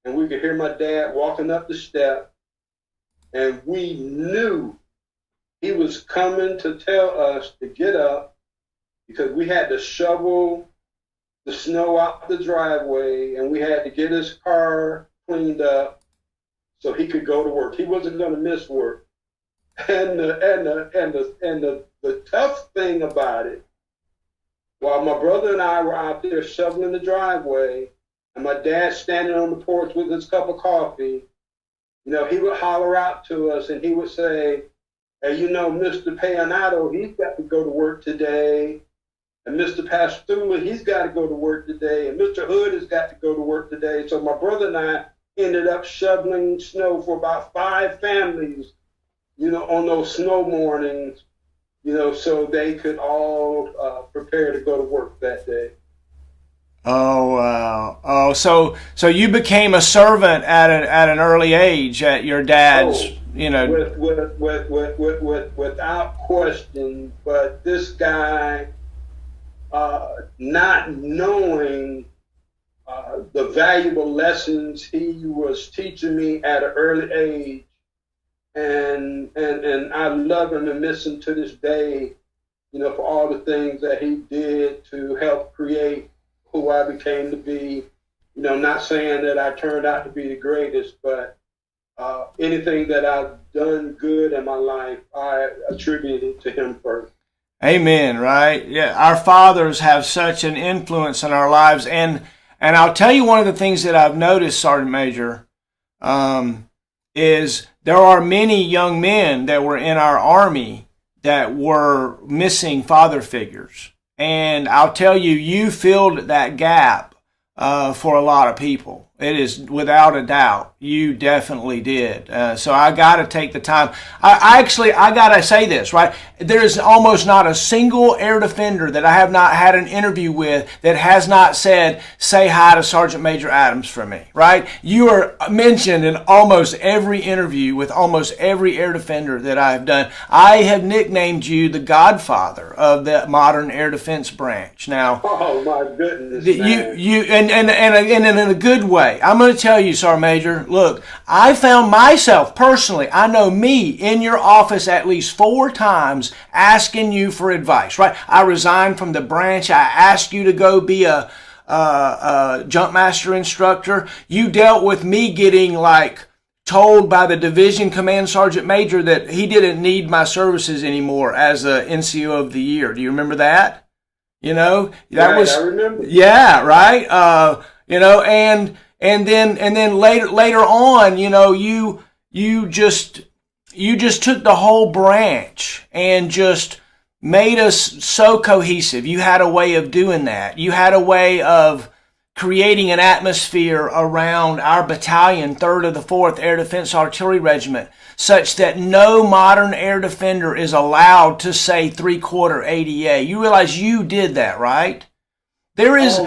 and we could hear my dad walking up the step, and we knew he was coming to tell us to get up because we had to shovel the snow out the driveway, and we had to get his car cleaned up so he could go to work. He wasn't going to miss work. And the tough thing about it, while my brother and I were out there shoveling the driveway, and my dad standing on the porch with his cup of coffee, he would holler out to us and he would say, "Hey, Mr. Peonato, he's got to go to work today. And Mr. Pastula, he's got to go to work today. And Mr. Hood has got to go to work today." So my brother and I ended up shoveling snow for about 5 families, on those snow mornings, so they could all prepare to go to work that day. Oh wow! Oh, so you became a servant at an early age at your dad's, without question. But this guy, not knowing the valuable lessons he was teaching me at an early age, and I love him and miss him to this day, for all the things that he did to help create who I became to be. Not saying that I turned out to be the greatest, but anything that I've done good in my life, I attribute it to him first. Amen, right? Yeah, our fathers have such an influence in our lives. And I'll tell you one of the things that I've noticed, Sergeant Major, is there are many young men that were in our Army that were missing father figures. And I'll tell you, you filled that gap for a lot of people. It is without a doubt. You definitely did. So I got to take the time. I got to say this, right? There is almost not a single air defender that I have not had an interview with that has not said, "Say hi to Sergeant Major Adams for me," right? You are mentioned in almost every interview with almost every air defender that I have done. I have nicknamed you the Godfather of the modern air defense branch. Now, oh my goodness, you and in a good way. I'm going to tell you, Sergeant Major, look, I found myself personally, I know me, in your office at least 4 times asking you for advice, right? I resigned from the branch. I asked you to go be a jump master instructor. You dealt with me getting told by the division command sergeant major that he didn't need my services anymore as a NCO of the year. Do you remember that? That right, was, I remember. Yeah, right. And then later on, you just took the whole branch and just made us so cohesive. You had a way of doing that. You had a way of creating an atmosphere around our battalion, 3rd of the 4th Air Defense Artillery Regiment, such that no modern air defender is allowed to say 3/4 ADA. You realize you did that, right? There is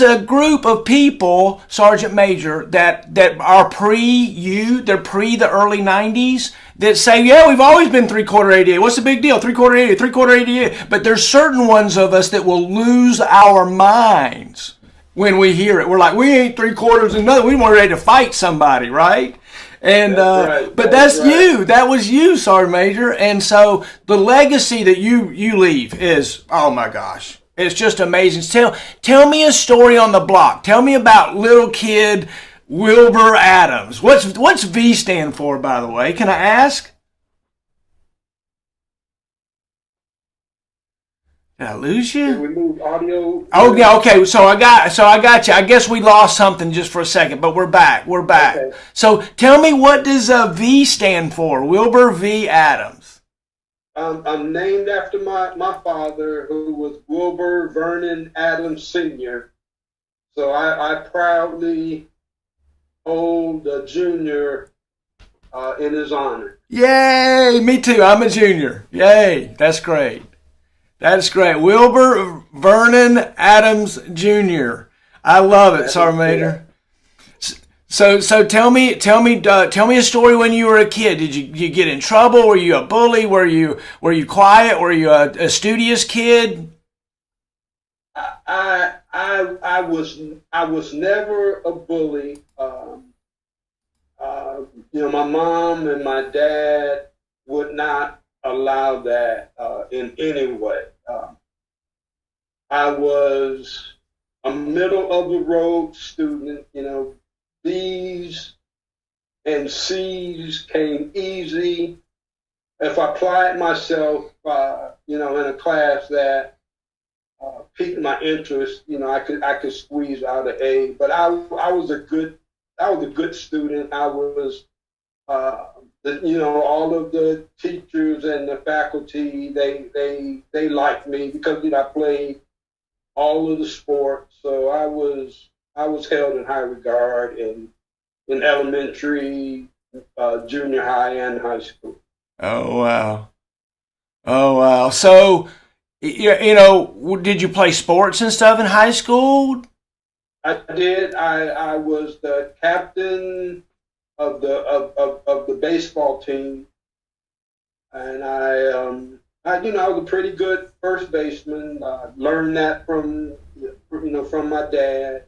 a group of people, Sergeant Major, that are pre-you, they're pre the early 90s, that say, "Yeah, we've always been 3/4 ADA. What's the big deal? 3/4 ADA, 3/4 ADA." But there's certain ones of us that will lose our minds when we hear it. We're like, we ain't 3/4 and nothing. We weren't ready to fight somebody, right? And right, but that's right. you. That was you, Sergeant Major. And so the legacy that you leave is, oh my gosh. It's just amazing. Tell me a story on the block. Tell me about little kid Wilbur Adams. What's V stand for, by the way? Can I ask? Did I lose you? Did we move audio? Oh yeah, okay. So I got you. I guess we lost something just for a second, but we're back. Okay. So tell me, what does V stand for? Wilbur V. Adams. I'm named after my father, who was Wilbur Vernon Adams Sr. So I proudly hold a junior in his honor. Yay! Me too. I'm a junior. Yay! That's great. That's great. Wilbur Vernon Adams Jr. I love it, Sergeant Major. So tell me a story when you were a kid. Did you get in trouble? Were you a bully? Were you quiet? Were you a studious kid? I I was never a bully. My mom and my dad would not allow that in any way. I was a middle of the road student. B's and C's came easy. If I applied myself, in a class that piqued my interest, I could squeeze out an A. But I was a good student. I was, all of the teachers and the faculty, they liked me because I played all of the sports. So I was held in high regard in elementary, junior high, and high school. Oh wow! Oh wow! So, did you play sports and stuff in high school? I did. I was the captain of the baseball team, and I was a pretty good first baseman. Learned that from my dad,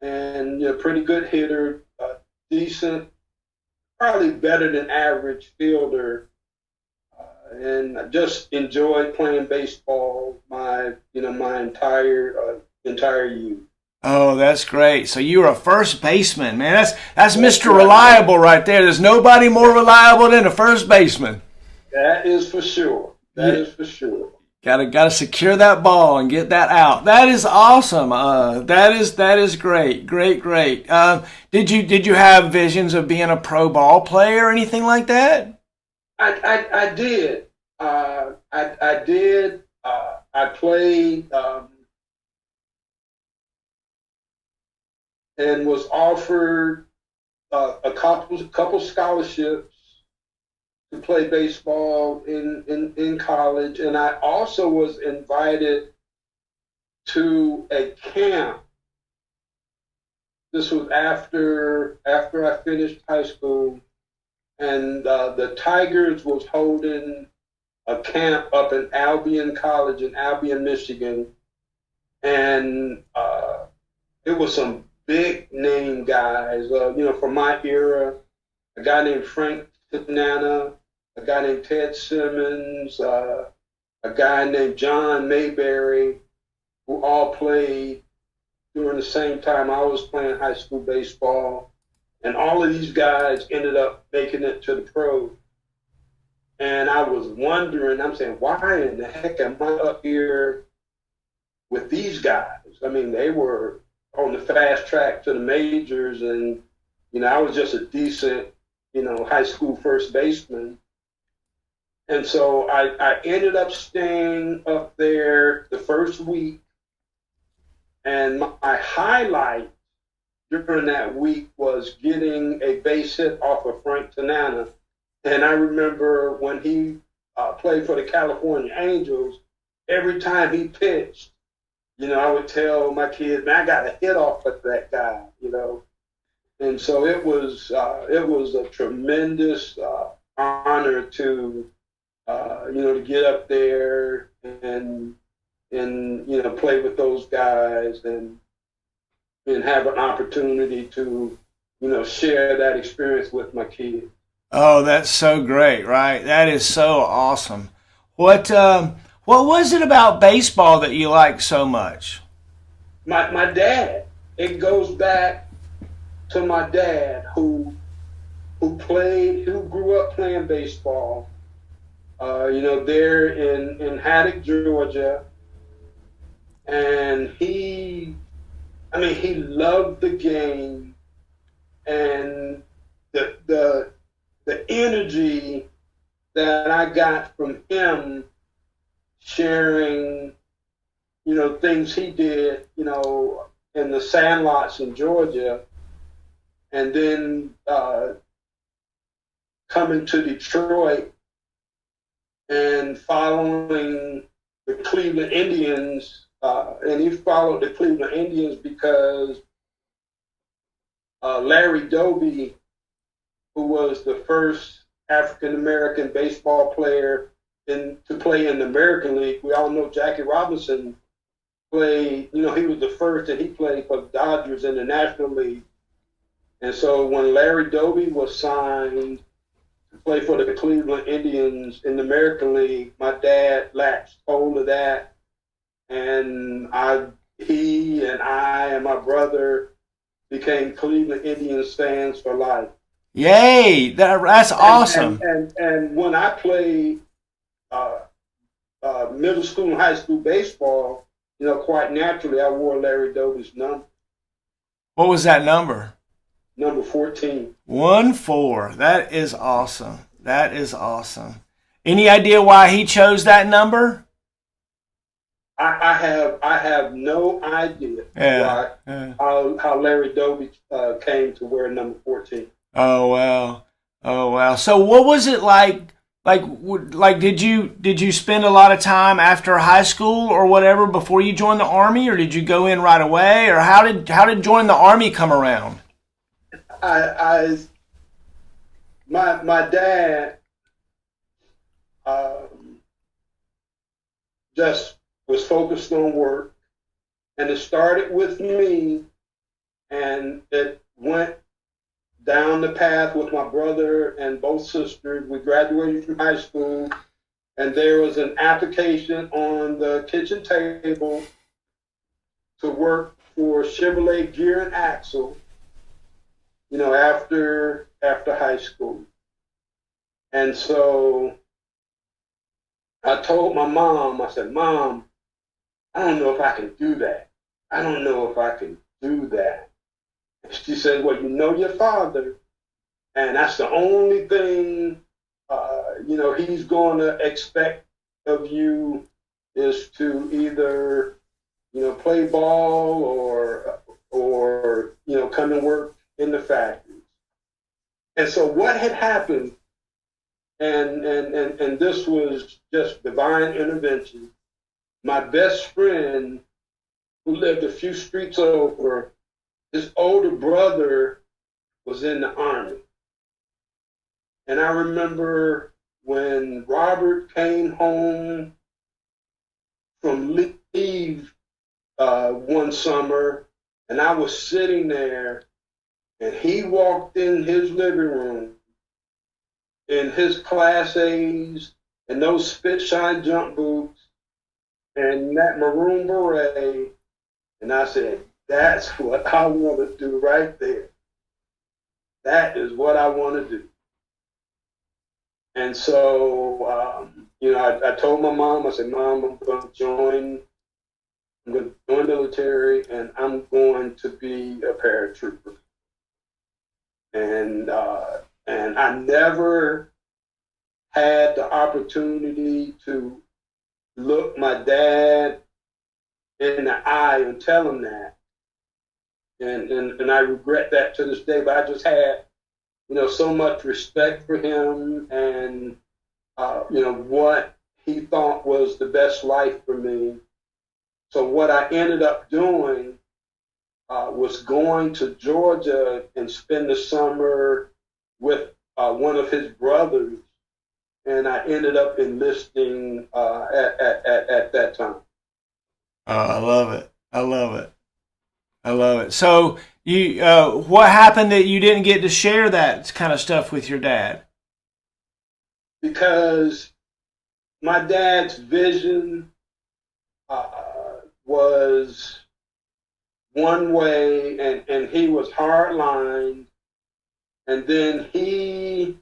and pretty good hitter, decent, probably better than average fielder, and I just enjoyed playing baseball my entire youth. Oh, that's great. So you were a first baseman, man. That's Mr. Reliable right there. There's nobody more reliable than a first baseman. That is for sure. That is for sure. Gotta secure that ball and get that out. That is awesome. That is great. Great. Did you have visions of being a pro ball player or anything like that? I did. I did. I played and was offered a couple scholarships to play baseball in college, and I also was invited to a camp. This was after I finished high school, and the Tigers was holding a camp up in Albion College in Albion, Michigan, and it was some big name guys, from my era. A guy named Frank Tanana, a guy named Ted Simmons, a guy named John Mayberry, who all played during the same time I was playing high school baseball. And all of these guys ended up making it to the pros. And I was wondering, I'm saying, why in the heck am I up here with these guys? I mean, they were on the fast track to the majors, and, I was just a decent, high school first baseman. And so I ended up staying up there the first week, and my highlight during that week was getting a base hit off of Frank Tanana. And I remember when he played for the California Angels, every time he pitched, I would tell my kids, man, I got a hit off of that guy, And so it was a tremendous honor to get up there and play with those guys and have an opportunity to share that experience with my kids. Oh, that's so great, right? That is so awesome. What was it about baseball that you liked so much? My dad. It goes back to my dad who grew up playing baseball. There in Haddock, Georgia, and he loved the game, and the energy that I got from him sharing, things he did, in the sandlots in Georgia, and then coming to Detroit and following the Cleveland Indians. And he followed the Cleveland Indians because Larry Doby, who was the first African-American baseball player to play in the American League. We all know Jackie Robinson played, he was the first, and he played for the Dodgers in the National League. And so when Larry Doby was signed to play for the Cleveland Indians in the American League, my dad latched hold of that, and he and I and my brother became Cleveland Indians fans for life. Yay! That's awesome. And when I played middle school and high school baseball, quite naturally, I wore Larry Doby's number. What was that number? Number 14. 1-4. That is awesome. That is awesome. Any idea why he chose that number? I have no idea how Larry Doby came to wear number 14. Oh wow. So what was it like? Like did you spend a lot of time after high school or whatever before you joined the Army, or did you go in right away, or how did joining the Army come around? My dad just was focused on work, and it started with me, and it went down the path with my brother and both sisters. We graduated from high school, and there was an application on the kitchen table to work for Chevrolet Gear and Axle, after high school. And so I told my mom, I said, Mom, I don't know if I can do that. I don't know if I can do that. And she said, well, you know your father, and that's the only thing, he's going to expect of you is to either, play ball or come and work in the factories. And so what had happened, and this was just divine intervention, my best friend, who lived a few streets over, his older brother was in the Army. And I remember when Robert came home from leave one summer, and I was sitting there, and he walked in his living room in his Class A's and those spit shine jump boots and that maroon beret, and I said, that's what I want to do right there. That is what I want to do. And so, I told my mom, I said, Mom, I'm going to join the military, and I'm going to be a paratrooper. And I never had the opportunity to look my dad in the eye and tell him that. And I regret that to this day, but I just had, so much respect for him and, what he thought was the best life for me. So what I ended up doing was going to Georgia and spend the summer with one of his brothers, and I ended up enlisting at that time. Oh, I love it. So you, what happened that you didn't get to share that kind of stuff with your dad? Because my dad's vision was one way, and he was hardline, and then he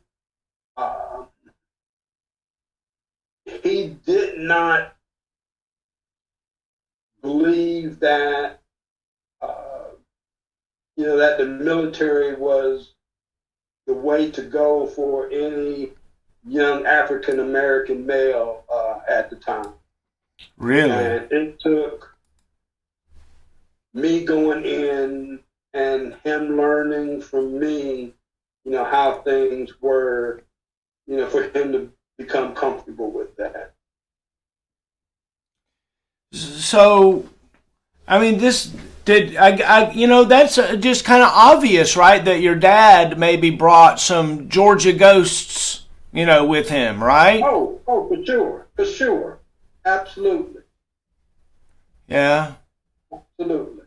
did not believe that that the military was the way to go for any young African American male at the time. Really? And it took me going in and him learning from me, how things were, for him to become comfortable with that. So, I mean, that's just kind of obvious, right? That your dad maybe brought some Georgia ghosts, with him, right? Oh, for sure, absolutely. Yeah. Absolutely.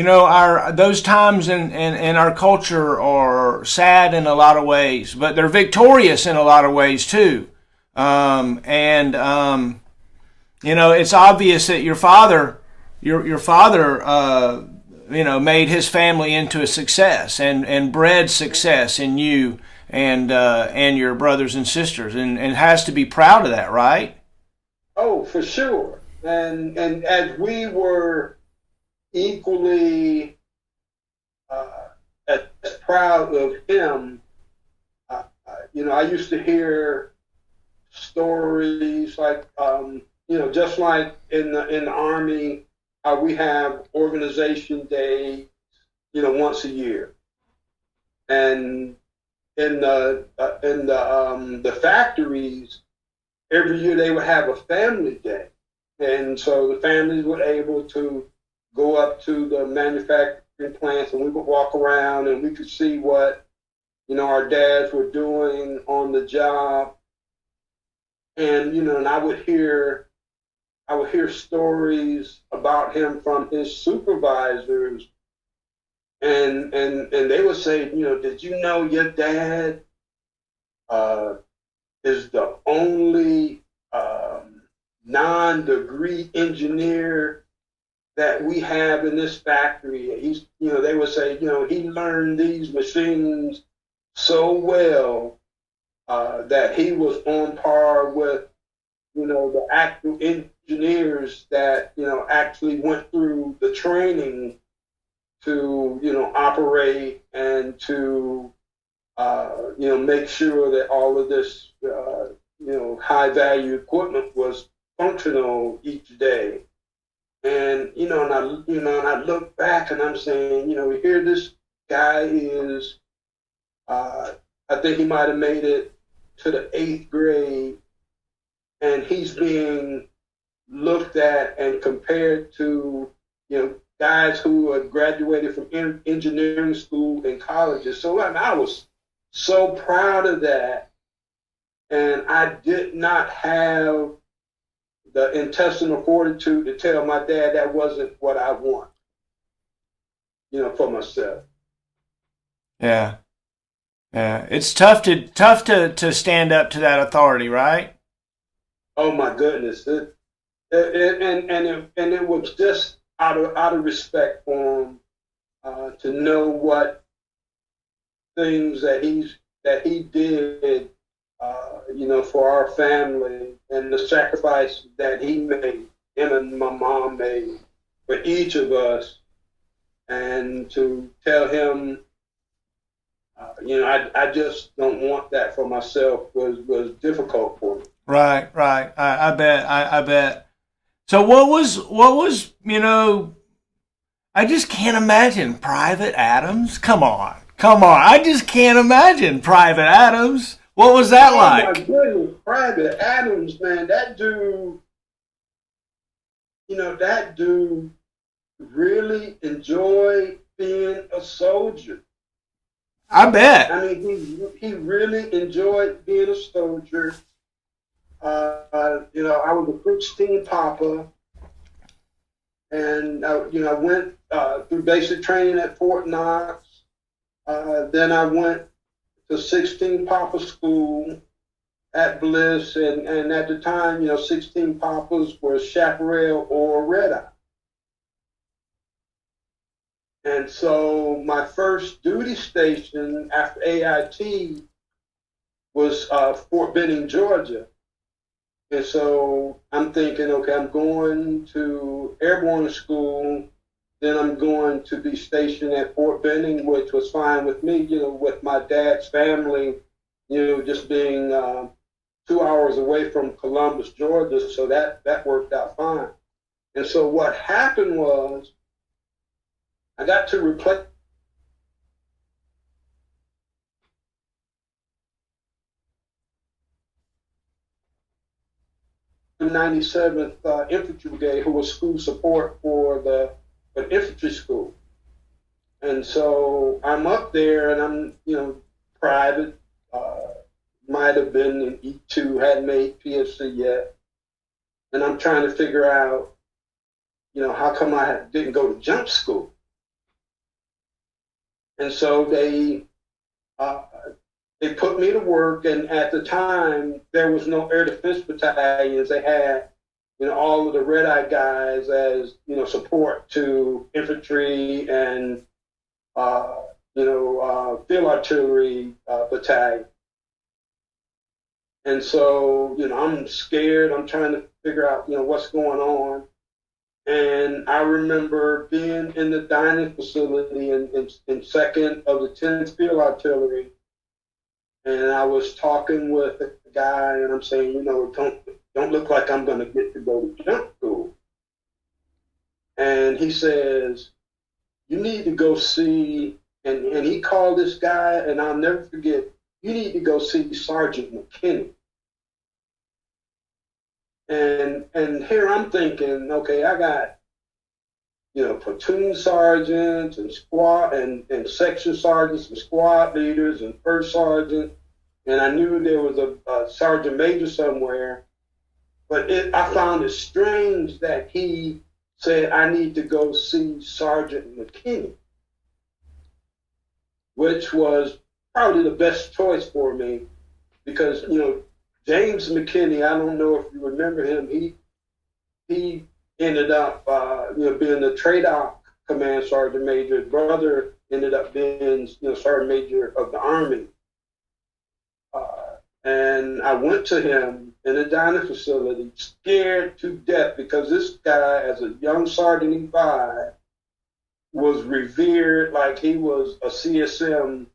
Our those times in our culture are sad in a lot of ways, but they're victorious in a lot of ways too. And it's obvious that your father made his family into a success and bred success in you and your brothers and sisters, and has to be proud of that, right? Oh, for sure. And as we were equally as proud of him, I used to hear stories like, just like in the Army, how we have organization day, once a year, and in the factories, every year they would have a family day, and so the families were able to go up to the manufacturing plants, and we would walk around, and we could see what our dads were doing on the job, and I would hear stories about him from his supervisors, and they would say, did you know your dad uh, is the only non-degree engineer that we have in this factory? They would say, he learned these machines so well that he was on par with, the actual engineers that, actually went through the training to, operate and to, make sure that all of this, high value equipment was functional each day. And I look back and I'm saying, here this guy is, I think he might have made it to the 8th grade, and he's being looked at and compared to, guys who had graduated from engineering school and colleges. So I was so proud of that, and I did not have the intestinal fortitude to tell my dad that wasn't what I want, for myself. Yeah. Yeah. It's tough to stand up to that authority, right? Oh my goodness! And it was just out of respect for him, to know what things that he did, for our family, and the sacrifice that he made, him and my mom made for each of us, and to tell him, I just don't want that for myself, was difficult for me. Right, right. I bet. I bet. So what was I just can't imagine Private Adams. Come on, come on. I just can't imagine Private Adams. What was that Oh my like? goodness, Private Adams, man, that dude really enjoyed being a soldier. I bet. I mean, he really enjoyed being a soldier. I was a first team papa, and I went through basic training at Fort Knox. Then I went to 16 Papa School at Bliss, and at the time, 16 Papas were chaparral or red eye. And so my first duty station after AIT was Fort Benning, Georgia. And so I'm thinking, okay, I'm going to airborne school, then I'm going to be stationed at Fort Benning, which was fine with me, with my dad's family, just being 2 hours away from Columbus, Georgia. So that worked out fine. And so what happened was I got to replace the 97th Infantry Brigade, who was school support for the infantry school. And so I'm up there, and I'm, private, might have been in E2, hadn't made PFC yet. and I'm trying to figure out, how come I didn't go to jump school? And so they put me to work, and at the time there was no air defense battalions. They had, all of the red eye guys as support to infantry and field artillery battalion. And so I'm scared. I'm trying to figure out what's going on. And I remember being in the dining facility in second of the 10th Field Artillery, and I was talking with a guy, and I'm saying, don't look like I'm going to get to go to jump school. And he says, you need to go see, and he called this guy, and I'll never forget, you need to go see Sergeant McKinney. And here I'm thinking, okay, I got, platoon sergeants and squad and section sergeants and squad leaders and first sergeant, and I knew there was a sergeant major somewhere, but I found it strange that he said I need to go see Sergeant McKinney, which was probably the best choice for me because, James McKinney, I don't know if you remember him, he ended up, being the TRADOC command sergeant major. His brother ended up being, sergeant major of the Army. And I went to him in a dining facility, scared to death because this guy, as a young Sergeant E5, was revered like he was a CSM,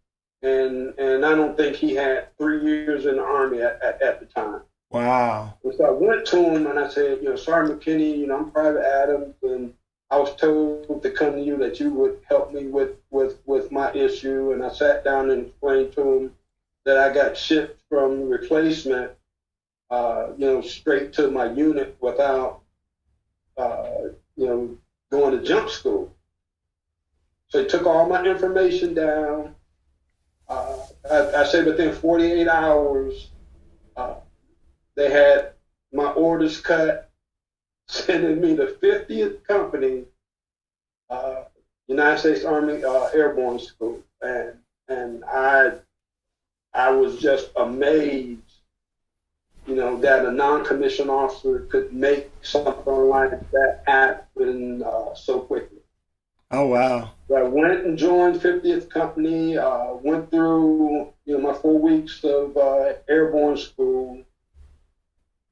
and I don't think he had 3 years in the Army at the time. Wow. And so I went to him and I said, Sergeant McKinney, I'm Private Adams, and I was told to come to you that you would help me with my issue. And I sat down and explained to him that I got shipped from replacement, straight to my unit without, going to jump school. So he took all my information down. I say within 48 hours, they had my orders cut, sending me the 50th Company, United States Army Airborne School, and I was just amazed, that a non-commissioned officer could make something like that happen so quickly. Oh wow! So I went and joined 50th Company. Went through my 4 weeks of airborne school.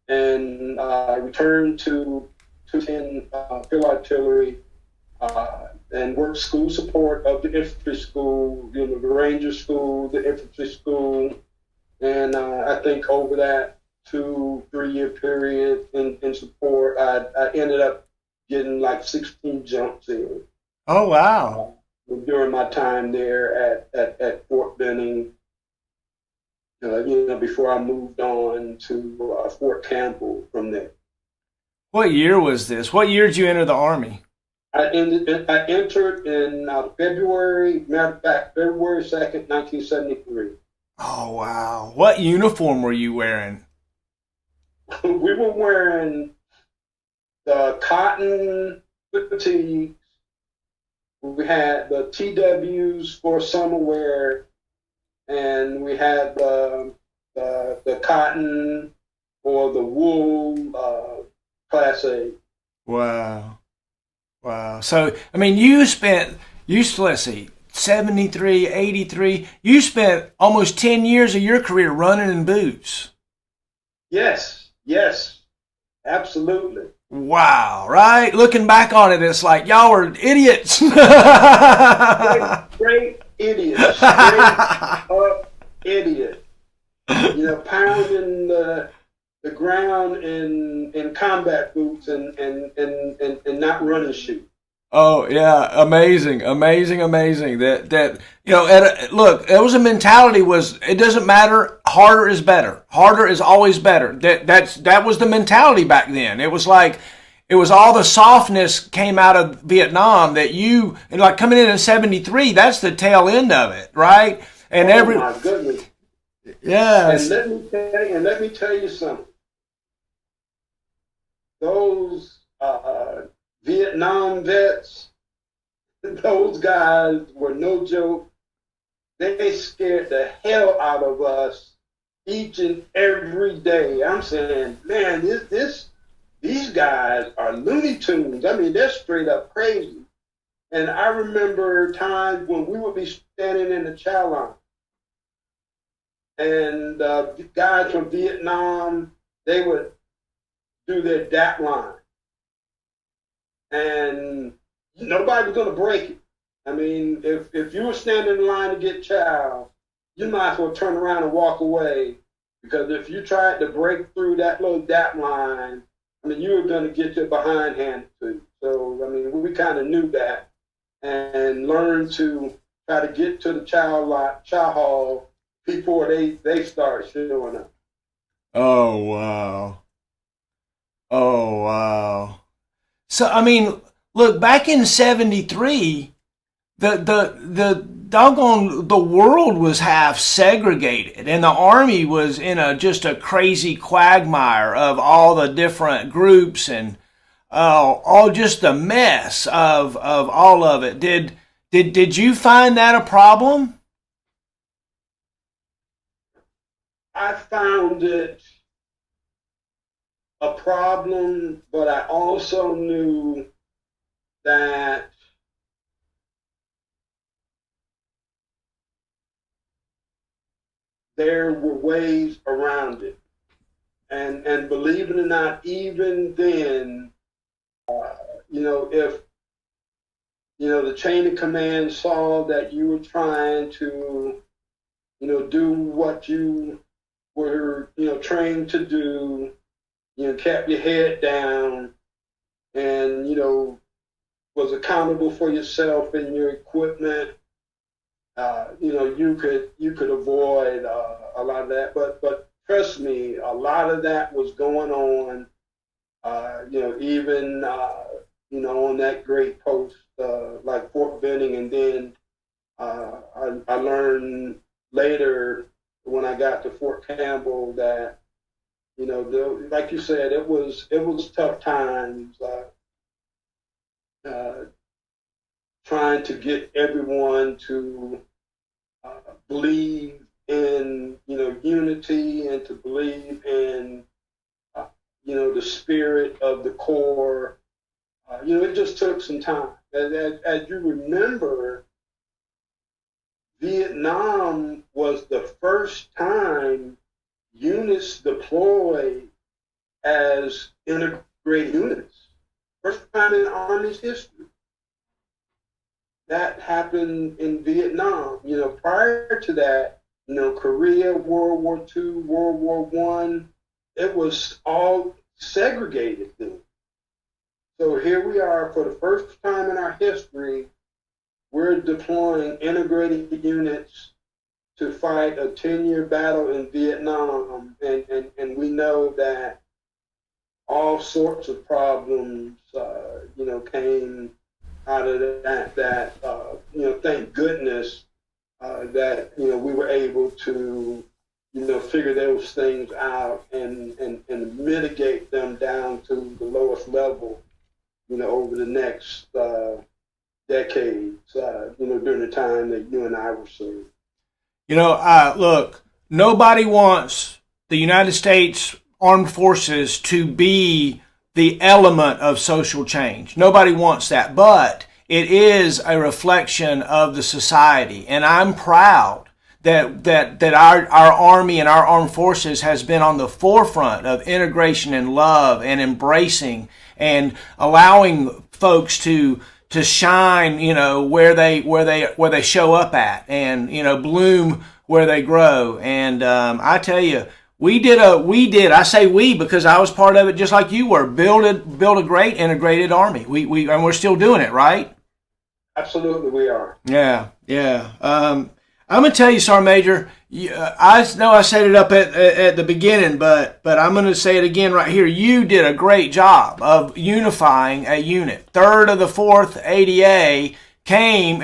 And I returned to 210 Field Artillery and worked school support of the infantry school, the Ranger school, the infantry school. And I think over that 2-3 year period in support, I ended up getting like 16 jumps in. Oh, wow. During my time there at Fort Benning. Before I moved on to Fort Campbell from there. What year was this? What year did you enter the Army? I entered in February 2nd, 1973. Oh, wow. What uniform were you wearing? We were wearing the cotton fatigues. We had the TWs for summer wear, and we had the cotton or the wool Class A. Wow. Wow. So, I mean, let's see, 73, 83, you spent almost 10 years of your career running in boots. Yes, absolutely. Wow, right? Looking back on it, it's like, y'all were idiots. Great idiots. Straight up idiot. Pounding the ground in combat boots and not running shoes. Oh yeah, amazing. That look, it was a mentality. It doesn't matter. Harder is better. Harder is always better. That was the mentality back then. It was like it was all the softness came out of Vietnam like coming in 73. That's the tail end of it, right? And my goodness. Yes. And let me tell you something. those Vietnam vets, those guys were no joke. They scared the hell out of us each and every day. I'm saying, man, these guys are Looney Tunes. I mean, they're straight up crazy. And I remember times when we would be standing in the chow line, and guys from Vietnam, they would do their DAP line, and nobody was going to break it. I mean, if you were standing in line to get chow, you might as well turn around and walk away, because if you tried to break through that little DAP line, I mean, you were going to get your behind handed to. So, I mean, we kind of knew that and learned to try to get to the chow hall before they start showing up. Oh, wow. Oh, wow. So, I mean, look, back in 73, the doggone, the world was half segregated, and the Army was in just a crazy quagmire of all the different groups, and all just a mess of all of it. Did you find that a problem? I found it a problem, but I also knew that there were ways around it. And believe it or not, even then, if the chain of command saw that you were trying to, do what you were, trained to do, kept your head down, and, was accountable for yourself and your equipment, you could avoid a lot of that. But trust me, a lot of that was going on, even, on that great post, like Fort Benning. And then I learned later when I got to Fort Campbell that, like you said, it was tough times, trying to get everyone to believe in, unity, and to believe in, the spirit of the Corps. It just took some time. As you remember, Vietnam was the first time units deployed as integrated units. First time in the Army's history. That happened in Vietnam. Prior to that, Korea, World War II, World War I, it was all segregated then. So here we are, for the first time in our history, we're deploying integrated units to fight a 10-year battle in Vietnam. And we know that all sorts of problems, came out of that, thank goodness that, we were able to, figure those things out and mitigate them down to the lowest level, over the next decades, during the time that you and I were serving. Look, nobody wants the United States Armed Forces to be the element of social change. Nobody wants that, but it is a reflection of the society, and I'm proud that our Army and our armed forces has been on the forefront of integration and love and embracing and allowing folks to shine, where they show up at, and bloom where they grow. And I tell you, I say we because I was part of it, just like you were. Build a great integrated Army. And we're still doing it, right? Absolutely, we are. Yeah. I'm gonna tell you, Sergeant Major. I know I set it up at the beginning, but I'm gonna say it again right here. You did a great job of unifying a unit. 3rd of the 4th ADA became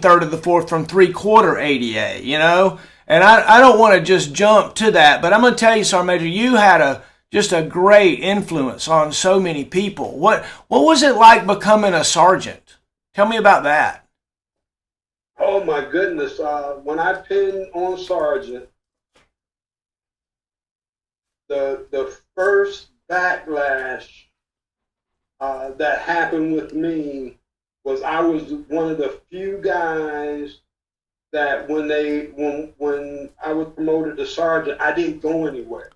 3rd of the 4th from 3/4 ADA. And I don't want to just jump to that, but I'm going to tell you, Sergeant Major, you had just a great influence on so many people. What was it like becoming a sergeant? Tell me about that. Oh my goodness! When I pinned on sergeant, the first backlash that happened with me was I was one of the few guys that when I was promoted to sergeant, I didn't go anywhere.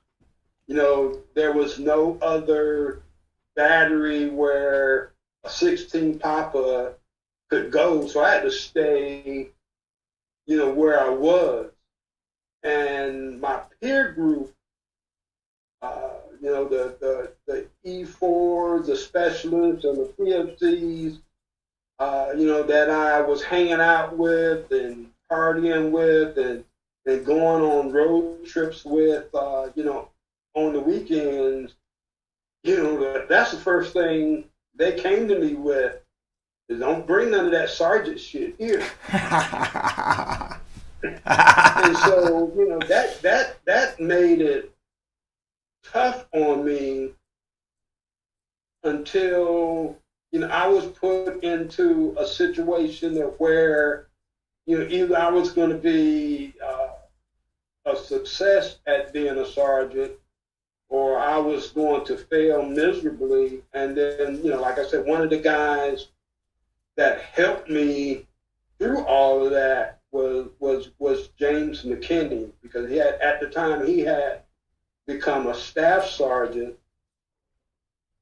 You know, there was no other battery where a 16 Papa could go, so I had to stay, you know, where I was. And my peer group, you know, the E4s, the specialists, and the PFCs, you know, that I was hanging out with and partying with and going on road trips with, you know, on the weekends, you know, that's the first thing they came to me with is don't bring none of that sergeant shit here. And so, you know, that made it tough on me until, you know, I was put into a situation that where, you know, either I was going to be a success at being a sergeant or I was going to fail miserably. And then, you know, like I said, one of the guys that helped me through all of that was James McKinney, because he had, at the time, he had become a staff sergeant.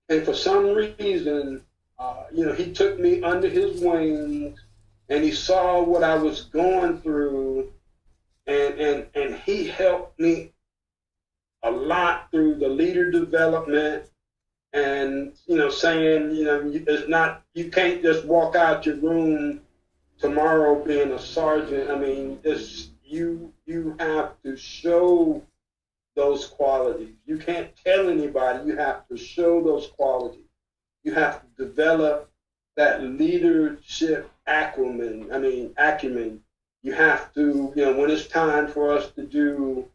And for some reason, you know, he took me under his wings and he saw what I was going through, and he helped me a lot through the leader development and, you know, saying, you know, it's not, you can't just walk out your room tomorrow being a sergeant. I mean, it's, you have to show those qualities. You can't tell anybody. You have to show those qualities. You have to develop that leadership acumen. You have to, you know, when it's time for us to do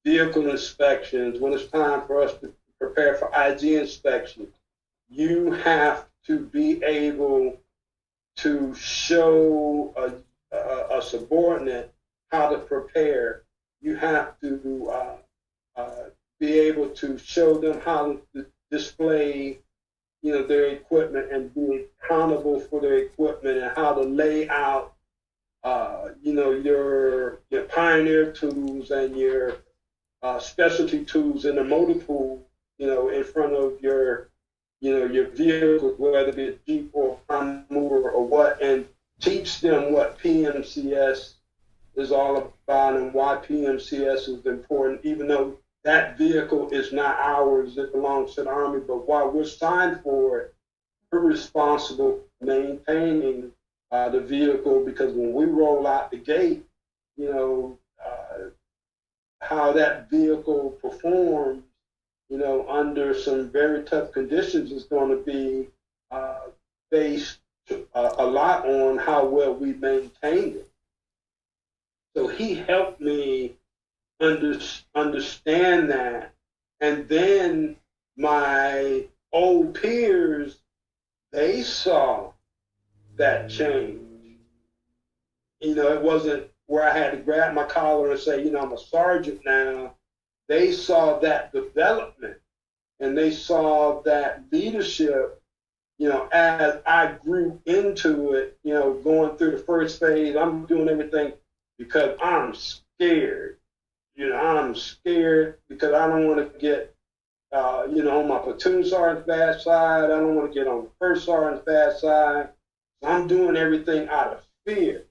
vehicle inspections, when it's time for us to prepare for IG inspections, you have to be able to show a subordinate how to prepare. You have to be able to show them how to display, you know, their equipment and be accountable for their equipment and how to lay out, you know, your pioneer tools and your specialty tools in the motor pool, you know, in front of your, you know, your vehicles, whether it be a Jeep or a prime mover or what, and teach them what PMCS is all about and why PMCS is important, even though that vehicle is not ours, it belongs to the Army, but while we're signed for it, we're responsible for maintaining the vehicle, because when we roll out the gate, you know, how that vehicle performs, you know, under some very tough conditions is going to be based a lot on how well we maintain it. So he helped me understand that. And then my old peers, they saw that change. You know, it wasn't where I had to grab my collar and say, you know, I'm a sergeant now. They saw that development and they saw that leadership, you know, as I grew into it, you know, going through the first phase, I'm doing everything because I'm scared. You know, I'm scared because I don't want to get, you know, on my platoon sergeant's bad side. I don't want to get on the first sergeant's bad side. So I'm doing everything out of fear.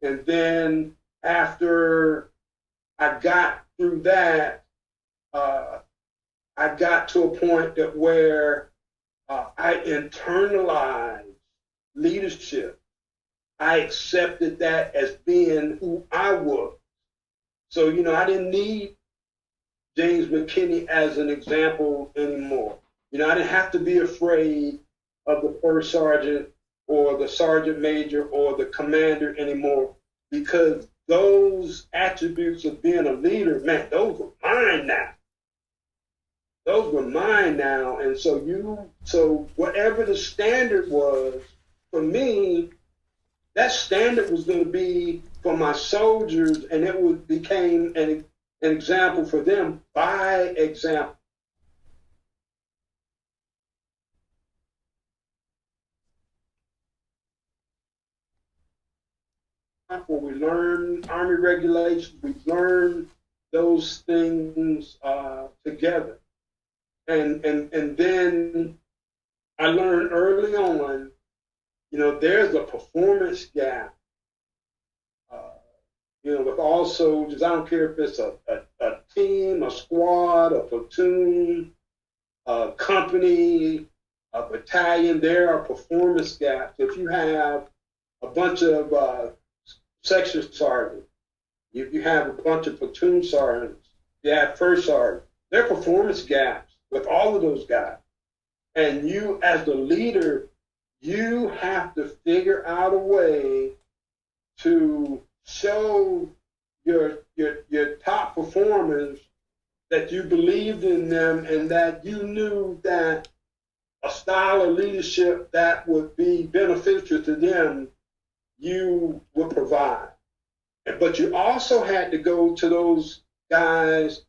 And then after I got through that, I got to a point that where I internalized leadership. I accepted that as being who I was. So, you know, I didn't need James McKinney as an example anymore. You know, I didn't have to be afraid of the first sergeant or the sergeant major or the commander anymore, because those attributes of being a leader, man, those are mine now. those were mine now. And so whatever the standard was for me, that standard was going to be for my soldiers, and it would became an example for them by example. Where we learn Army regulations, we learn those things together, and then I learned early on, there's a performance gap. With all soldiers, I don't care if it's a team, a squad, a platoon, a company, a battalion, there are performance gaps. If you have a bunch of section sergeants, if you have a bunch of platoon sergeants, you have first sergeant, there are performance gaps with all of those guys. And you, as the leader, you have to figure out a way to show your top performers that you believed in them and that you knew that a style of leadership that would be beneficial to them, you would provide. But you also had to go to those guys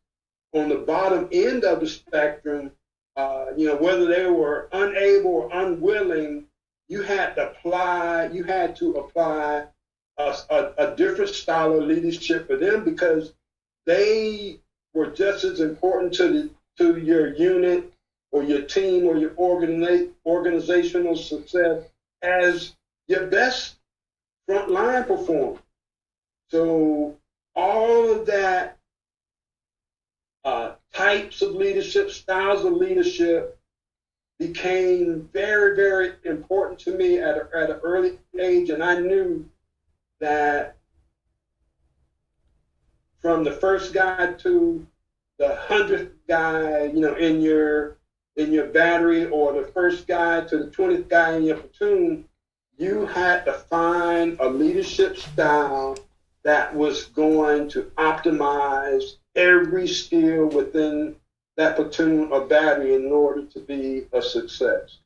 on the bottom end of the spectrum, whether they were unable or unwilling, you had to apply a different style of leadership for them, because they were just as important to your unit or your team or your organizational success as your best frontline performer. So all of that types of leadership, styles of leadership became very, very important to me at an early age, and I knew that from the first guy to the 100th guy, in your battery, or the first guy to the 20th guy in your platoon, you had to find a leadership style that was going to optimize every skill within that platoon or battery in order to be a success.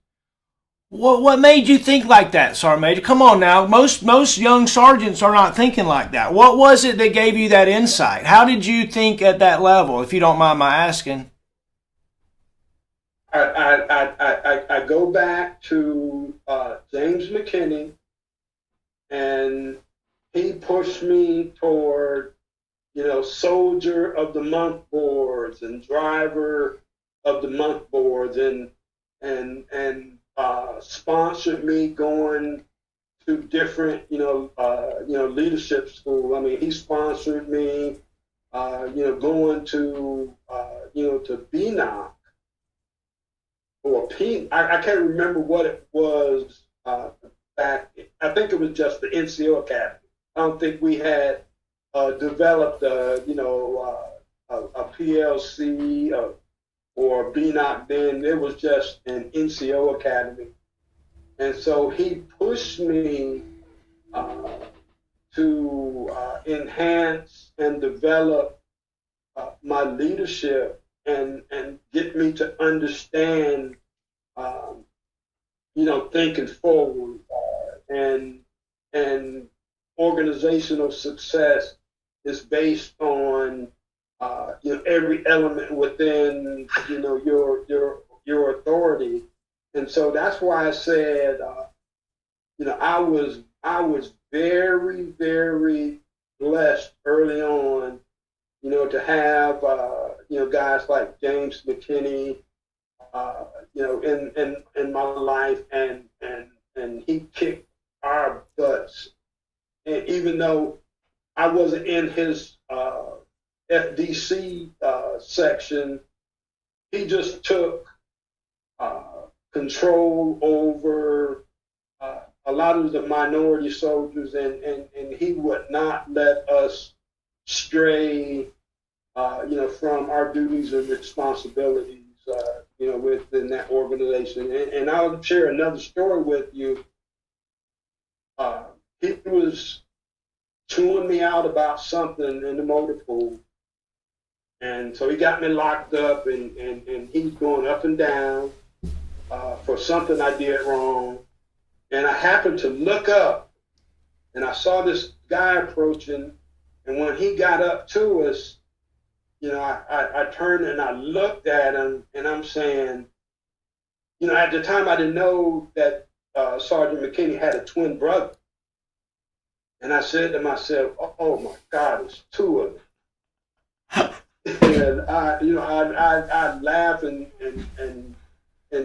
What made you think like that, Sergeant Major? Come on now. Most young sergeants are not thinking like that. What was it that gave you that insight? How did you think at that level, if you don't mind my asking? I go back to James McKinney, and he pushed me toward, Soldier of the Month boards and Driver of the Month boards, and sponsored me going to different, leadership school. I mean, he sponsored me, going to, to BNOC or I can't remember what it was back. I think it was just the NCO Academy. I don't think we had developed, a PLC or BNOC then. It was just an NCO Academy. And so he pushed me to enhance and develop my leadership and get me to understand, thinking forward and organizational success is based on every element within your authority. And so that's why I said I was very, very blessed early on, to have guys like James McKinney in my life, and he kicked our butts. And even though I wasn't in his FDC section, he just took control over a lot of the minority soldiers, and he would not let us stray, from our duties and responsibilities, within that organization. And I'll share another story with you. He was chewing me out about something in the motor pool, And so he got me locked up, and he's going up and down for something I did wrong. And I happened to look up, and I saw this guy approaching. And when he got up to us, I turned and I looked at him, and I'm saying, at the time I didn't know that Sergeant McKinney had a twin brother. And I said to myself, oh my God, it's two of them. And I laugh and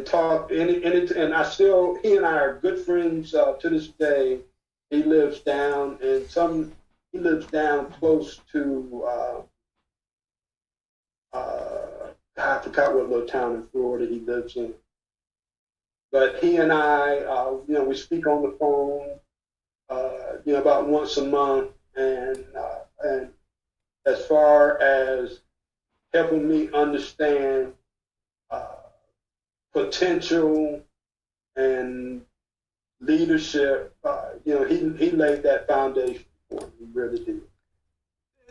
talk, and he and I are good friends to this day. He lives down close to I forgot what little town in Florida he lives in. But he and I, we speak on the phone, about once a month, and as far as helping me understand potential and leadership, he laid that foundation for me. He really did.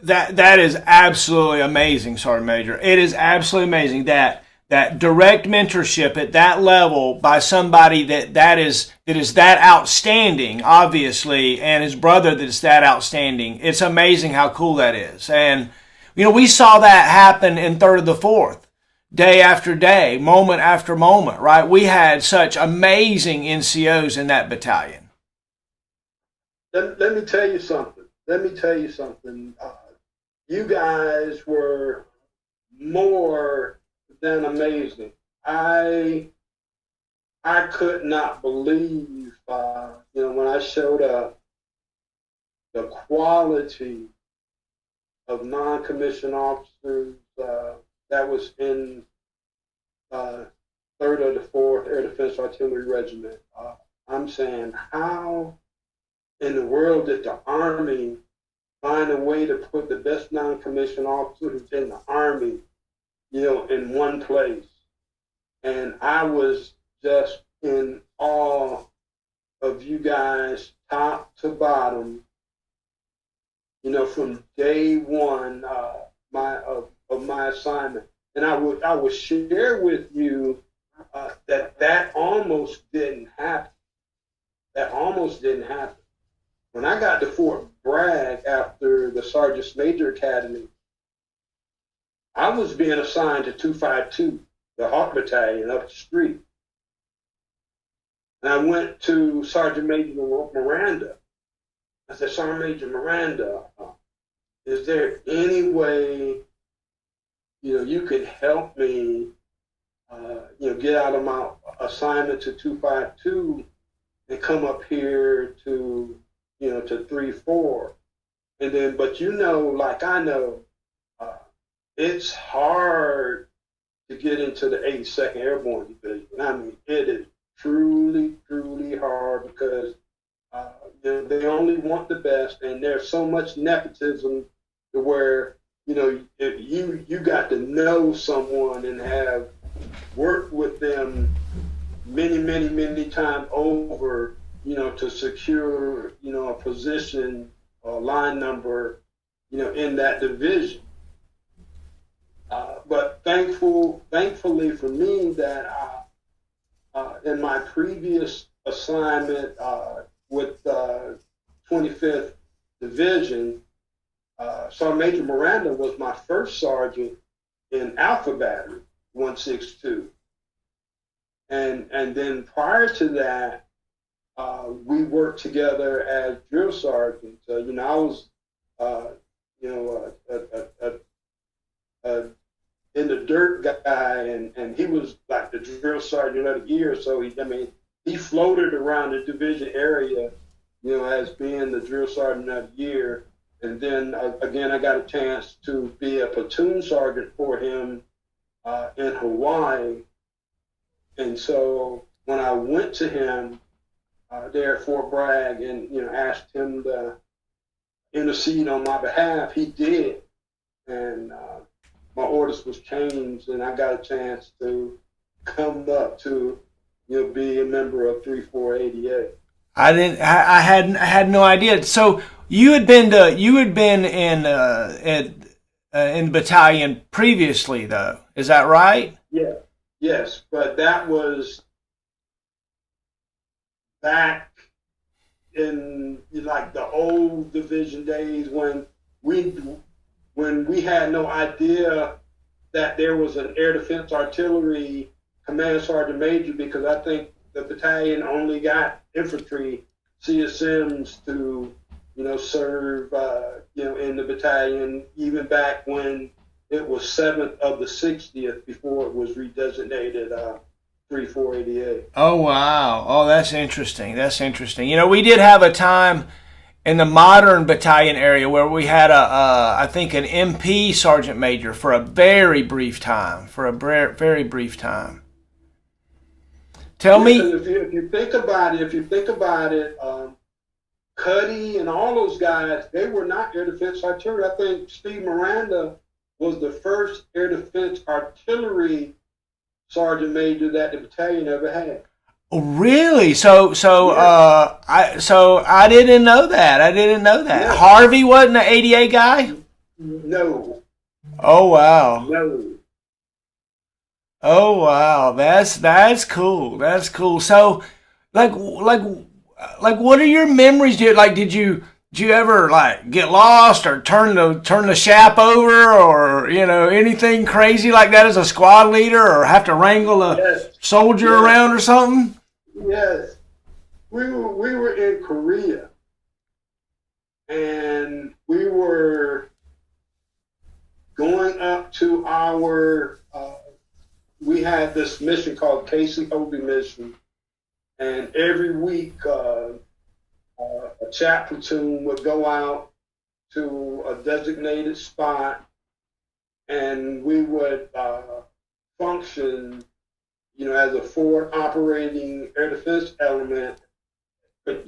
That is absolutely amazing, Sergeant Major. It is absolutely amazing that direct mentorship at that level by somebody that is that outstanding, obviously, and his brother that is that outstanding. It's amazing how cool that is. And we saw that happen in 3rd of the 4th, day after day, moment after moment, right? We had such amazing NCOs in that battalion. Let me tell you something. You guys were more than amazing. I could not believe, when I showed up, the quality of non-commissioned officers that was in 3rd of the 4th Air Defense Artillery Regiment. I'm saying, how in the world did the Army find a way to put the best non-commissioned officers in the Army, in one place? And I was just in awe of you guys, top to bottom, from day one of my assignment. And I would share with you that almost didn't happen. When I got to Fort Bragg after the Sergeant's Major Academy, I was being assigned to 252, the Hawk Battalion up the street. And I went to Sergeant Major Miranda. I said, Sergeant Major Miranda, is there any way, you could help me, get out of my assignment to 252 and come up here to 3-4. And then, but like I know, it's hard to get into the 82nd Airborne Division. I mean, it is truly, truly hard because they only want the best, and there's so much nepotism to where, if you got to know someone and have worked with them many, many, many times over, to secure, a position or line number, in that division. But thankfully for me that in my previous assignment with 25th Division, Sergeant Major Miranda was my first sergeant in Alpha Battery 162. And then prior to that, we worked together as drill sergeants. I was, in the dirt guy, and he was like the drill sergeant of the year. So he floated around the division area, as being the drill sergeant of the year. And then again, I got a chance to be a platoon sergeant for him in Hawaii. And so when I went to him there at Fort Bragg and asked him to intercede on my behalf, he did. And my orders was changed, and I got a chance to come up to be a member of 3488. I had no idea. So you had been in in the battalion previously, though. Is that right? Yeah, yes, but that was back in like the old division days we when we had no idea that there was an air defense artillery command sergeant major, because I think the battalion only got infantry CSMs to, serve, in the battalion, even back when it was 7th of the 60th before it was redesignated 3488. Oh, wow. Oh, that's interesting. That's interesting. We did have a time in the modern battalion area where we had I think an MP sergeant major for a very brief time, very brief time. Tell me. If you think about it, Cuddy and all those guys, they were not air defense artillery. I think Steve Miranda was the first air defense artillery sergeant major that the battalion ever had. Oh, really? So yeah. I didn't know that. Yeah. Harvey wasn't an 88 guy? No. Oh, wow. No. Oh, wow. That's cool. That's cool. So, like, what are your memories? Did you ever get lost or turn the shap over, or anything crazy like that as a squad leader, or have to wrangle a soldier around or something? Yes, we were in Korea, and we were going up to our. We had this mission called Casey Hobie mission, and every week a chat platoon would go out to a designated spot, and we would function, as a forward operating air defense element, but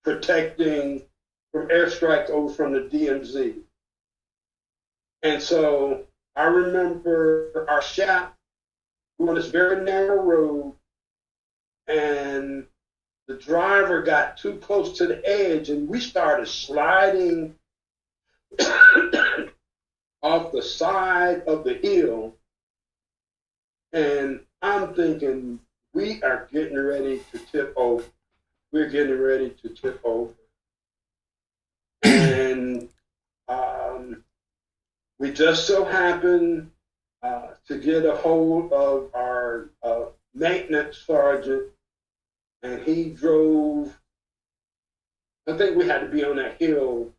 protecting from airstrikes over from the DMZ. And so I remember our shop on this very narrow road, and the driver got too close to the edge, and we started sliding off the side of the hill. And I'm thinking, we are getting ready to tip over. We're getting ready to tip over. And we just so happened to get a hold of our maintenance sergeant, and he drove. I think we had to be on that hill.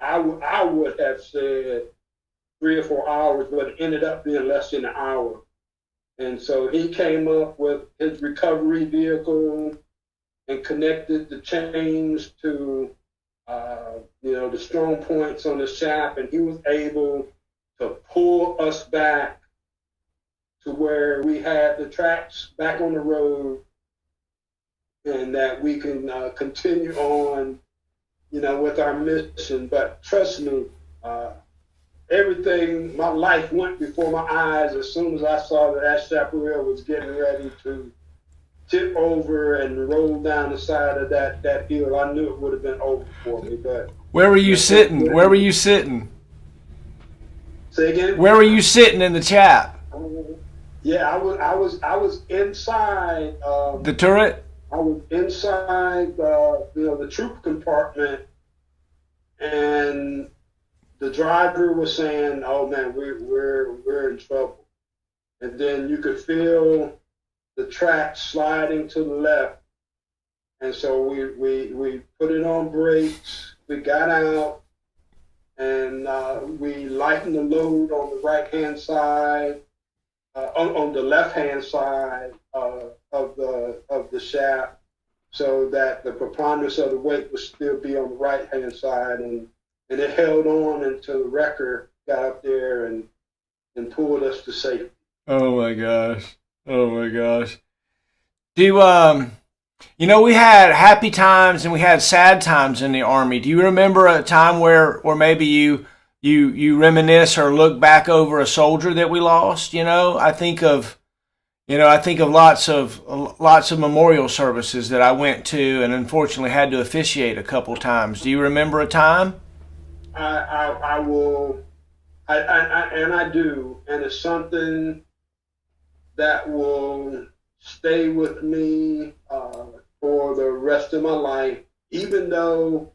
I would have said 3 or 4 hours, but it ended up being less than an hour. And so he came up with his recovery vehicle and connected the chains to, the strong points on the shaft, and he was able to pull us back to where we had the tracks back on the road, and that we can continue on, with our mission. But trust me, everything, my life went before my eyes as soon as I saw that chaparral was getting ready to tip over and roll down the side of that hill. I knew it would have been over for me. But where were you sitting? Where were you sitting? Say again? Where were you sitting in the chap? Yeah, I was inside the turret. I was inside the troop compartment, and the driver was saying, "Oh man, we're in trouble." And then you could feel the track sliding to the left, and so we put it on brakes. We got out, and we lightened the load on the right hand side, on the left hand side of the shaft, so that the preponderance of the weight would still be on the right hand side, and it held on until the wrecker got up there and pulled us to safety. Oh my gosh. We had happy times and we had sad times in the Army. Do you remember a time where maybe you reminisce or look back over a soldier that we lost? I think of lots of memorial services that I went to and unfortunately had to officiate a couple times. Do you remember a time? I will I do, and it's something that will stay with me for the rest of my life, even though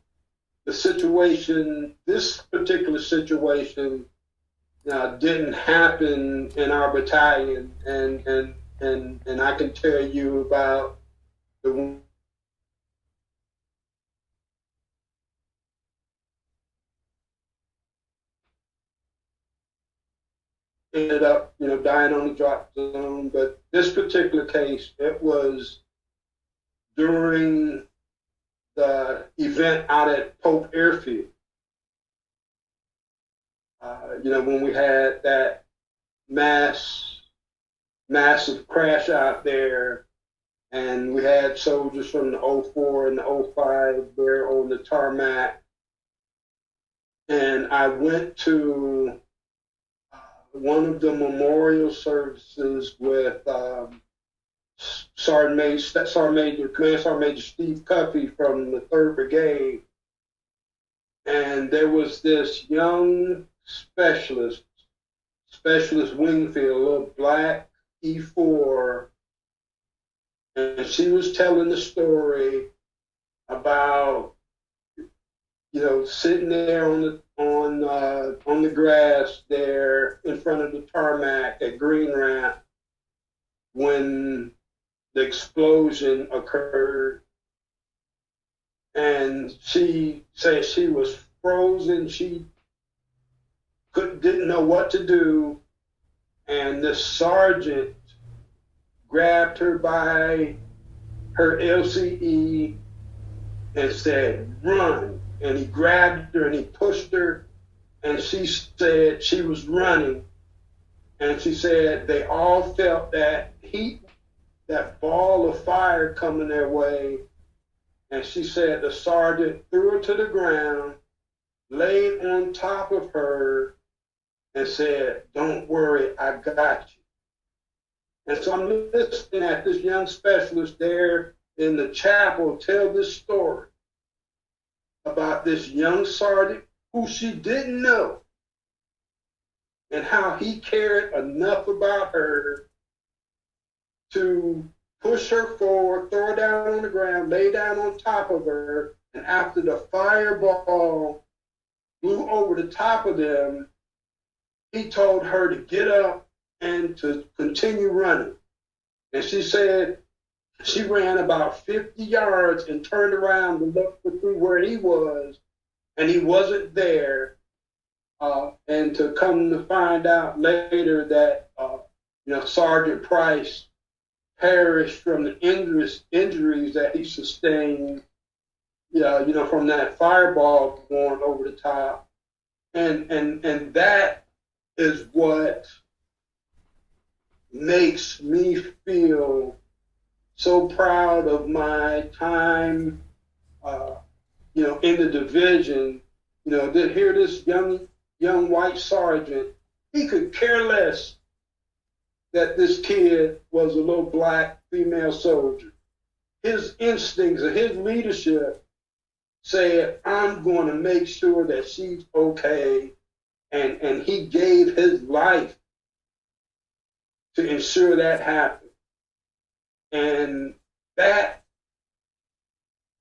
the situation, this particular situation, didn't happen in our battalion, and I can tell you about the ended up, dying on the drop zone. But this particular case, it was during the event out at Pope Airfield. When we had that massive crash out there, and we had soldiers from the '04 and the '05 there on the tarmac. And I went to one of the memorial services with Command Sergeant Major Steve Cuffey from the 3rd Brigade. And there was this young specialist Wingfield, a little black E4, and she was telling the story about, sitting there on the grass there in front of the tarmac at Green Ramp when the explosion occurred. And she said she was frozen. She didn't know what to do. And the sergeant grabbed her by her LCE and said, "Run." And he grabbed her and he pushed her. And she said she was running. And she said they all felt that heat, that ball of fire coming their way. And she said the sergeant threw her to the ground, laid on top of her, and said, "Don't worry, I got you." And so I'm listening at this young specialist there in the chapel tell this story about this young sergeant who she didn't know, and how he cared enough about her to push her forward, throw her down on the ground, lay down on top of her, and after the fireball flew over the top of them, he told her to get up and to continue running. And she said she ran about 50 yards and turned around to look through where he was, and he wasn't there. And to come to find out later that Sergeant Price perished from the injuries that he sustained, from that fireball going over the top, and that is what makes me feel so proud of my time, in the division. To hear this young white sergeant, he could care less that this kid was a little black female soldier. His instincts and his leadership said, "I'm going to make sure that she's okay," and he gave his life to ensure that happened. And that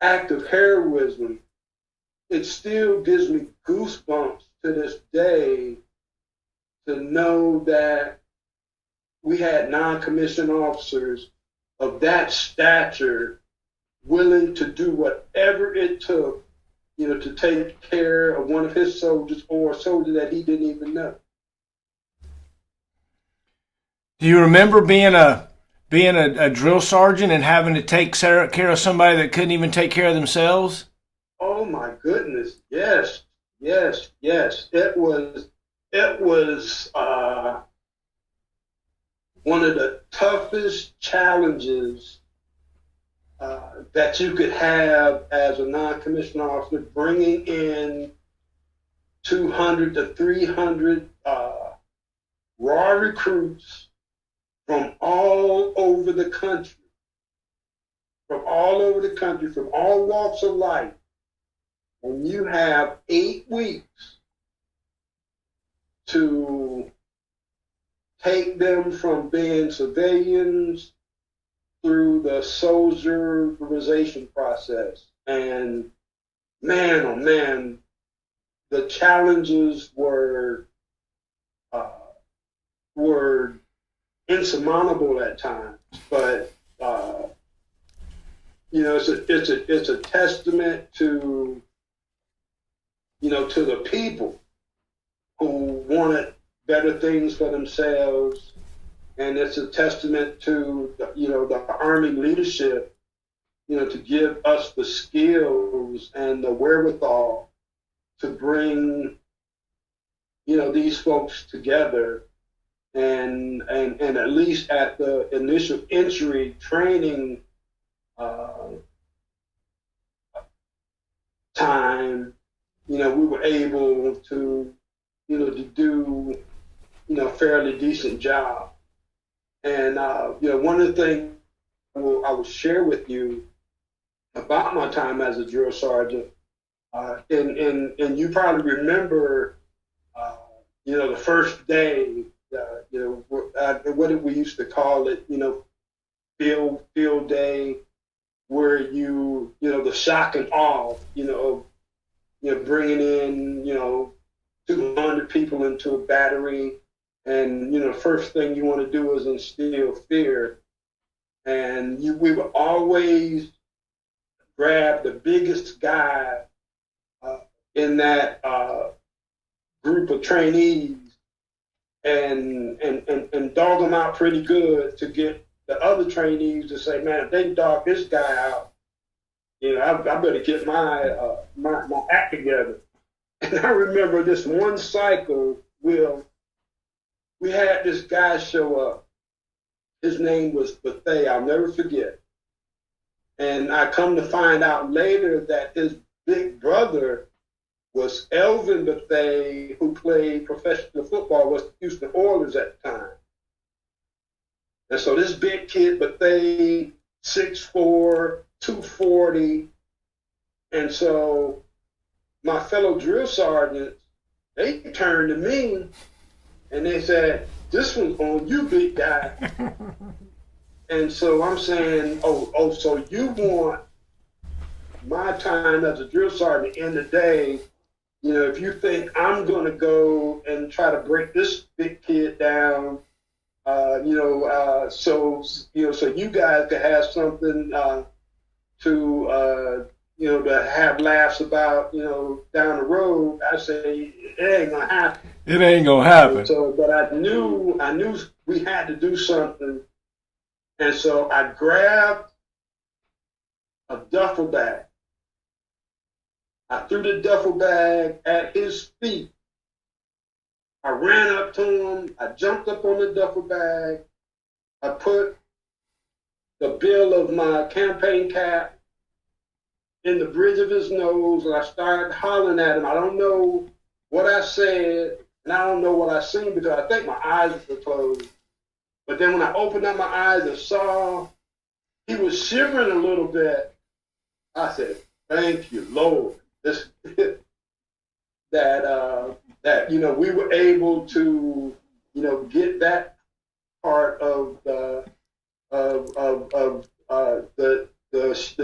act of heroism, it still gives me goosebumps to this day to know that we had non-commissioned officers of that stature willing to do whatever it took, to take care of one of his soldiers or a soldier that he didn't even know. Do you remember being a drill sergeant and having to take care of somebody that couldn't even take care of themselves? Oh my goodness, yes. It was one of the toughest challenges that you could have as a non-commissioned officer, bringing in 200 to 300 raw recruits from all over the country, from all walks of life. And you have 8 weeks to take them from being civilians through the soldierization process. And man, oh man, the challenges were insurmountable at times. But it's a testament to to the people who wanted better things for themselves, and it's a testament to the Army leadership, to give us the skills and the wherewithal to bring these folks together, and at least at the initial entry training time, we were able to to do fairly decent job. And one of the things I will share with you about my time as a drill sergeant, and you probably remember, the first day, what did we used to call it, field day, where the shock and awe, bringing in, 200 people into a battery, and the first thing you want to do is instill fear. And we would always grab the biggest guy in that group of trainees and dog them out pretty good to get the other trainees to say, man, if they dog this guy out, I better get my act together. And I remember this one cycle, Will, we had this guy show up. His name was Bethay, I'll never forget. And I come to find out later that his big brother was Elvin Bethay, who played professional football with the Houston Oilers at the time. And so this big kid, Bethay, 6'4", 240. And so my fellow drill sergeants, they turned to me and they said, this one's on you, big guy. And so I'm saying, so you want my time as a drill sergeant in the day, if you think I'm going to go and try to break this big kid down, so you guys could have something to have laughs about, down the road, I say, it ain't going to happen. It ain't going to happen. So, but I knew we had to do something. And so I grabbed a duffel bag. I threw the duffel bag at his feet. I ran up to him. I jumped up on the duffel bag. I put the bill of my campaign cap in the bridge of his nose, and I started hollering at him. I don't know what I said, and I don't know what I seen because I think my eyes were closed. But then when I opened up my eyes and saw he was shivering a little bit, I said, thank you, Lord. That we were able to get that part of the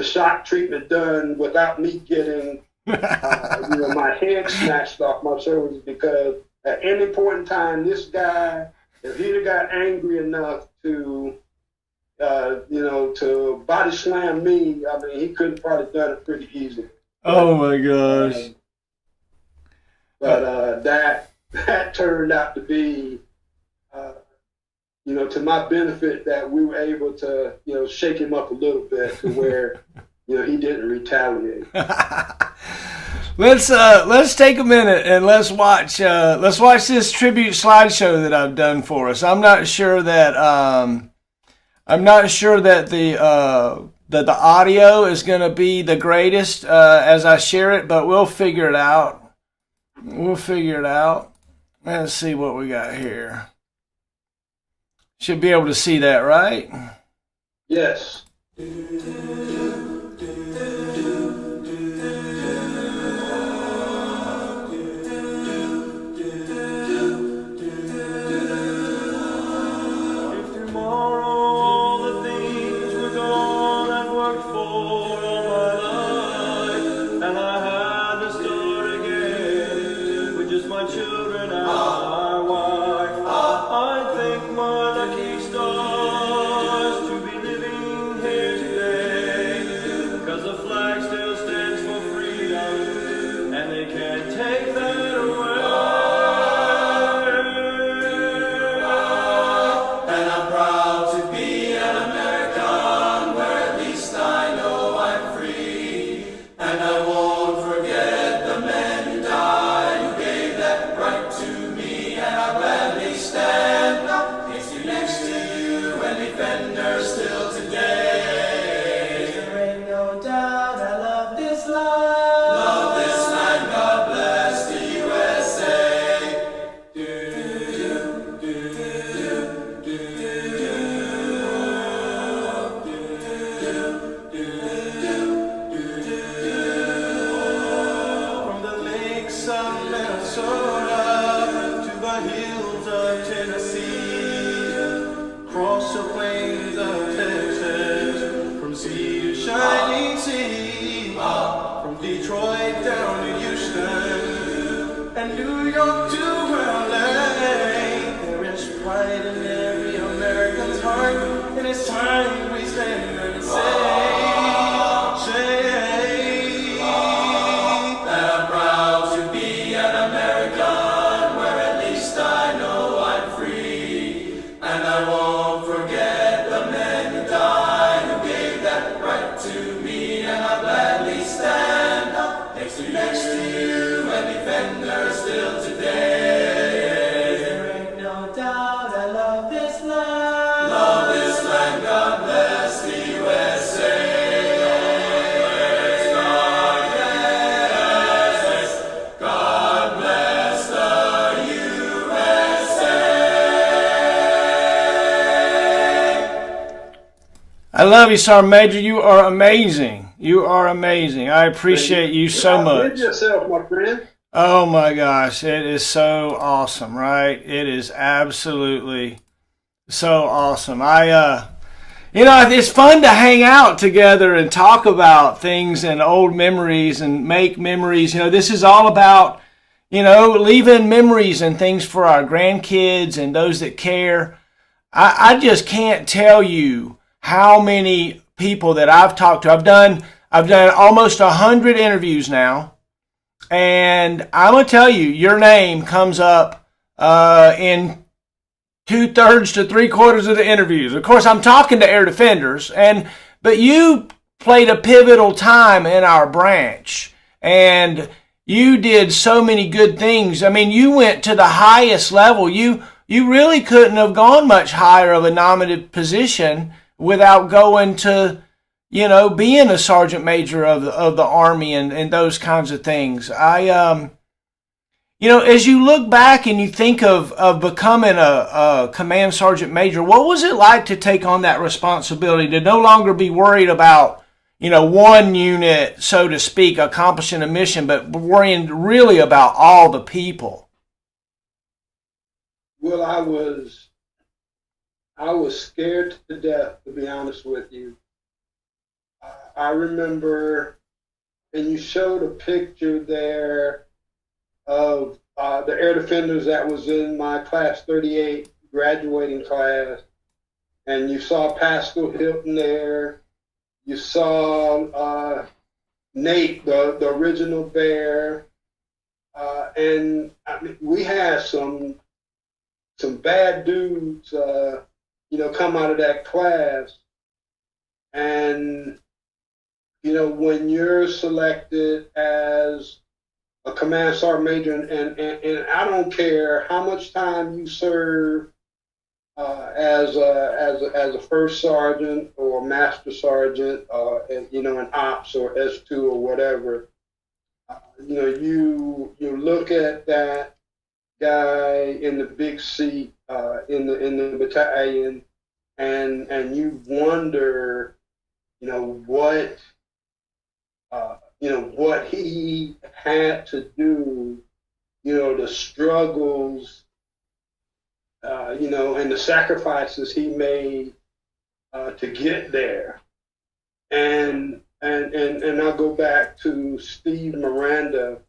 shock treatment done without me getting my head snatched off my shoulders, because at any point in time, this guy, if he'd have got angry enough to body slam me, I mean, he could have probably done it pretty easily. Oh my gosh! But that turned out to be, to my benefit, that we were able to, shake him up a little bit to where, he didn't retaliate. Let's take a minute and let's watch this tribute slideshow that I've done for us. I'm not sure that the audio is going to be the greatest as I share it, but we'll figure it out. Let's see what we got here. Should be able to see that, right? Yes. children and my wife. I thank my lucky stars to be living here today, 'cause the flag still stands for freedom, and they can't take that away. And I'm proud to be an American, where at least I know I'm free. And I won't forget the men who died, who gave that right to me. And I'll gladly stand next to you and defend her still today. There ain't no doubt I love this land. Love this land, God bless the USA. Do, do, do, do, do, from the lakes of Minnesota to the hills of Tennessee, across the plains of Texas, from sea to shining sea, from Detroit down to Houston, and New York to LA. There is pride in every American's heart, and it's time we stand and say, that I'm proud to be an American, where at least I know I'm free. And I won't forget the men who died, who gave that right to me. And I'll gladly stand next to you and defend her still today. There ain't no doubt I love this land. Love this land, God bless the USA. God bless the USA. I love you, Sergeant Major. You are amazing. You are amazing. I appreciate you so much. Outdid yourself, my friend. Oh my gosh, it is so awesome, right? It is absolutely so awesome. It's fun to hang out together and talk about things and old memories and make memories. This is all about, leaving memories and things for our grandkids and those that care. I just can't tell you how many people that I've talked to. I've done almost 100 interviews now. And I'm going to tell you, your name comes up in 2/3 to 3/4 of the interviews. Of course, I'm talking to air defenders, but you played a pivotal time in our branch, and you did so many good things. I mean, you went to the highest level. You really couldn't have gone much higher of a nominative position without going to, being a sergeant major of the Army and those kinds of things. As you look back and you think of becoming a command sergeant major, what was it like to take on that responsibility, to no longer be worried about, one unit, so to speak, accomplishing a mission, but worrying really about all the people? Well, I was scared to death, to be honest with you. I remember, and you showed a picture there of the air defenders that was in my class 38 graduating class, and you saw Pascal Hilton there. You saw Nate, the original bear, and we had some bad dudes, come out of that class. And, when you're selected as a command sergeant major, and I don't care how much time you serve as a first sergeant or master sergeant, in ops or S2 or whatever, you look at that guy in the big seat in the battalion, and you wonder, what he had to do, the struggles, and the sacrifices he made to get there. And I'll go back to Steve Miranda,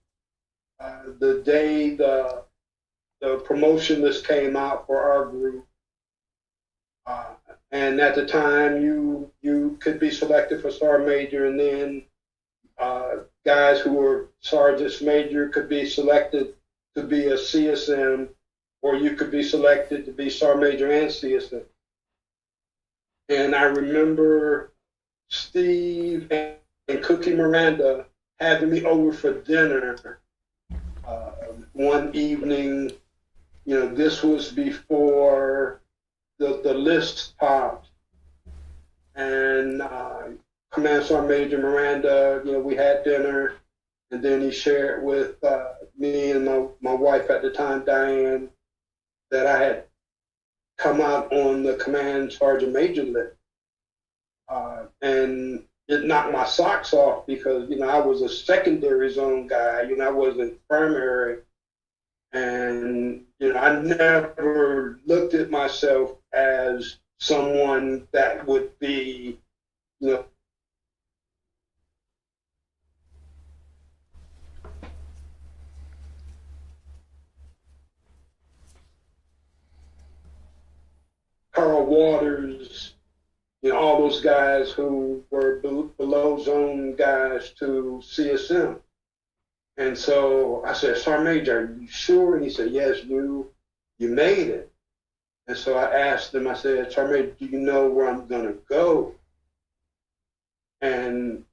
the day the the promotion list came out for our group. And at the time, you could be selected for Sergeant Major, and then guys who were Sergeants Major could be selected to be a CSM, or you could be selected to be Sergeant Major and CSM. And I remember Steve and Cookie Miranda having me over for dinner one evening. You know, this was before the list popped, and Command Sergeant Major Miranda, you know, we had dinner, and then he shared with me and my wife at the time, Diane, that I had come out on the Command Sergeant Major list. And it knocked my socks off because, you know, I was a secondary zone guy, you know, I wasn't primary. And, you know, I never looked at myself as someone that would be, you know, Carl Waters, you know, all those guys who were below zone guys to CSM. And so I said, Sergeant Major, are you sure? And he said, yes, you made it. And so I asked him, I said, Sergeant Major, do you know where I'm going to go? And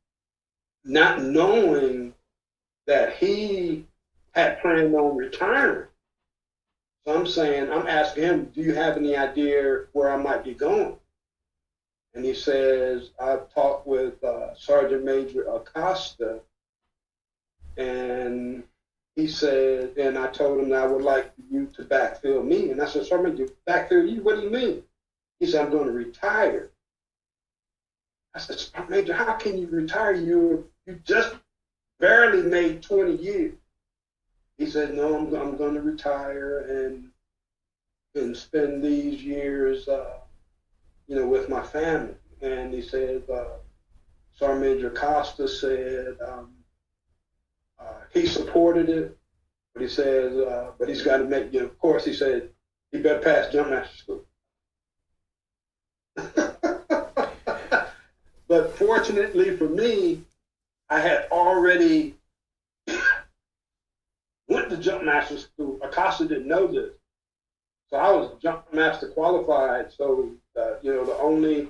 not knowing that he had planned on retiring. So I'm asking him, do you have any idea where I might be going? And he says, I've talked with Sergeant Major Acosta, and he said, and I told him that I would like you to backfill me. And I said, Sergeant Major, backfill you? What do you mean? He said, I'm going to retire. I said, Sergeant Major, how can you retire? You just barely made 20 years. He said, no, I'm going to retire and spend these years, you know, with my family. And he said, Sergeant Major Costa said he supported it, but he says, but he's got to make, you know, of course, he said, he better pass jump master school. But fortunately for me, I had already went to jump master school. Acosta didn't know this. So I was jump master qualified. So, you know, the only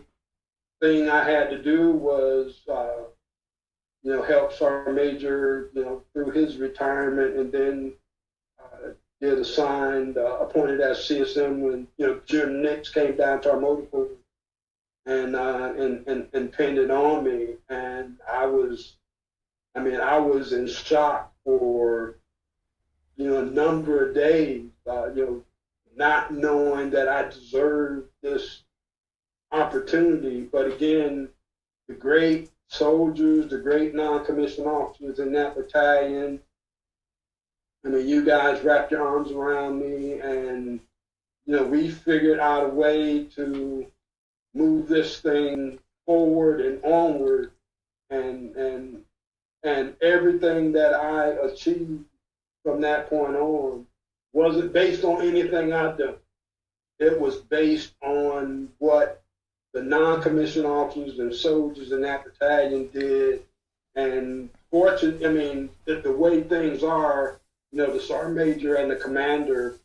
thing I had to do was, you know, help Sergeant Major, you know, through his retirement, and then get assigned, appointed as CSM when, you know, Jim Nix came down to our motor pool and pinned it on me. And I was in shock for, you know, a number of days, you know, not knowing that I deserved this opportunity. But again, the great soldiers, the great non-commissioned officers in that battalion, I mean, you guys wrapped your arms around me, and, you know, we figured out a way to move this thing forward and onward, and everything that I achieved from that point on wasn't based on anything I'd done. It was based on what the non-commissioned officers and soldiers in that battalion did. And fortunately, I mean, the way things are, you know, the sergeant major and the commander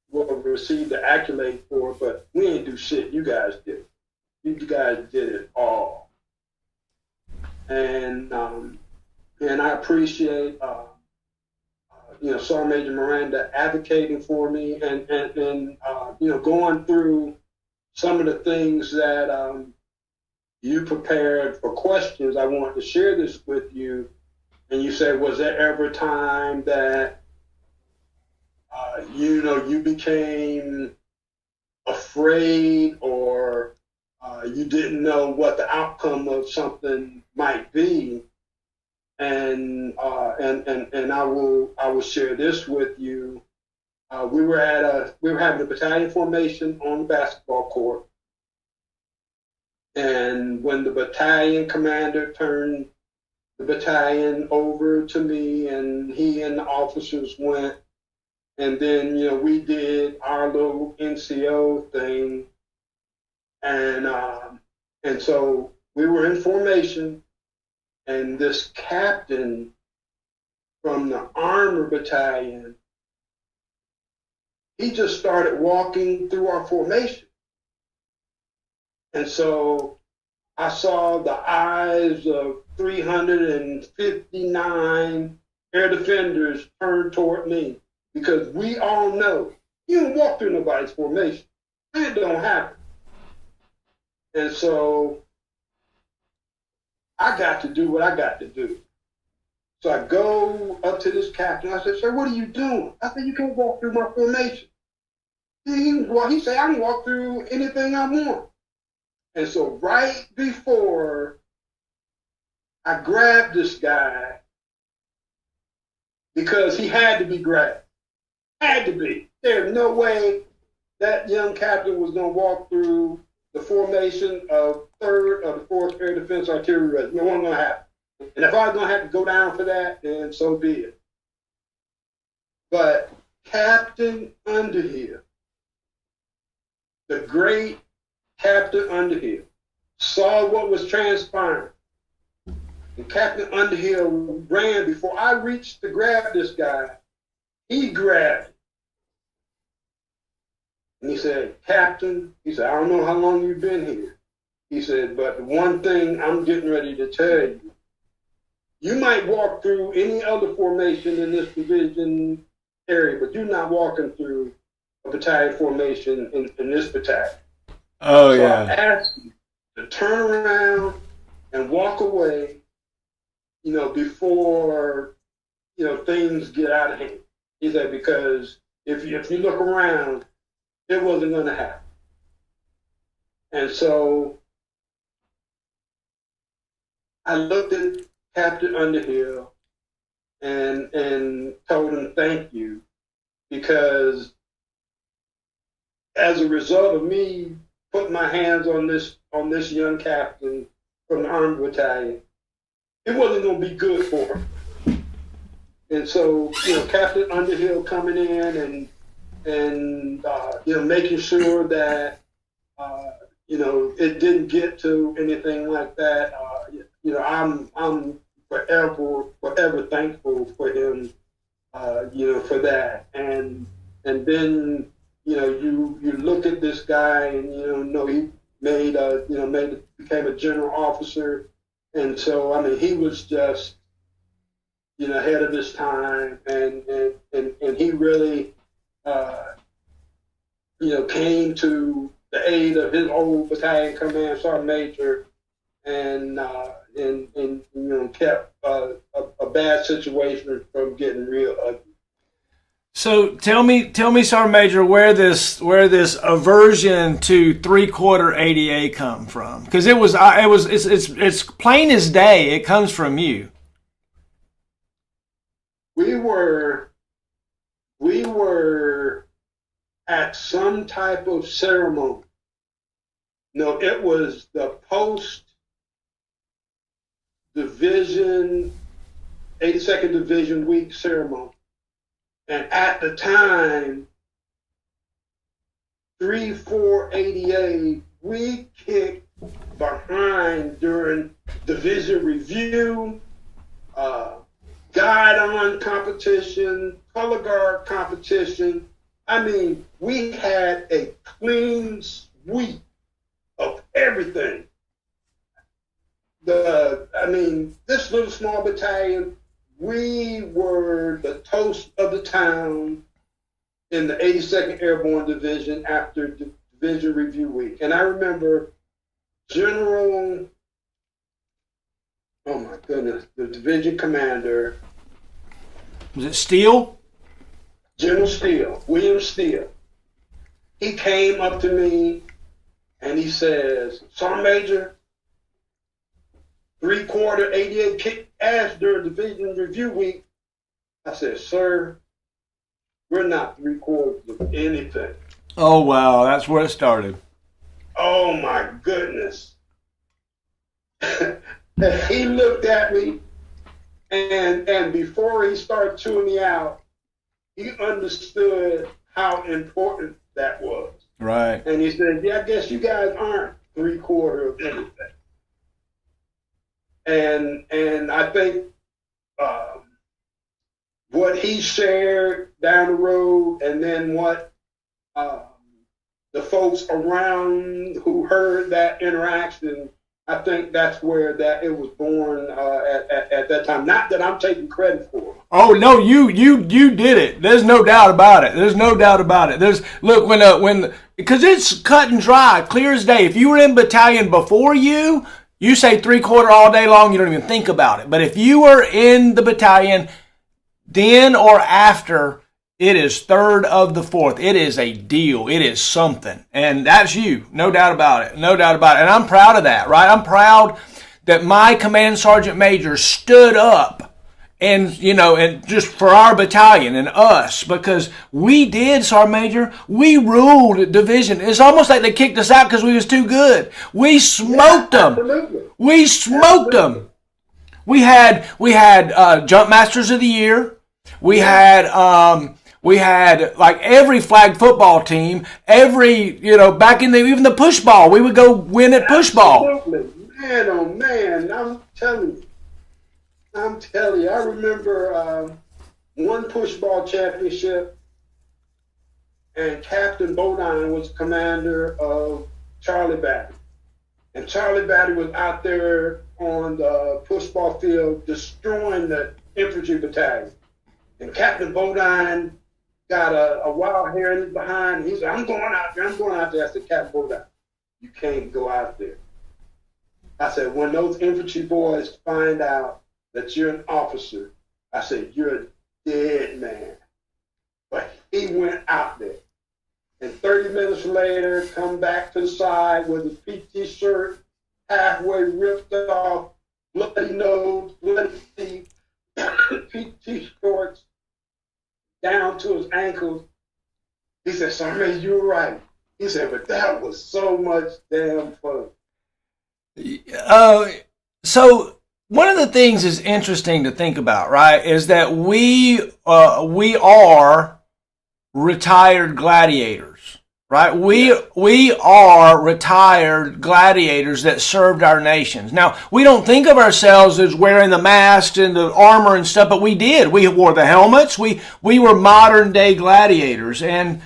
will receive the accolade for it, but we ain't do shit. You guys did it. You guys did it all. And I appreciate you know, Sergeant Major Miranda advocating for me, and you know, going through some of the things that you prepared for questions. I wanted to share this with you, and you said, was there ever a time that you know, you became afraid, or you didn't know what the outcome of something might be? And I will share this with you. We were having a battalion formation on the basketball court, and when the battalion commander turned the battalion over to me, and he and the officers went And then, we did our little NCO thing. And so we were in formation, and this captain from the armor battalion, he just started walking through our formation. And so I saw the eyes of 359 air defenders turn toward me, because we all know you don't walk through nobody's formation. That don't happen. And so I got to do what I got to do. So I go up to this captain. I said, "Sir, what are you doing?" I said, "You can't walk through my formation." He said, "I can walk through anything I want." And so right before I grabbed this guy, because he had to be grabbed. Had to be. There's no way that young captain was going to walk through the formation of 3rd of the 4th Air Defense Artillery Regiment. It wasn't going to happen. And if I was going to have to go down for that, then so be it. But Captain Underhill, the great Captain Underhill, saw what was transpiring. And Captain Underhill ran before I reached to grab this guy. He grabbed him. And he said, "Captain," he said, "I don't know how long you've been here." He said, "But the one thing I'm getting ready to tell you, you might walk through any other formation in this division area, but you're not walking through a battalion formation in this battalion." Oh, so yeah. I asked him to turn around and walk away, before, things get out of hand. He said, because if you look around, it wasn't going to happen. And so I looked at Captain Underhill and told him thank you, because as a result of me putting my hands on this young captain from the Army Battalion, it wasn't going to be good for him. And so, Captain Underhill coming in and making sure that it didn't get to anything like that. I'm forever thankful for him, for that. And then you look at this guy and he became a general officer, and so he was just ahead of his time, and he really came to the aid of his old battalion command sergeant major, and kept a bad situation from getting real ugly. So tell me, Sergeant Major, where this aversion to 3/4 ADA come from? Because it's plain as day. It comes from you. We were at some type of ceremony. It was the post-division, 82nd Division Week ceremony. And at the time, 3/4 ADA, we kicked behind during division review, guide-on competition, color guard competition. We had a clean sweep of everything. This little small battalion, we were the toast of the town in the 82nd Airborne Division after Division Review Week. And I remember the division commander. Was it Steele? General Steele, William Steele. He came up to me and he says, "Sergeant Major, 3/4 ADA kicked ass during Division Review Week." I said, "Sir, we're not 3/4 of anything." Oh, wow. That's where it started. Oh, my goodness. He looked at me, and before he started chewing me out, he understood how important that was. Right. And he said, yeah, I guess you guys aren't 3/4 of anything. And I think what he shared down the road, and then what the folks around who heard that interaction, I think that's where that it was born at that time. Not that I'm taking credit for it. Oh no, you did it. There's no doubt about it. There's no doubt about it. Look when because it's cut and dry, clear as day. If you were in battalion before you say 3/4 all day long, you don't even think about it. But if you were in the battalion then or after, it is 3rd of the 4th. It is a deal. It is something. And that's you. No doubt about it. No doubt about it. And I'm proud of that, right? I'm proud that my command sergeant major stood up and, and just for our battalion and us, because we did, Sergeant Major, we ruled division. It's almost like they kicked us out because we was too good. We smoked them. Absolutely. We smoked them. We had Jump Masters of the Year. We had like every flag football team, back in even the push ball, we would go win at push ball. Absolutely. Man, oh man, I'm telling you, I remember one push ball championship, and Captain Bodine was commander of Charlie Battery. And Charlie Battery was out there on the push ball field destroying the infantry battalion. And Captain Bodine got a wild hair in his behind. He said, I'm going out there. I said, Captain Bodine, you can't go out there. I said, when those infantry boys find out that you're an officer, I said, you're a dead man. But he went out there. And 30 minutes later, come back to the side with his PT shirt halfway ripped off, bloody nose, bloody teeth, PT shorts down to his ankles. He said, Sergeant, you're right. He said, but that was so much damn fun. So one of the things is interesting to think about, right, is that we are retired gladiators, right? We are retired gladiators that served our nations. Now, we don't think of ourselves as wearing the masks and the armor and stuff, but we did. We wore the helmets. We were modern day gladiators. And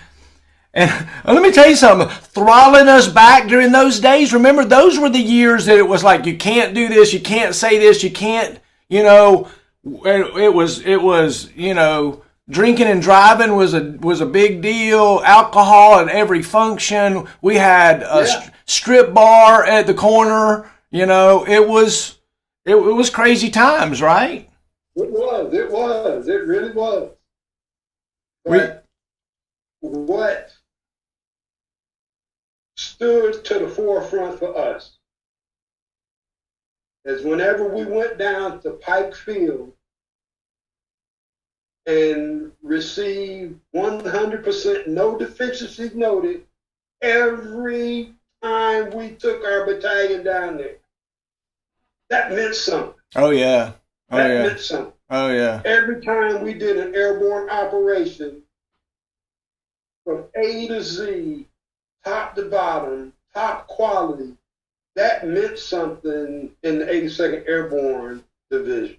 let me tell you something, throttling us back during those days, remember, those were the years that it was like, you can't do this, you can't say this, you can't, it was drinking and driving was a big deal. Alcohol at every function. We had a strip bar at the corner. It was crazy times, right? It was. It really was. But what stood to the forefront for us is whenever we went down to Pike Field and received 100% no deficiencies noted every time we took our battalion down there. That meant something. Oh, yeah. That meant something. Oh, yeah. Every time we did an airborne operation, from A to Z, top to bottom, top quality, that meant something in the 82nd Airborne Division.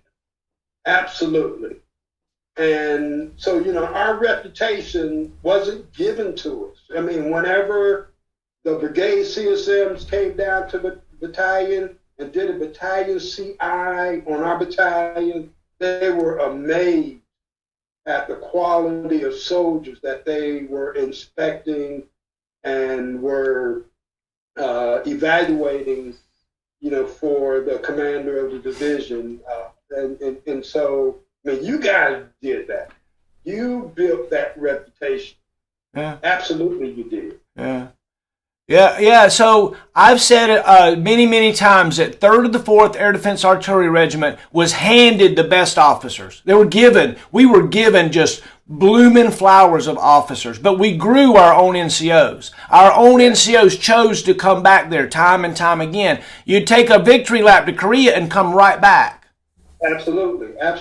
Absolutely. And so, our reputation wasn't given to us. I mean, whenever the brigade CSMs came down to the battalion and did a battalion CI on our battalion, they were amazed at the quality of soldiers that they were inspecting and were evaluating, for the commander of the division. And so, I mean, you guys did that. You built that reputation. Yeah. Absolutely, you did. Yeah. Yeah. So I've said it many, many times that 3rd of the 4th Air Defense Artillery Regiment was handed the best officers. We were given just blooming flowers of officers, but we grew our own NCOs. Our own NCOs chose to come back there time and time again. You'd take a victory lap to Korea and come right back. Absolutely. I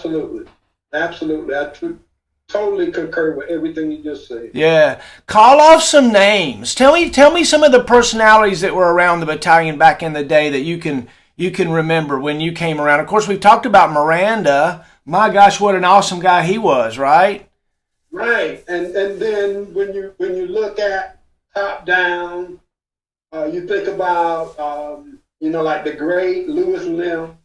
totally concur with everything you just said. Yeah. Call off some names. Tell me some of the personalities that were around the battalion back in the day that you can remember when you came around. Of course, we've talked about Miranda. My gosh, what an awesome guy he was, right? Right. And then when you look at top down, you think about like the great Louis Lim.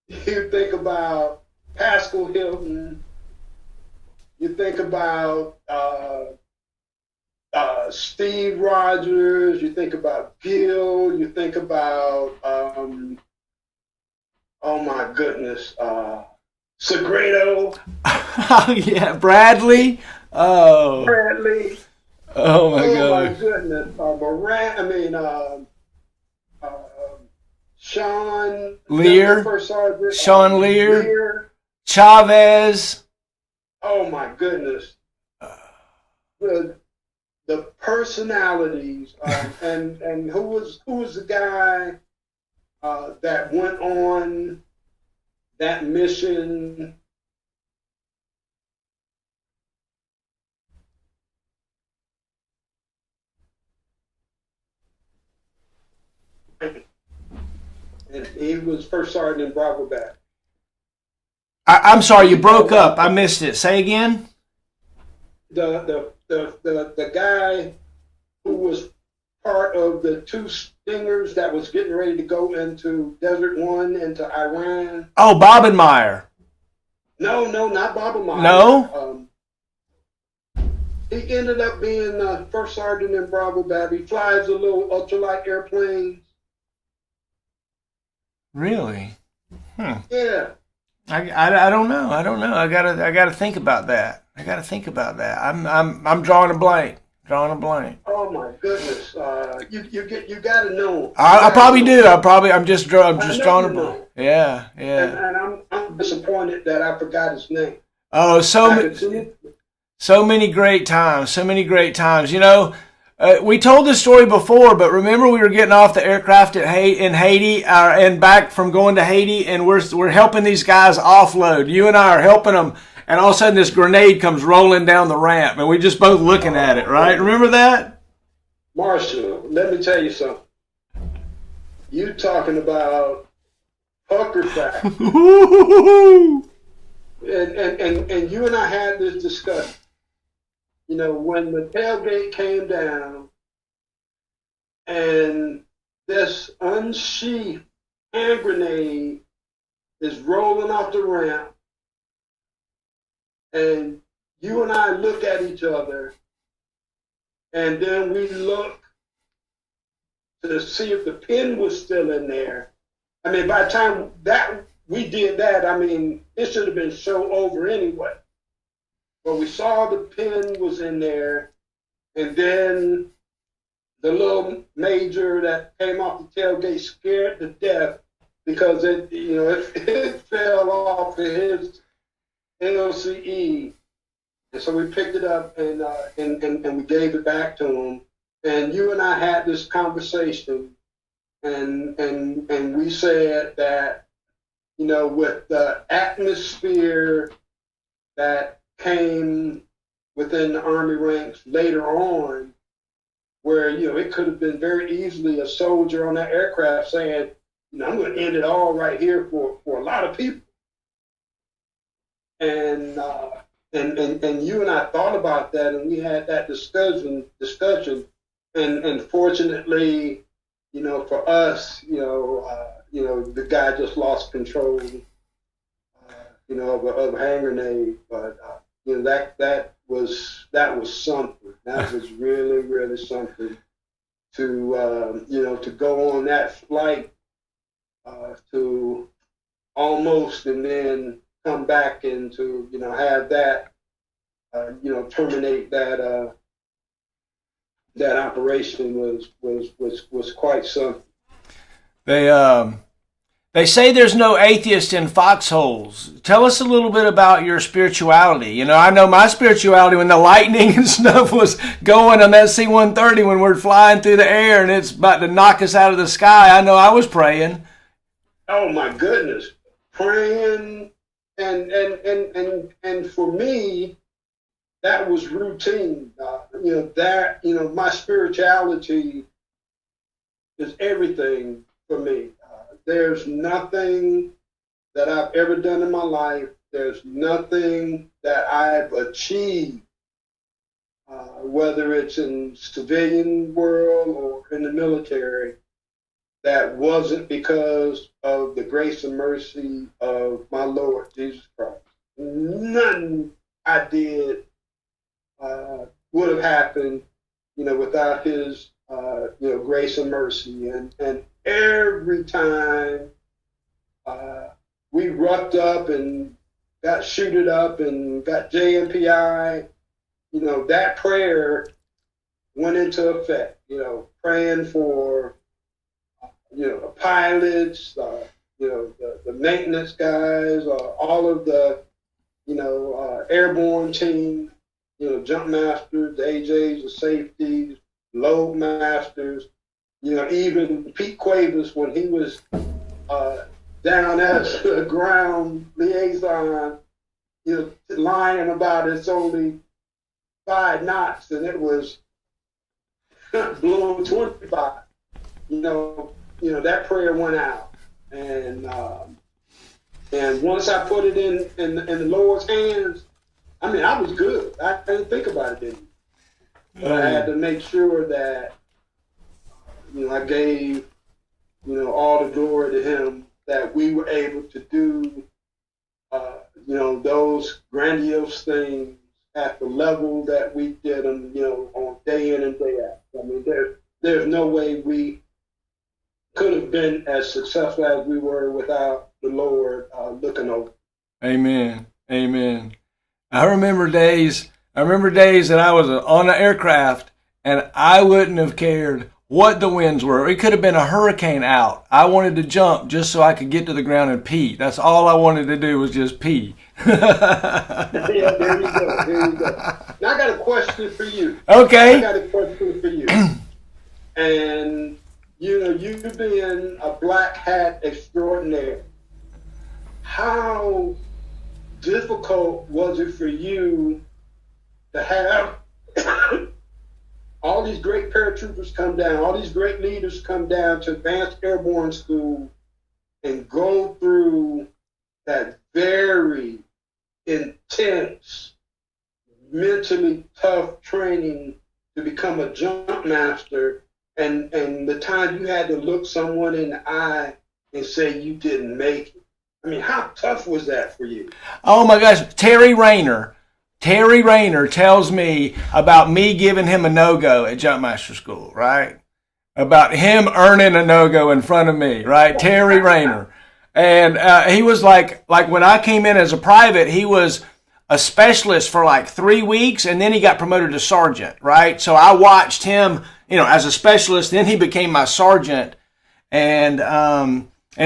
You think about Pascal Hilton. You think about Steve Rogers. You think about Gil. You think about oh my goodness, Segredo. Oh yeah, Bradley. Oh, Bradley. Oh my Oh God. my goodness, Sean Lear. First Sergeant. Sean Lear. Chavez. Oh my goodness. The personalities, and who was the guy that went on that mission? And he was first sergeant in Bravo Bat. I'm sorry, you broke up. I missed it. Say again. The guy who was part of the two stingers that was getting ready to go into Desert One, into Iran. Oh, Bobenmeyer. No, not Bobenmeyer. No? He ended up being first sergeant in Bravo Bat. He flies the little ultralight airplanes. Really? Yeah. I don't know. I gotta think about that. I'm drawing a blank. Oh my goodness. You gotta know. I probably do. I'm just drawing a blank. Yeah. And I'm disappointed that I forgot his name. Oh, so many great times. You know, we told this story before, but remember we were getting off the aircraft in Haiti, and back from going to Haiti, and we're helping these guys offload. You and I are helping them, and all of a sudden this grenade comes rolling down the ramp, and we just both looking at it, right? Remember that? Marshall, let me tell you something. You talking about pucker fact. And you and I had this discussion. You know, when the tailgate came down and this unsheathed hand grenade is rolling off the ramp, and you and I look at each other, and then we look to see if the pin was still in there. I mean, by the time that we did that, I mean, it should have been show over anyway. But we saw the pin was in there, and then the little major that came off the tailgate scared to death because it fell off of his LCE, and so we picked it up and we gave it back to him. And you and I had this conversation, and we said that, you know, with the atmosphere that came within the Army ranks later on, where, you know, it could have been very easily a soldier on that aircraft saying, you know, I'm going to end it all right here for a lot of people. And you and I thought about that, and we had that discussion, and fortunately, you know, for us, the guy just lost control, of a hand grenade, but that was something. That was really, really something to go on that flight to almost, and then come back and to have that terminate that that operation was quite something. They say there's no atheist in foxholes. Tell us a little bit about your spirituality. You know, I know my spirituality when the lightning and stuff was going on that C-130 when we're flying through the air and it's about to knock us out of the sky. I know I was praying. Oh my goodness, praying and for me, that was routine. My spirituality is everything for me. There's nothing that I've ever done in my life. There's nothing that I've achieved, whether it's in civilian world or in the military, that wasn't because of the grace and mercy of my Lord Jesus Christ. Nothing I did would have happened, without His, grace and mercy. And every time we roughed up and got shooted up and got JMPI, that prayer went into effect. Praying for pilots, the maintenance guys, all of the, airborne team, jump masters, the AJs, the safeties, load masters, even Pete Cuevas when he was down as a ground liaison, lying about it's only 5 knots and it was blowing 25. That prayer went out, and once I put it in the Lord's hands, I was good. I didn't think about it, but I had to make sure that I gave all the glory to Him, that we were able to do those grandiose things at the level that we did them, on day in and day out. There's no way we could have been as successful as we were without the Lord looking over. Amen. Amen. I remember days that I was on an aircraft and I wouldn't have cared what the winds were. It could have been a hurricane out. I wanted to jump just so I could get to the ground and pee. That's all I wanted to do was just pee. Yeah, there you go. Now I got a question for you. Okay. I got a question for you. And you being a black hat extraordinaire, how difficult was it for you to have all these great paratroopers come down, all these great leaders come down to advanced airborne school and go through that very intense, mentally tough training to become a jump master, and the time you had to look someone in the eye and say you didn't make it? How tough was that for you? Oh my gosh, Terry Rayner tells me about me giving him a no-go at Jumpmaster School, right? About him earning a no-go in front of me, right? Terry Rayner. And he was like when I came in as a private, he was a specialist for like 3 weeks, and then he got promoted to sergeant, right? So I watched him, as a specialist, then he became my sergeant. And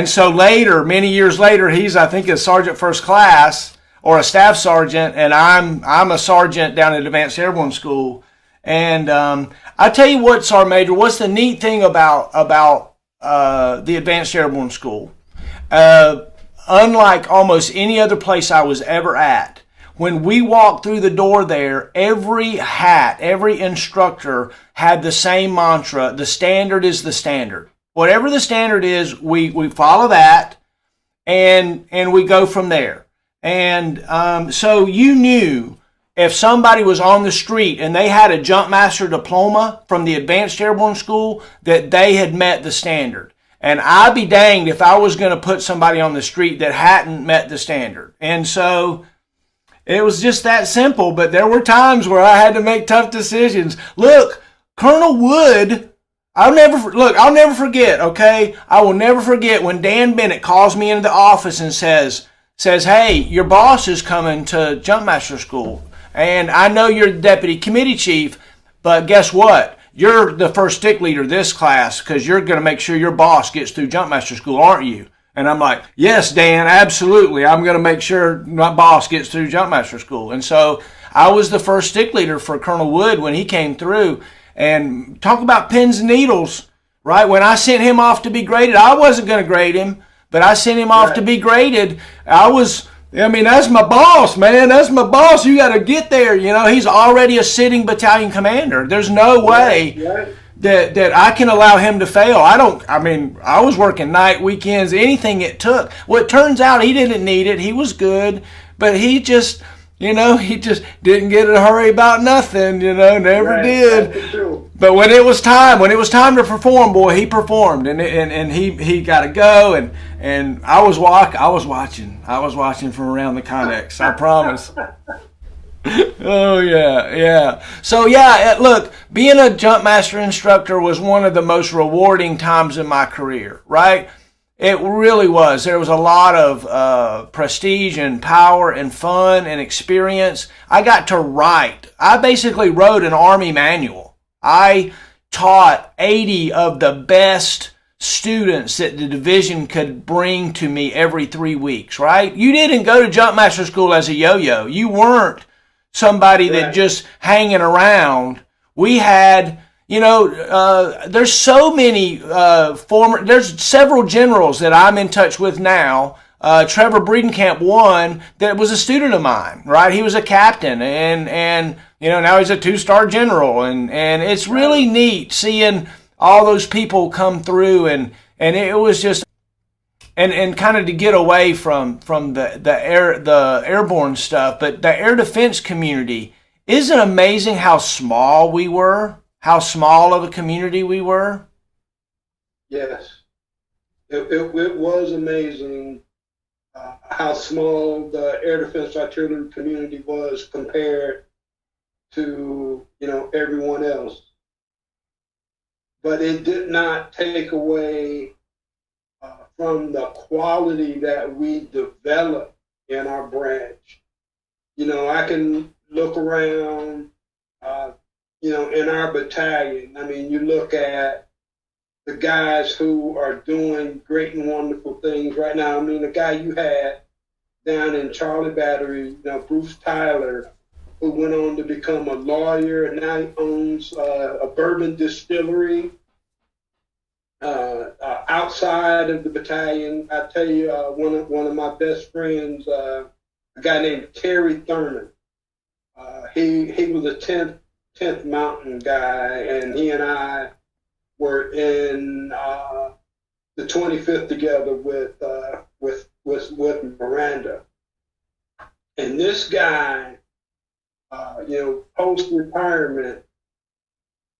so later, many years later, he's, I think, a sergeant first class or a staff sergeant, and I'm a sergeant down at Advanced Airborne School. And I tell you what, Sergeant Major, what's the neat thing about the Advanced Airborne School? Unlike almost any other place I was ever at, when we walked through the door there, every instructor had the same mantra: the standard is the standard. Whatever the standard is, we follow that, and we go from there. And so you knew if somebody was on the street and they had a jump master diploma from the Advanced Airborne School, that they had met the standard. And I'd be danged if I was going to put somebody on the street that hadn't met the standard. And so it was just that simple. But there were times where I had to make tough decisions. Look, Colonel Wood, I'll never forget, okay? I will never forget when Dan Bennett calls me into the office and says, hey, your boss is coming to Jumpmaster School, and I know you're the deputy committee chief, but guess what? You're the first stick leader this class because you're going to make sure your boss gets through Jumpmaster School, aren't you? And I'm like, yes, Dan, absolutely. I'm going to make sure my boss gets through Jumpmaster School. And so I was the first stick leader for Colonel Wood when he came through. And talk about pins and needles, right? When I sent him off to be graded, I wasn't going to grade him, but I sent him off to be graded. I was I mean, that's my boss, man. That's my boss. You got to get there. You know, he's already a sitting battalion commander. There's no way Right. that I can allow him to fail. I mean, I was working night, weekends, anything it took. Well, it turns out he didn't need it. He was good, but he just, he just didn't get in a hurry about nothing, never Right. did. That's true. But when it was time to perform, boy, he performed, and he got to go, and I was watching from around the Connex. I promise. Oh yeah. So yeah, look, being a jump master instructor was one of the most rewarding times in my career. Right? It really was. There was a lot of prestige and power and fun and experience. I got to write. I basically wrote an Army manual. I taught 80 of the best students that the division could bring to me every 3 weeks, right? You didn't go to jump master school as a yo-yo. You weren't somebody that just hanging around. We had, there's so many there's several generals that I'm in touch with now. Trevor Breedenkamp, one that was a student of mine, right? He was a captain, and now he's a 2-star general, and it's really neat seeing all those people come through, and it was just and kind of to get away from the airborne stuff, but the air defense community. Isn't it amazing how small we were? How small of a community we were? Yes, it was amazing. How small the air defense artillery community was compared to everyone else, but it did not take away from the quality that we developed in our branch. I can look around, in our battalion. I mean, you look at the guys who are doing great and wonderful things right now. I mean, the guy you had down in Charlie Battery, Bruce Tyler, who went on to become a lawyer, and now he owns a bourbon distillery outside of the battalion. I tell you, one of my best friends, a guy named Terry Thurman. He was a 10th Mountain guy, and he and I were in the 25th together with Miranda. And this guy, post-retirement,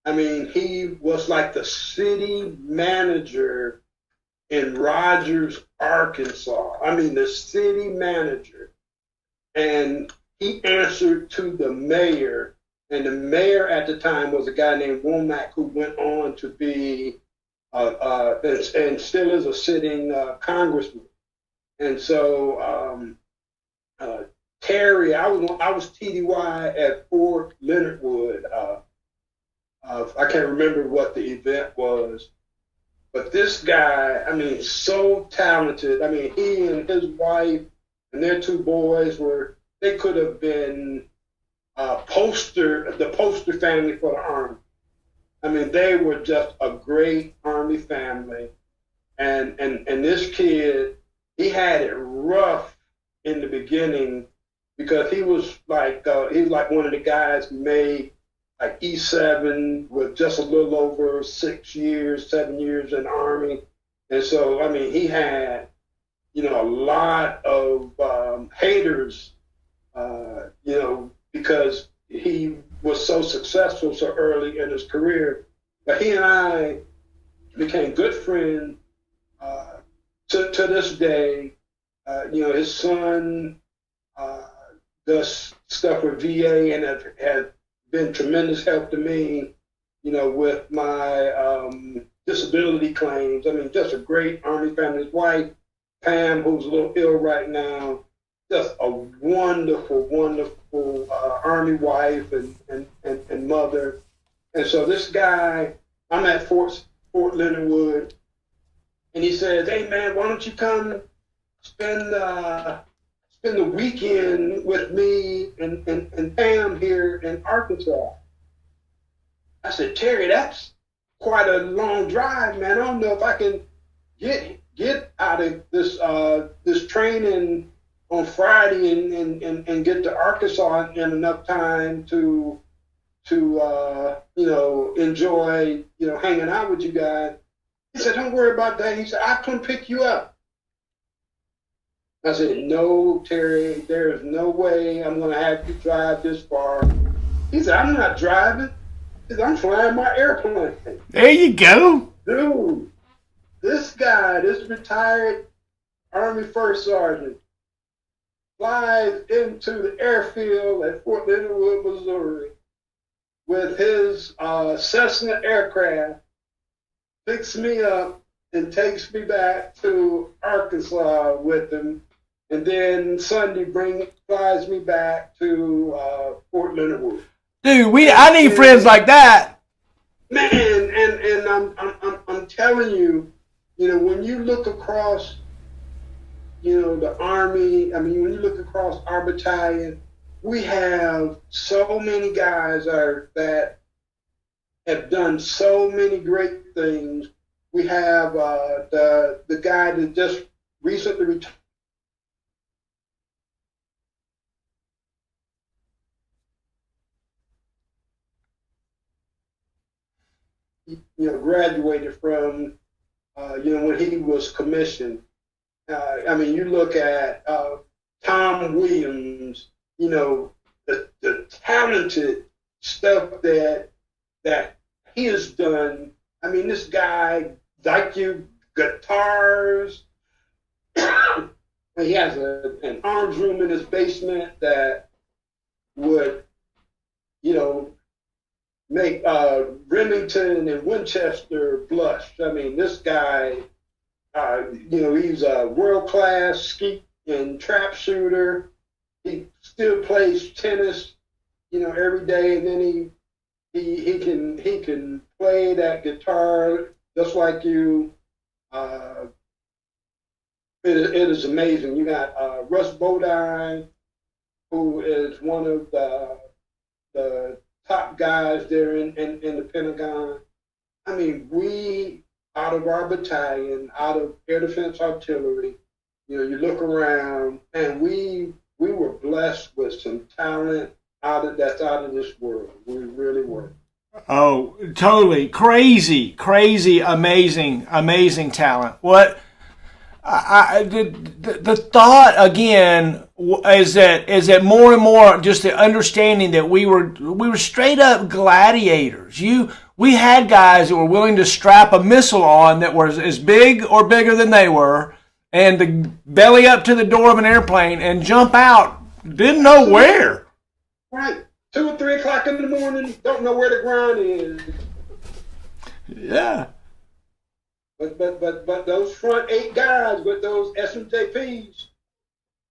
I mean, he was like the city manager in Rogers, Arkansas. I mean, the city manager. And he answered to the mayor. And the mayor at the time was a guy named Womack, who went on to be, and still is a sitting congressman. And so Terry, I was TDY at Fort Leonard Wood. I can't remember what the event was, but this guy, I mean, so talented. I mean, he and his wife and their 2 boys they could have been the poster family for the Army. I mean, they were just a great Army family. And this kid, he had it rough in the beginning because he was like one of the guys who made like E7 with just a little over 7 years in the Army. And so, I mean, he had, a lot of haters, because he was so successful so early in his career. But he and I became good friends to this day. His son does stuff with VA and has been tremendous help to me, with my disability claims. I mean, just a great Army family. His wife, Pam, who's a little ill right now, just a wonderful, wonderful Army wife and mother. And so this guy, I'm at Fort Leonard Wood, and he says, "Hey man, why don't you come spend the weekend with me and Pam here in Arkansas?" I said, "Terry, that's quite a long drive, man. I don't know if I can get out of this training on Friday and get to Arkansas in enough time to enjoy, hanging out with you guys. He said, don't worry about that. He said, I come pick you up. I said, no, Terry, there is no way I'm going to have you drive this far. He said, I'm not driving. He said, I'm flying my airplane. There you go. Dude, this guy, this retired Army First Sergeant, flies into the airfield at Fort Leonard Wood, Missouri, with his Cessna aircraft, picks me up and takes me back to Arkansas with him, and then Sunday flies me back to Fort Leonard Wood. Dude, I need friends like that. Man, and I'm telling you, when you look across, the Army, when you look across our battalion, we have so many guys that have done so many great things. We have the guy that just recently retired. Graduated from, when he was commissioned. You look at Tom Williams, the talented stuff that he has done. This guy, like you, guitars. He has an arms room in his basement that would, make Remington and Winchester blush. This guy, he's a world-class skeet and trap shooter. He still plays tennis, every day, and then he can play that guitar just like you. It is amazing. You got Russ Bodine, who is one of the top guys there in the Pentagon. We, out of our battalion, out of Air Defense Artillery, you look around, and we were blessed with some talent that's out of this world. We really were. Oh, totally. Crazy, amazing talent. What the thought again is that more and more just the understanding that we were straight up gladiators. We had guys that were willing to strap a missile on that was as big or bigger than they were, and to belly up to the door of an airplane and jump out, didn't know where. Right. 2 or 3 o'clock in the morning, don't know where the ground is. Yeah. But those front 8 guys with those SMJPs,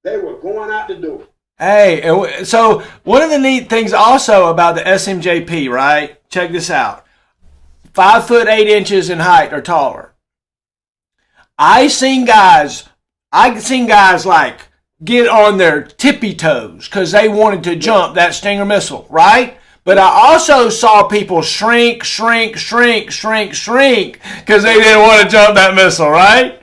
they were going out the door. Hey, so one of the neat things also about the SMJP, right? Check this out. 5 foot 8 inches in height or taller. I seen guys like get on their tippy toes because they wanted to jump that Stinger missile, right? But I also saw people shrink because they didn't want to jump that missile, right?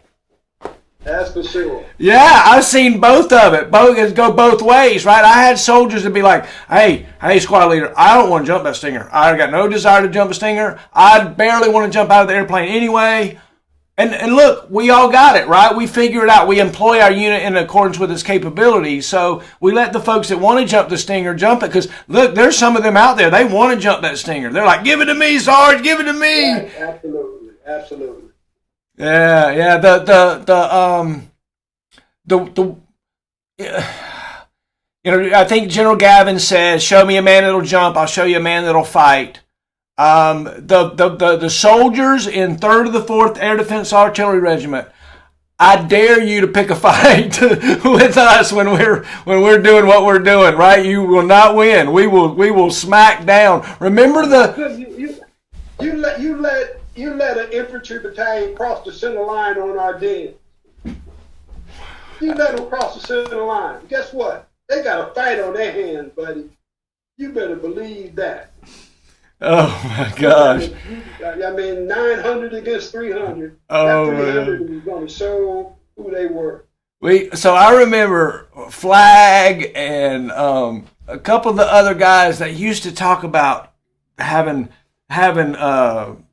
That's for sure. Yeah, I've seen both of it. It go both ways, right? I had soldiers that be like, hey, squad leader, I don't want to jump that Stinger. I got no desire to jump a Stinger. I barely want to jump out of the airplane anyway. And look, we all got it, right? We figure it out. We employ our unit in accordance with its capabilities. So we let the folks that want to jump the Stinger jump it. Because, look, there's some of them out there. They want to jump that Stinger. They're like, give it to me, Sarge. Give it to me. Yeah, absolutely. Yeah. I think General Gavin says, show me a man that'll jump. I'll show you a man that'll fight. The soldiers in 3rd of the 4th Air Defense Artillery Regiment, I dare you to pick a fight with us when we're doing what we're doing, right? You will not win. We will smack down. Remember you let an infantry battalion cross the center line on our den. You let them cross the center line. Guess what? They got a fight on their hands, buddy. You better believe that. Oh my gosh! 900 against 300. Oh that 300 man! was going to show who they were. So I remember Flag and a couple of the other guys that used to talk about having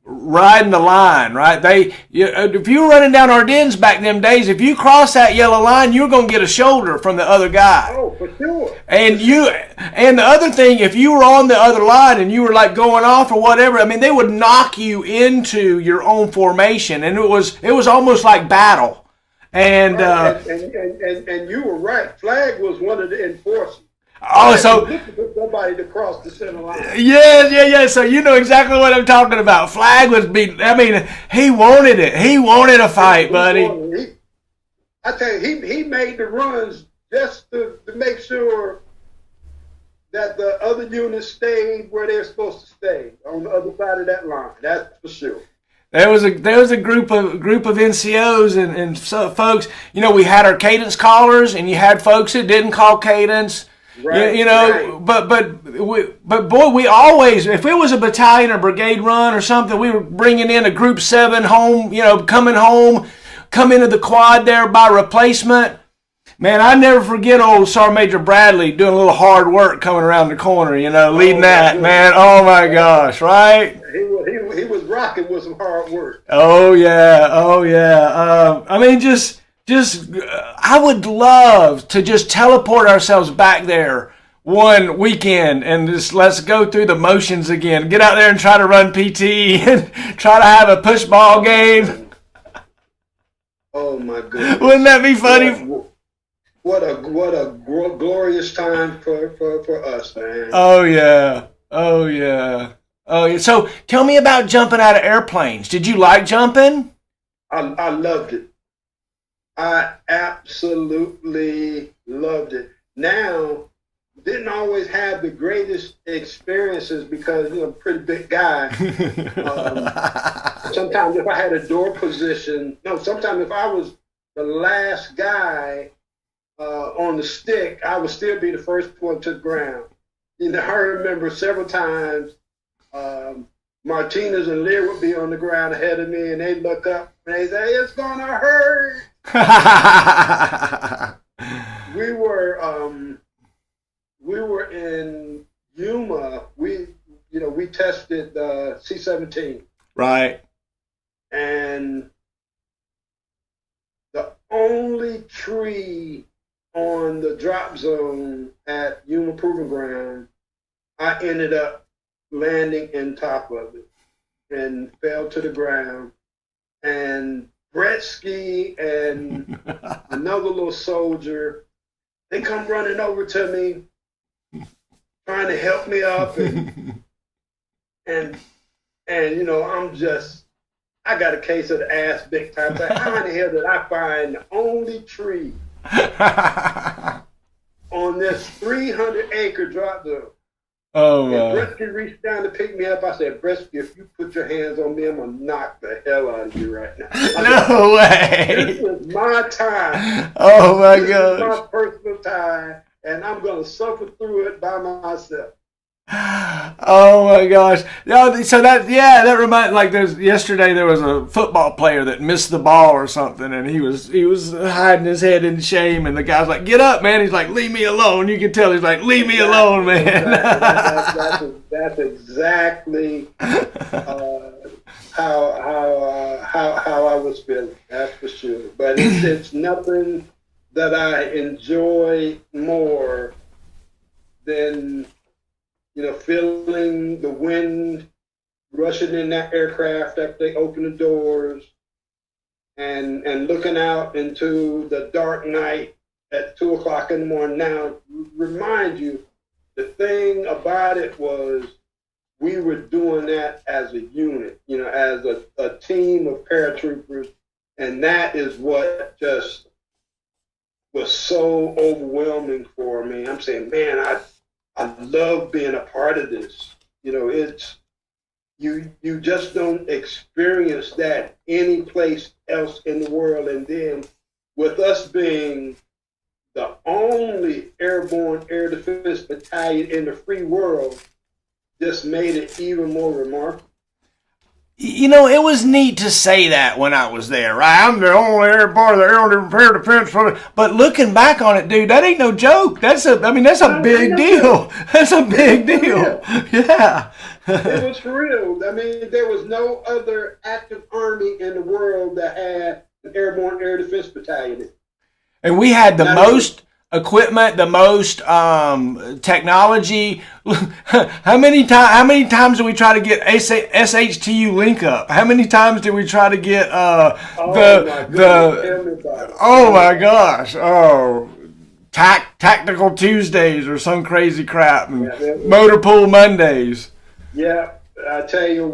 riding the line, right? If you were running down Ardennes back in them days, if you cross that yellow line, you're gonna get a shoulder from the other guy. Oh, for sure. And the other thing, if you were on the other line and you were like going off or whatever, I mean, they would knock you into your own formation, and it was almost like battle. And right. And you were right. Flag was one of the enforcers. Oh, so looking for somebody to cross the center line. Yeah. So you know exactly what I'm talking about. Flag was being. I mean, he wanted it. He wanted a fight, buddy. I tell you, he made the runs just to make sure that the other units stayed where they're supposed to stay on the other side of that line. That's for sure. There was a group of NCOs and so folks. You know, we had our cadence callers, and you had folks that didn't call cadence. Right, right. But boy, we always, if it was a battalion or brigade run or something, we were bringing in a group 7 home, come into the quad there by replacement. Man, I never forget old Sergeant Major Bradley doing a little hard work coming around the corner, leading that, man. Oh my gosh, right? He was rocking with some hard work. Oh yeah. I mean, just I would love to just teleport ourselves back there one weekend and just let's go through the motions again. Get out there and try to run PT and try to have a push ball game. Oh my goodness! Wouldn't that be funny? What a glorious time for us, man. Oh yeah. So tell me about jumping out of airplanes. Did you like jumping? I loved it. I absolutely loved it. Now, didn't always have the greatest experiences because I'm a pretty big guy. Sometimes if I had a door position, sometimes if I was the last guy on the stick, I would still be the first one to the ground. I remember several times Martinez and Lear would be on the ground ahead of me, and they'd look up and they'd say, "It's gonna hurt." We were in Yuma. We tested C-17. Right. And the only tree on the drop zone at Yuma Proving Ground, I ended up landing in top of it and fell to the ground. And Bretsky and another little soldier, they come running over to me, trying to help me up, and I got a case of the ass big time. Like, how in the hell did I find the only tree on this 300-acre drop zone? Oh, and Bretsky reached down to pick me up. I said, "Bretsky, if you put your hands on me, I'm going to knock the hell out of you right now." No way. This is my time. Oh, my gosh. God. This is my personal time, and I'm going to suffer through it by myself. Oh my gosh! So that reminds yesterday there was a football player that missed the ball or something, and he was hiding his head in shame, and the guy's like, "Get up, man!" He's like, "Leave me alone." You can tell he's like, "Leave me alone, man." That's exactly how I was feeling. That's for sure. But it's nothing that I enjoy more than feeling the wind rushing in that aircraft after they open the doors and looking out into the dark night at 2 o'clock in the morning. Now, remind you, the thing about it was we were doing that as a unit, as a team of paratroopers, and that is what just was so overwhelming for me. I'm saying, man, I love being a part of this. It's you just don't experience that any place else in the world. And then with us being the only airborne air defense battalion in the free world, just made it even more remarkable. You know, it was neat to say that when I was there, right? I'm the only air part of the air defense. But looking back on it, dude, that ain't no joke. That's a big deal. That's a big deal. Yeah. It was for real. I mean, there was no other active army in the world that had an airborne air defense battalion. And we had the most equipment, the most technology. How many times did we try to get SHTU link up? How many times did we try to get oh my gosh, tactical Tuesdays or some crazy crap, and motor pool Mondays. Yeah, I tell you,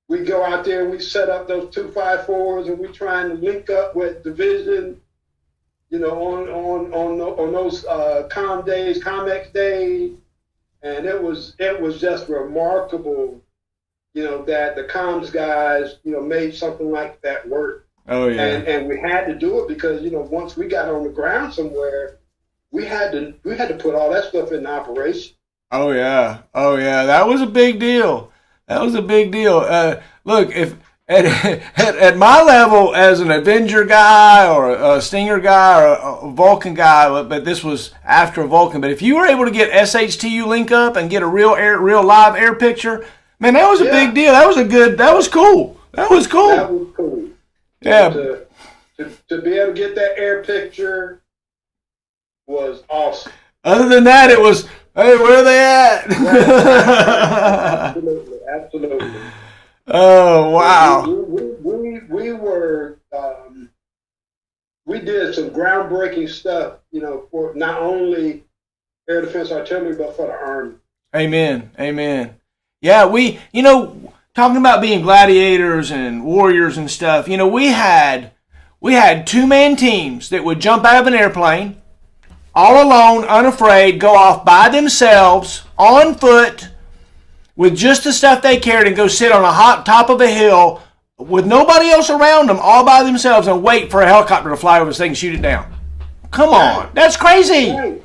we go out there and we set up those 254s and we trying to link up with division. You know, on those COMEX days, and it was just remarkable, you know, that the comms guys, you know, made something like that work. Oh yeah. And we had to do it because, you know, once we got on the ground somewhere, we had to put all that stuff in operation. Oh yeah, that was a big deal. Look, if at my level as an Avenger guy or a Stinger guy or a Vulcan guy, but this was after a Vulcan. But if you were able to get SHTU link up and get a real live air picture, man, that was a big deal. That was cool. That was cool. Yeah. To be able to get that air picture was awesome. Other than that, it was, hey, where are they at? Absolutely. Oh, wow. We did some groundbreaking stuff, you know, for not only air defense artillery, but for the Army. Amen. Yeah, talking about being gladiators and warriors and stuff, you know, we had 2-man teams that would jump out of an airplane, all alone, unafraid, go off by themselves, on foot, with just the stuff they carried, and go sit on a hot top of a hill with nobody else around them, all by themselves, and wait for a helicopter to fly over so they can shoot it down. Come on. That's crazy. And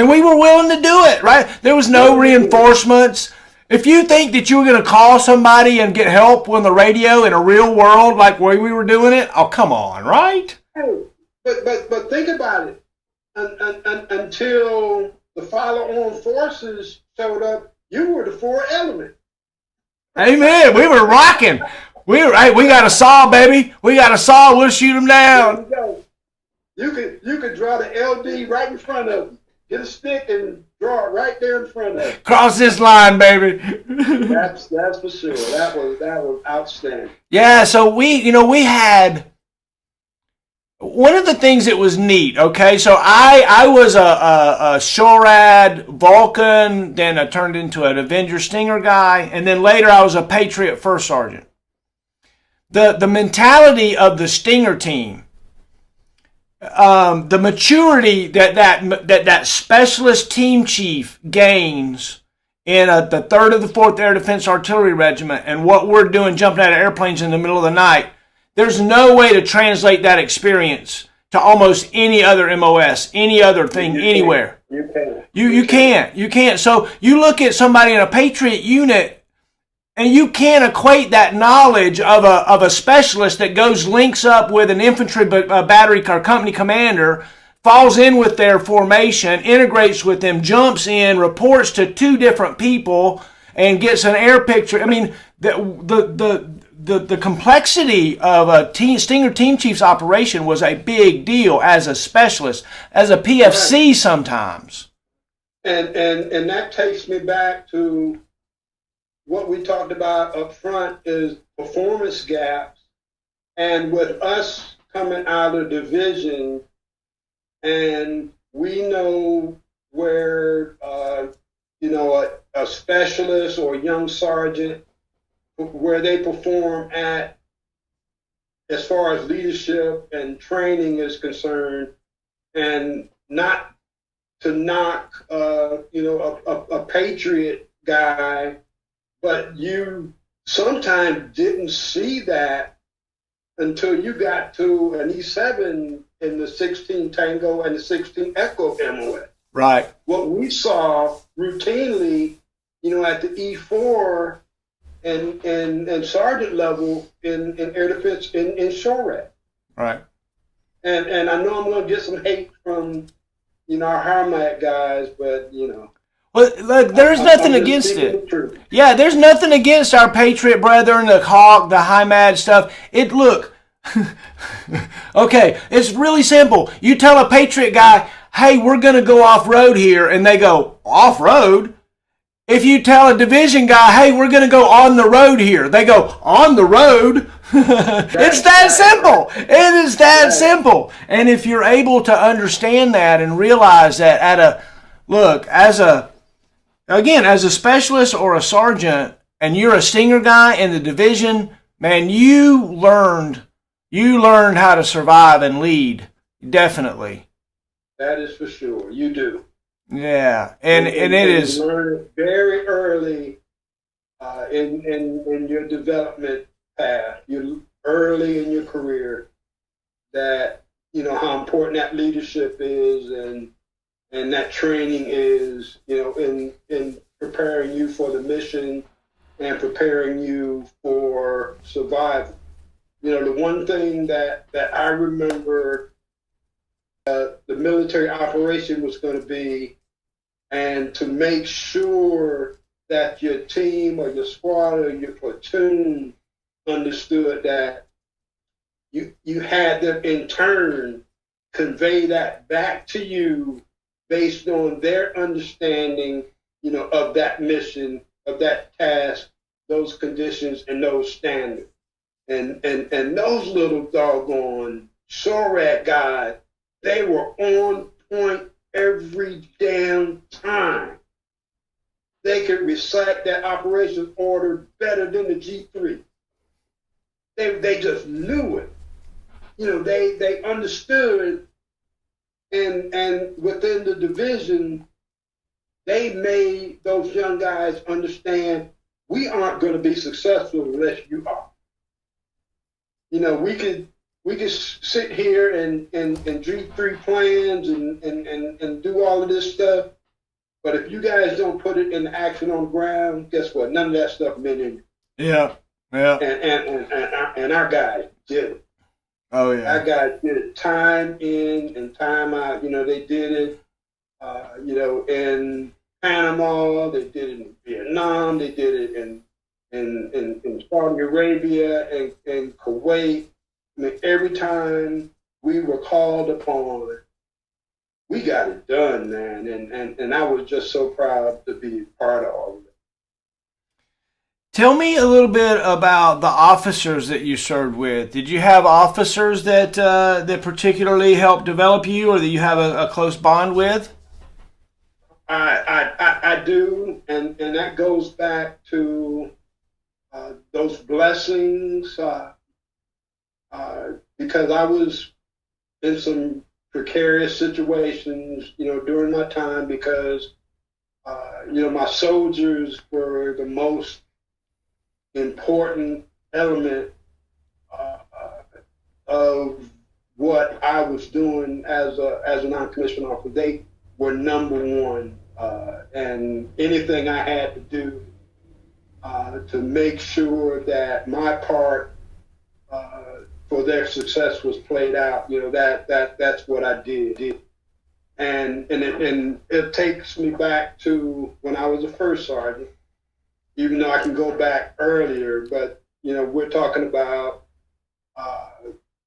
we were willing to do it, right? There was no reinforcements. If you think that you were going to call somebody and get help on the radio in a real world like the way we were doing it, oh, come on, right? Hey, but think about it. Until the follow-on forces showed up, you were the 4th element. Amen. We were rocking. We got a saw, baby. We got a saw. We'll shoot them down. You could draw the LD right in front of you. Get a stick and draw it right there in front of you. Cross this line, baby. That's for sure. That was outstanding. Yeah. So we had. One of the things that was neat, okay, so I was a SHORAD Vulcan, then I turned into an Avenger Stinger guy, and then later I was a Patriot First Sergeant. The mentality of the Stinger team, the maturity that specialist team chief gains in the 3rd of the 4th Air Defense Artillery Regiment, and what we're doing jumping out of airplanes in the middle of the night, there's no way to translate that experience to almost any other MOS, any other thing, anywhere. You can't. So you look at somebody in a Patriot unit, and you can't equate that knowledge of a specialist that links up with an infantry battery or company commander, falls in with their formation, integrates with them, jumps in, reports to 2 different people, and gets an air picture. I mean, the complexity of a Stinger Team Chief's operation was a big deal as a specialist, as a PFC right. Sometimes. And that takes me back to what we talked about up front is performance gaps. And with us coming out of division, and we know where, a specialist or a young sergeant, where they perform at as far as leadership and training is concerned, and not to knock, a Patriot guy, but you sometimes didn't see that until you got to an E7 in the 16 Tango and the 16 Echo MOS. Right. What we saw routinely, at the E4 and sergeant level in air defense in SHORAD. Right. And I know I'm going to get some hate from, our Harmac guys, but, Well, look, there's nothing I'm just against speaking it. the truth. Yeah, there's nothing against our Patriot brethren, the Hawk, the HIMAD stuff. Look, okay, it's really simple. You tell a Patriot guy, hey, we're going to go off-road here, and they go, off-road? If you tell a division guy, hey, we're going to go on the road here, they go, on the road? It's that simple. It is that simple. And if you're able to understand that and realize that as a specialist or a sergeant, and you're a stinger guy in the division, man, you learned how to survive and lead. Definitely. That is for sure. You do. Yeah, and it is. You learn it very early in your development path. You early in your career that how important that leadership is and that training is. In preparing you for the mission and preparing you for survival. The one thing that I remember the military operation was going to be, and to make sure that your team or your squad or your platoon understood that you had them in turn convey that back to you based on their understanding, of that mission, of that task, those conditions, and those standards. And those little doggone SHORAD guys, they were on point every damn time. They could recite that operations order better than the G3. They just knew it. They understood, and within the division, they made those young guys understand we aren't going to be successful unless you are. We could sit here and G3 plans and do all of this stuff, but if you guys don't put it into action on the ground, guess what? None of that stuff meant anything. Yeah. And our guys did it. Oh yeah. Our guys did it time in and time out. They did it. In Panama, they did it in Vietnam, they did it in Saudi Arabia and Kuwait. I mean, every time we were called upon, we got it done, man. And I was just so proud to be part of all of it. Tell me a little bit about the officers that you served with. Did you have officers that particularly helped develop you, or that you have a close bond with? I do, and that goes back to those blessings, because I was in some precarious situations, during my time, because my soldiers were the most important element of what I was doing as a non-commissioned officer. They were number one, and anything I had to do to make sure that my part for their success was played out. That's what I did. And it takes me back to when I was a first sergeant, even though I can go back earlier, but we're talking about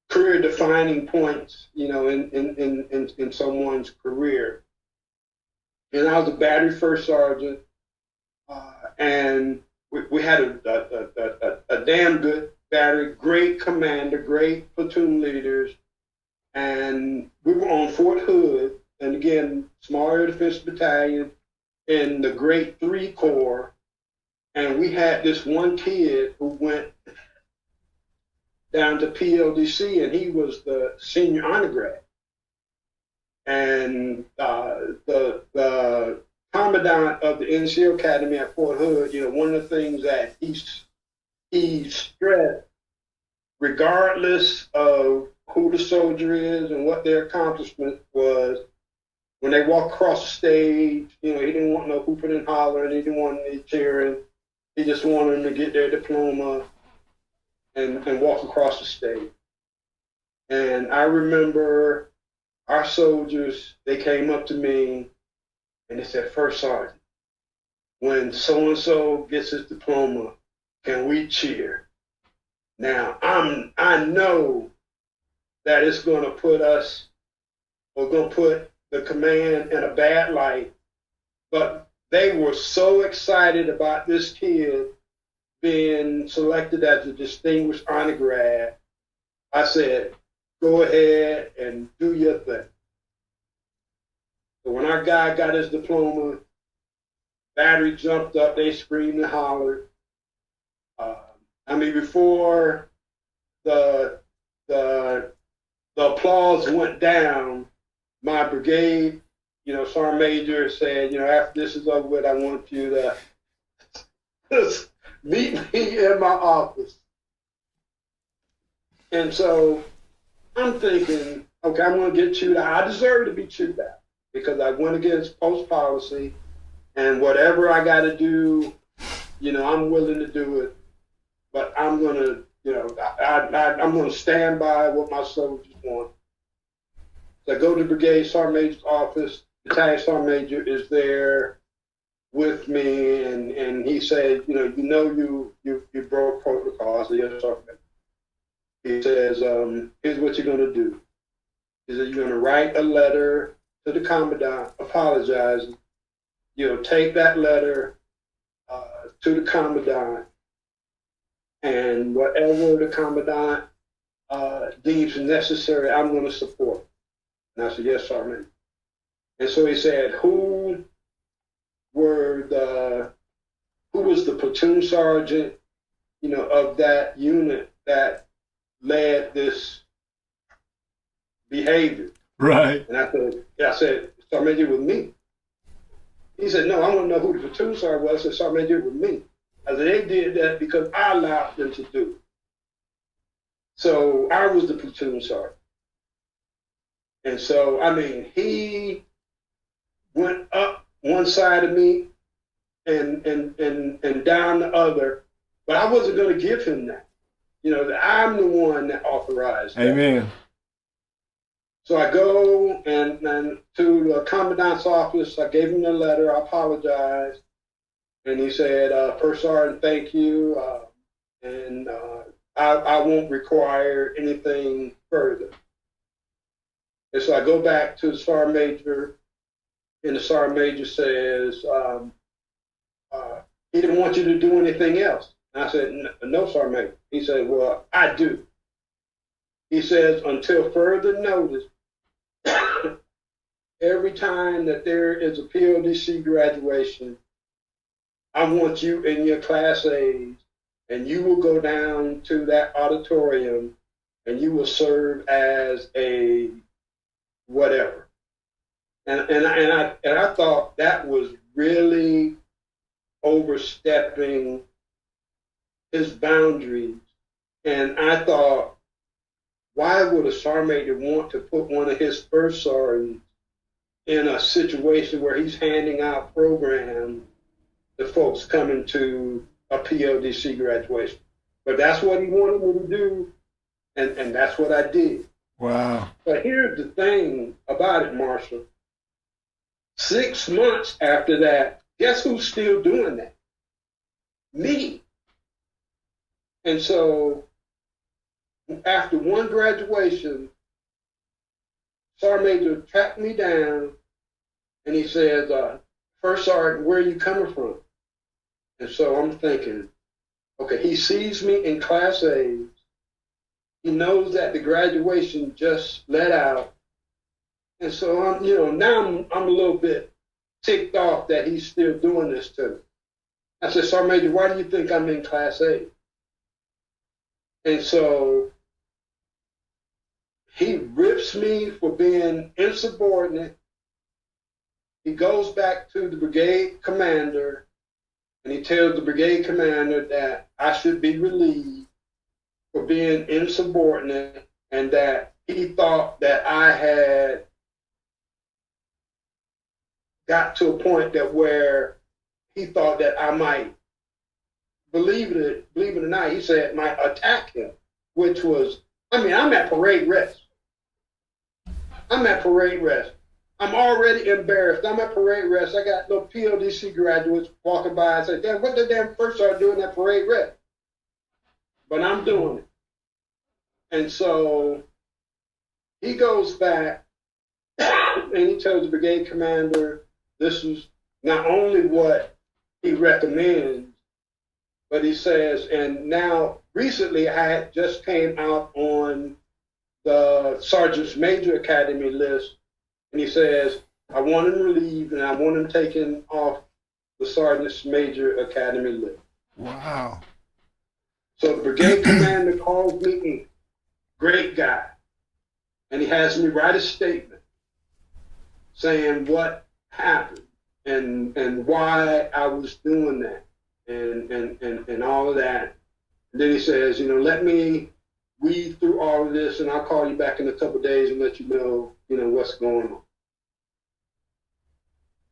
career defining points, in someone's career. And I was a battery first sergeant, and we had a damn good battery, great commander, great platoon leaders, and we were on Fort Hood, and again, small air defense battalion in the Great 3 Corps, and we had this one kid who went down to PLDC, and he was the senior honor grad. And the commandant of the NCO Academy at Fort Hood, one of the things that he stressed, regardless of who the soldier is and what their accomplishment was, when they walk across the stage, he didn't want no hooping and hollering, he didn't want any cheering. He just wanted them to get their diploma and walk across the stage. And I remember our soldiers, they came up to me and they said, First Sergeant, when so-and-so gets his diploma, can we cheer? Now, I know that it's going to put us, or going to put the command in a bad light, but they were so excited about this kid being selected as a distinguished honor grad. I said, go ahead and do your thing. So when our guy got his diploma, battery jumped up, they screamed and hollered. Before the applause went down, my brigade, Sergeant Major said, after this is over with, I want you to just meet me in my office. And so I'm thinking, okay, I'm going to get chewed out. I deserve to be chewed out because I went against post policy, and whatever I got to do, I'm willing to do it. But I'm going to, I'm going to stand by what my soldiers want. So I go to the brigade sergeant major's office. The battalion sergeant major is there with me, and he said, you broke protocol. I said, yes, Sergeant. He says, here's what you're going to do. He said, you're going to write a letter to the commandant apologizing. Take that letter to the commandant, and whatever the commandant deems necessary, I'm going to support. And I said, yes, Sergeant. And so he said, who was the platoon sergeant, of that unit that led this behavior? Right. And I said, Sergeant Major, with me. He said, no, I want to know who the platoon sergeant was. I said, Sergeant Major, with me. I said, they did that because I allowed them to do it. So I was the platoon sergeant. And so, he went up one side of me and down the other, but I wasn't going to give him that. I'm the one that authorized that. Amen. So I go and to the commandant's office. I gave him the letter. I apologized. And he said, First Sergeant, thank you. And I won't require anything further. And so I go back to the sergeant major, and the sergeant major says, he didn't want you to do anything else. And I said, no, sergeant major. He said, well, I do. He says, until further notice, every time that there is a PODC graduation, I want you in your class A's, and you will go down to that auditorium, and you will serve as a whatever. And I thought that was really overstepping his boundaries. And I thought, why would a sergeant major want to put one of his first sergeants in a situation where he's handing out programs to folks coming to a PODC graduation? But that's what he wanted me to do, and that's what I did. Wow. But here's the thing about it, Marshall. 6 months after that, guess who's still doing that? Me. And so after one graduation, Sergeant Major tracked me down and he says, First Sergeant, where are you coming from? And so I'm thinking, okay, he sees me in Class A's. He knows that the graduation just let out. And so I'm, now I'm a little bit ticked off that he's still doing this to me. I said, Sergeant Major, why do you think I'm in Class A? And so he rips me for being insubordinate. He goes back to the brigade commander and he tells the brigade commander that I should be relieved for being insubordinate and that he thought that I had got to a point that where he thought that I might believe it or not, he said might attack him, which was, I mean, I'm at parade rest. I'm already embarrassed. I'm at parade rest. I got little PLDC graduates walking by and say, damn, what the damn first sergeant doing at parade rest? But I'm doing it. And so he goes back and he tells the brigade commander this is not only what he recommends, but he says, and now recently I had just came out on the Sergeant's Major Academy list, and he says, I want him relieved and I want him taken off the Sergeant's Major Academy list. Wow. So the brigade commander calls me in. Great guy. And he has me write a statement saying what happened and why I was doing that and all of that. And then he says, let me read through all of this and I'll call you back in a couple of days and let you know, what's going on.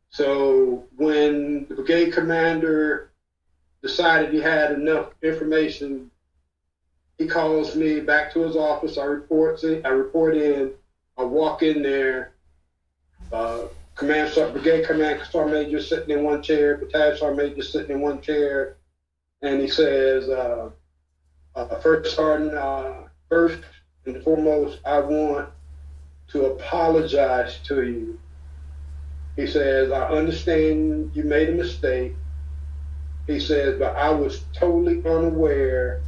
So when the brigade commander decided he had enough information, he calls me back to his office. I report in. I walk in there. Brigade Command Sergeant Major sitting in one chair. Battalion Sergeant Major sitting in one chair, and he says, "First Sergeant, first and foremost, I want to apologize to you." He says, "I understand you made a mistake." He says, "But I was totally unaware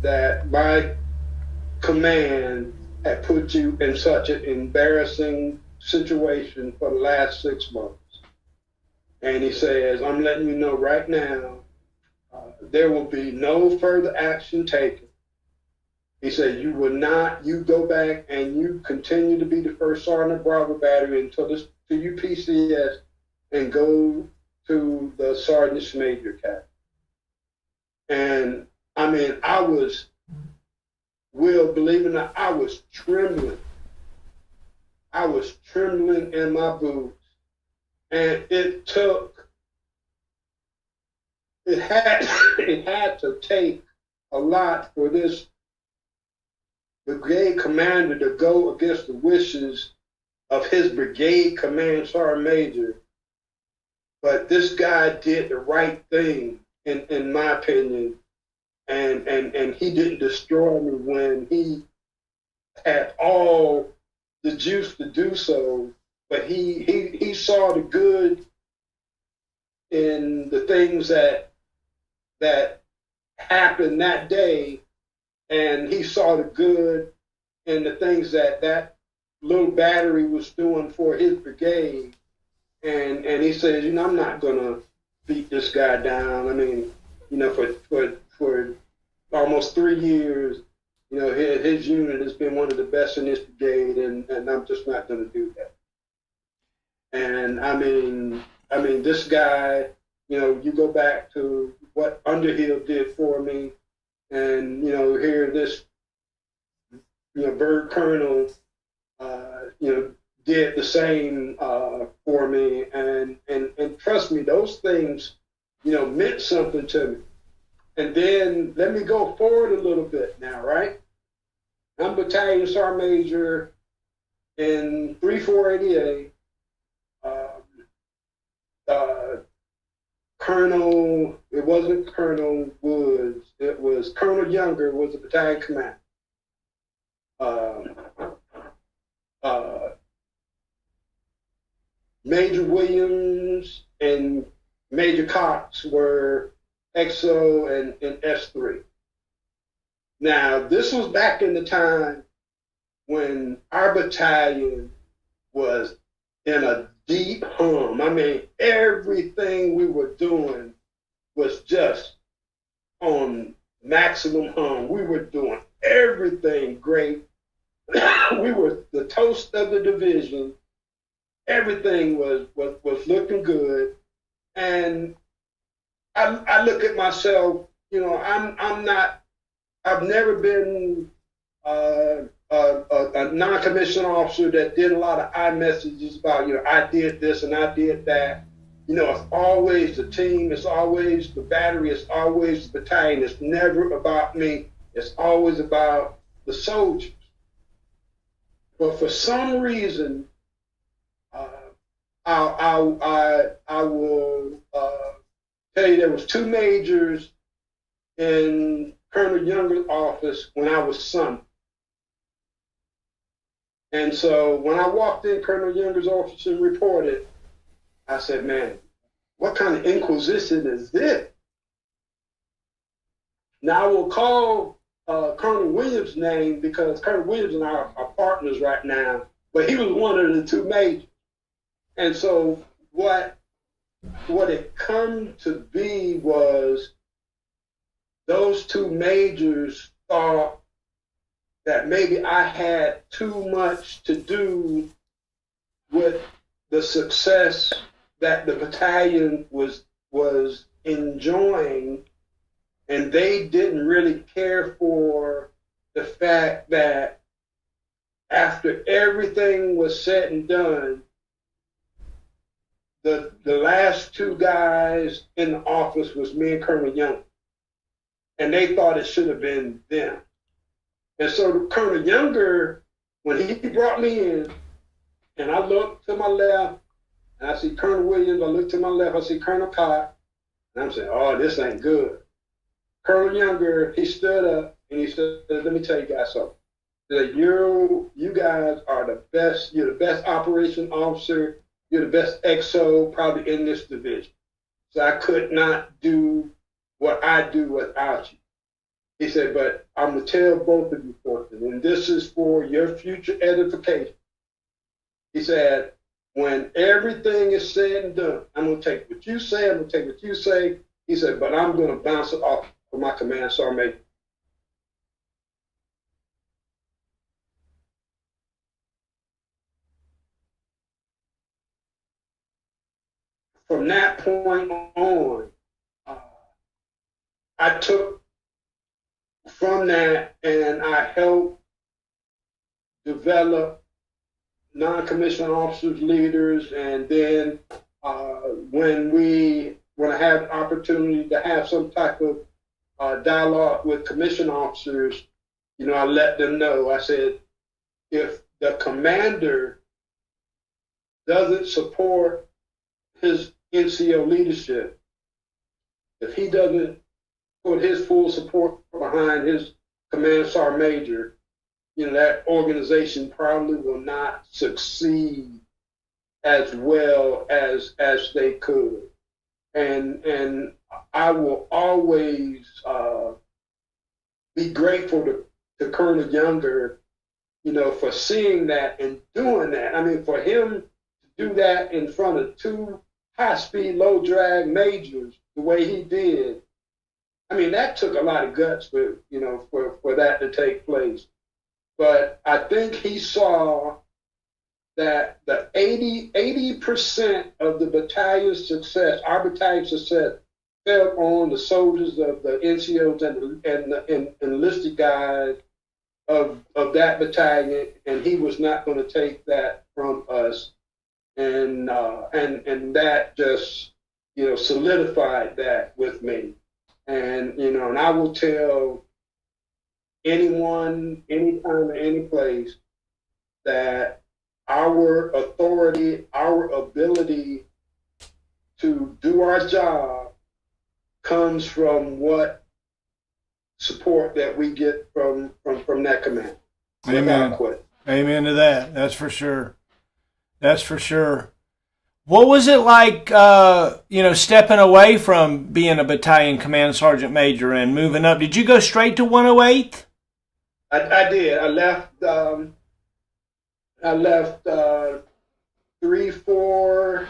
that my command had put you in such an embarrassing situation for the last 6 months." And he says, "I'm letting you know right now, there will be no further action taken." He said, you go back and you continue to be the first sergeant of Bravo Battery until you PCS and go to the Sergeant's Major Academy. And I mean, believe it or not, I was trembling. I was trembling in my boots. And it had to take a lot for this brigade commander to go against the wishes of his brigade command sergeant major. But this guy did the right thing, in my opinion. And he didn't destroy me when he had all the juice to do so, but he saw the good in the things that happened that day, and he saw the good in the things that little battery was doing for his brigade, and he says, I'm not gonna beat this guy down. I mean, for almost 3 years, his unit has been one of the best in this brigade, and I'm just not going to do that. And I mean, this guy, you go back to what Underhill did for me, and here this, Bird Colonel, did the same for me, and trust me, those things, meant something to me. And then let me go forward a little bit now, right? I'm Battalion Sergeant Major in 3488. Colonel, it wasn't Colonel Woods, it was Colonel Younger was the battalion commander. Major Williams and Major Cox were XO and S3. Now, this was back in the time when our battalion was in a deep hum. I mean, everything we were doing was just on maximum hum. We were doing everything great. We were the toast of the division. Everything was looking good. And I look at myself, I've never been a non-commissioned officer that did a lot of iMessages about, I did this and I did that. it's always the team, it's always the battery, it's always the battalion. It's never about me. It's always about the soldiers. But for some reason, I will tell you there was 2 majors in Colonel Younger's office when I was son. And so when I walked in Colonel Younger's office and reported, I said, man, what kind of inquisition is this? Now I will call Colonel Williams' name because Colonel Williams and I are partners right now, but he was one of the 2 majors. And so what it come to be was those 2 majors thought that maybe I had too much to do with the success that the battalion was enjoying, and they didn't really care for the fact that after everything was said and done, the last 2 guys in the office was me and Colonel Young, and they thought it should have been them. And so Colonel Younger, when he brought me in, and I looked to my left, and I see Colonel Williams, I look to my left, I see Colonel Cott, and I'm saying, oh, this ain't good. Colonel Younger, he stood up, and he said, let me tell you guys something. He said, you guys are the best, you're the best operation officer, you're the best XO probably in this division. So I could not do what I do without you. He said, but I'm going to tell both of you something, and this is for your future edification. He said, when everything is said and done, I'm going to take what you say, I'm going to take what you say. He said, but I'm going to bounce it off of my command sergeant major. From that point on, I took from that and I helped develop non-commissioned officers, leaders, and then when I had the opportunity to have some type of dialogue with commissioned officers, I let them know. I said, if the commander doesn't support his NCO leadership, if he doesn't put his full support behind his command sergeant major, that organization probably will not succeed as well as they could. And I will always be grateful to Colonel Younger, for seeing that and doing that. I mean, for him to do that in front of 2 high-speed, low-drag majors the way he did, I mean, that took a lot of guts for that to take place. But I think he saw that the 80% of the battalion's success, our battalion's success, fell on the soldiers of the NCOs and the enlisted guys of that battalion, and he was not going to take that from us. And that just, solidified that with me. And, and I will tell anyone, anytime, any place, that our authority, our ability to do our job comes from what support that we get from that command. Amen. Amen to that. That's for sure. That's for sure. What was it like, stepping away from being a battalion command sergeant major and moving up? Did you go straight to 108th? I did. I left 3-4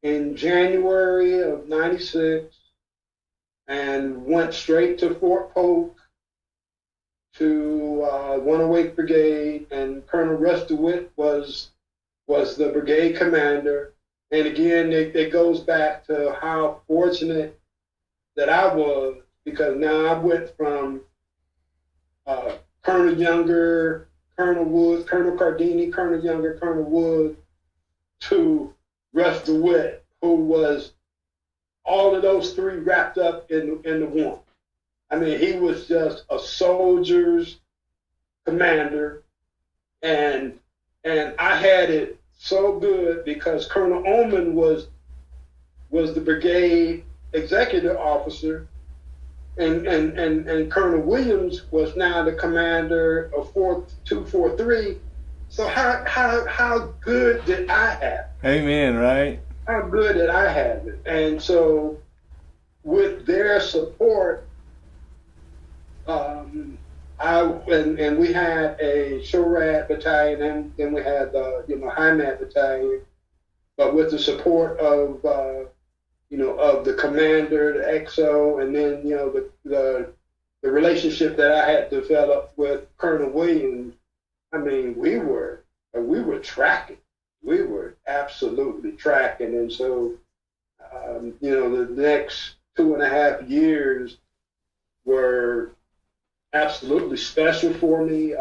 in January of '96 and went straight to Fort Polk to 108th Brigade, and Colonel Russ DeWitt was the brigade commander. And again, it goes back to how fortunate that I was, because now I went from Colonel Younger, Colonel Woods, Colonel Cardini, Colonel Younger, Colonel Wood, to Russ DeWitt, who was all of those three wrapped up in the one. I mean, he was just a soldier's commander, and I had it so good because Colonel Ullman was the brigade executive officer, and Colonel Williams was now the commander of 243. So how good did I have? Amen, right? How good did I have it? And so with their support, we had a SHORAD battalion, and then we had the HIMAT battalion, but with the support of of the commander, the XO, and then the relationship that I had developed with Colonel Williams. I mean, we were tracking. We were absolutely tracking, and so the next 2.5 years were absolutely special for me.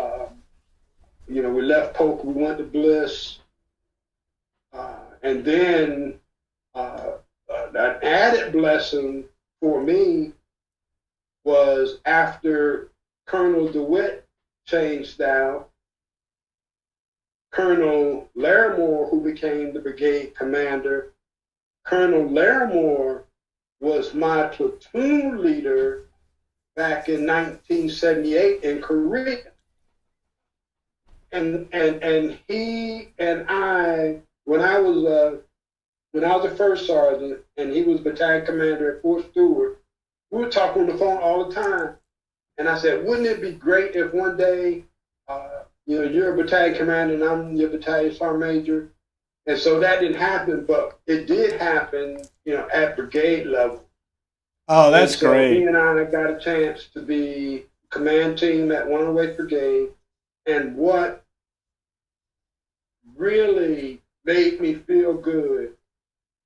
We left Polk, we went to Bliss, and then an added blessing for me was after Colonel DeWitt changed out, Colonel Larimore, who became the brigade commander. Colonel Larimore was my platoon leader back in 1978 in Korea. And he and I, when I was a first sergeant and he was battalion commander at Fort Stewart, we would talk on the phone all the time. And I said, wouldn't it be great if one day, you're a battalion commander and I'm your battalion sergeant major? And so that didn't happen, but it did happen, at brigade level. Oh, that's great. He and I got a chance to be command team at 108th Brigade. And what really made me feel good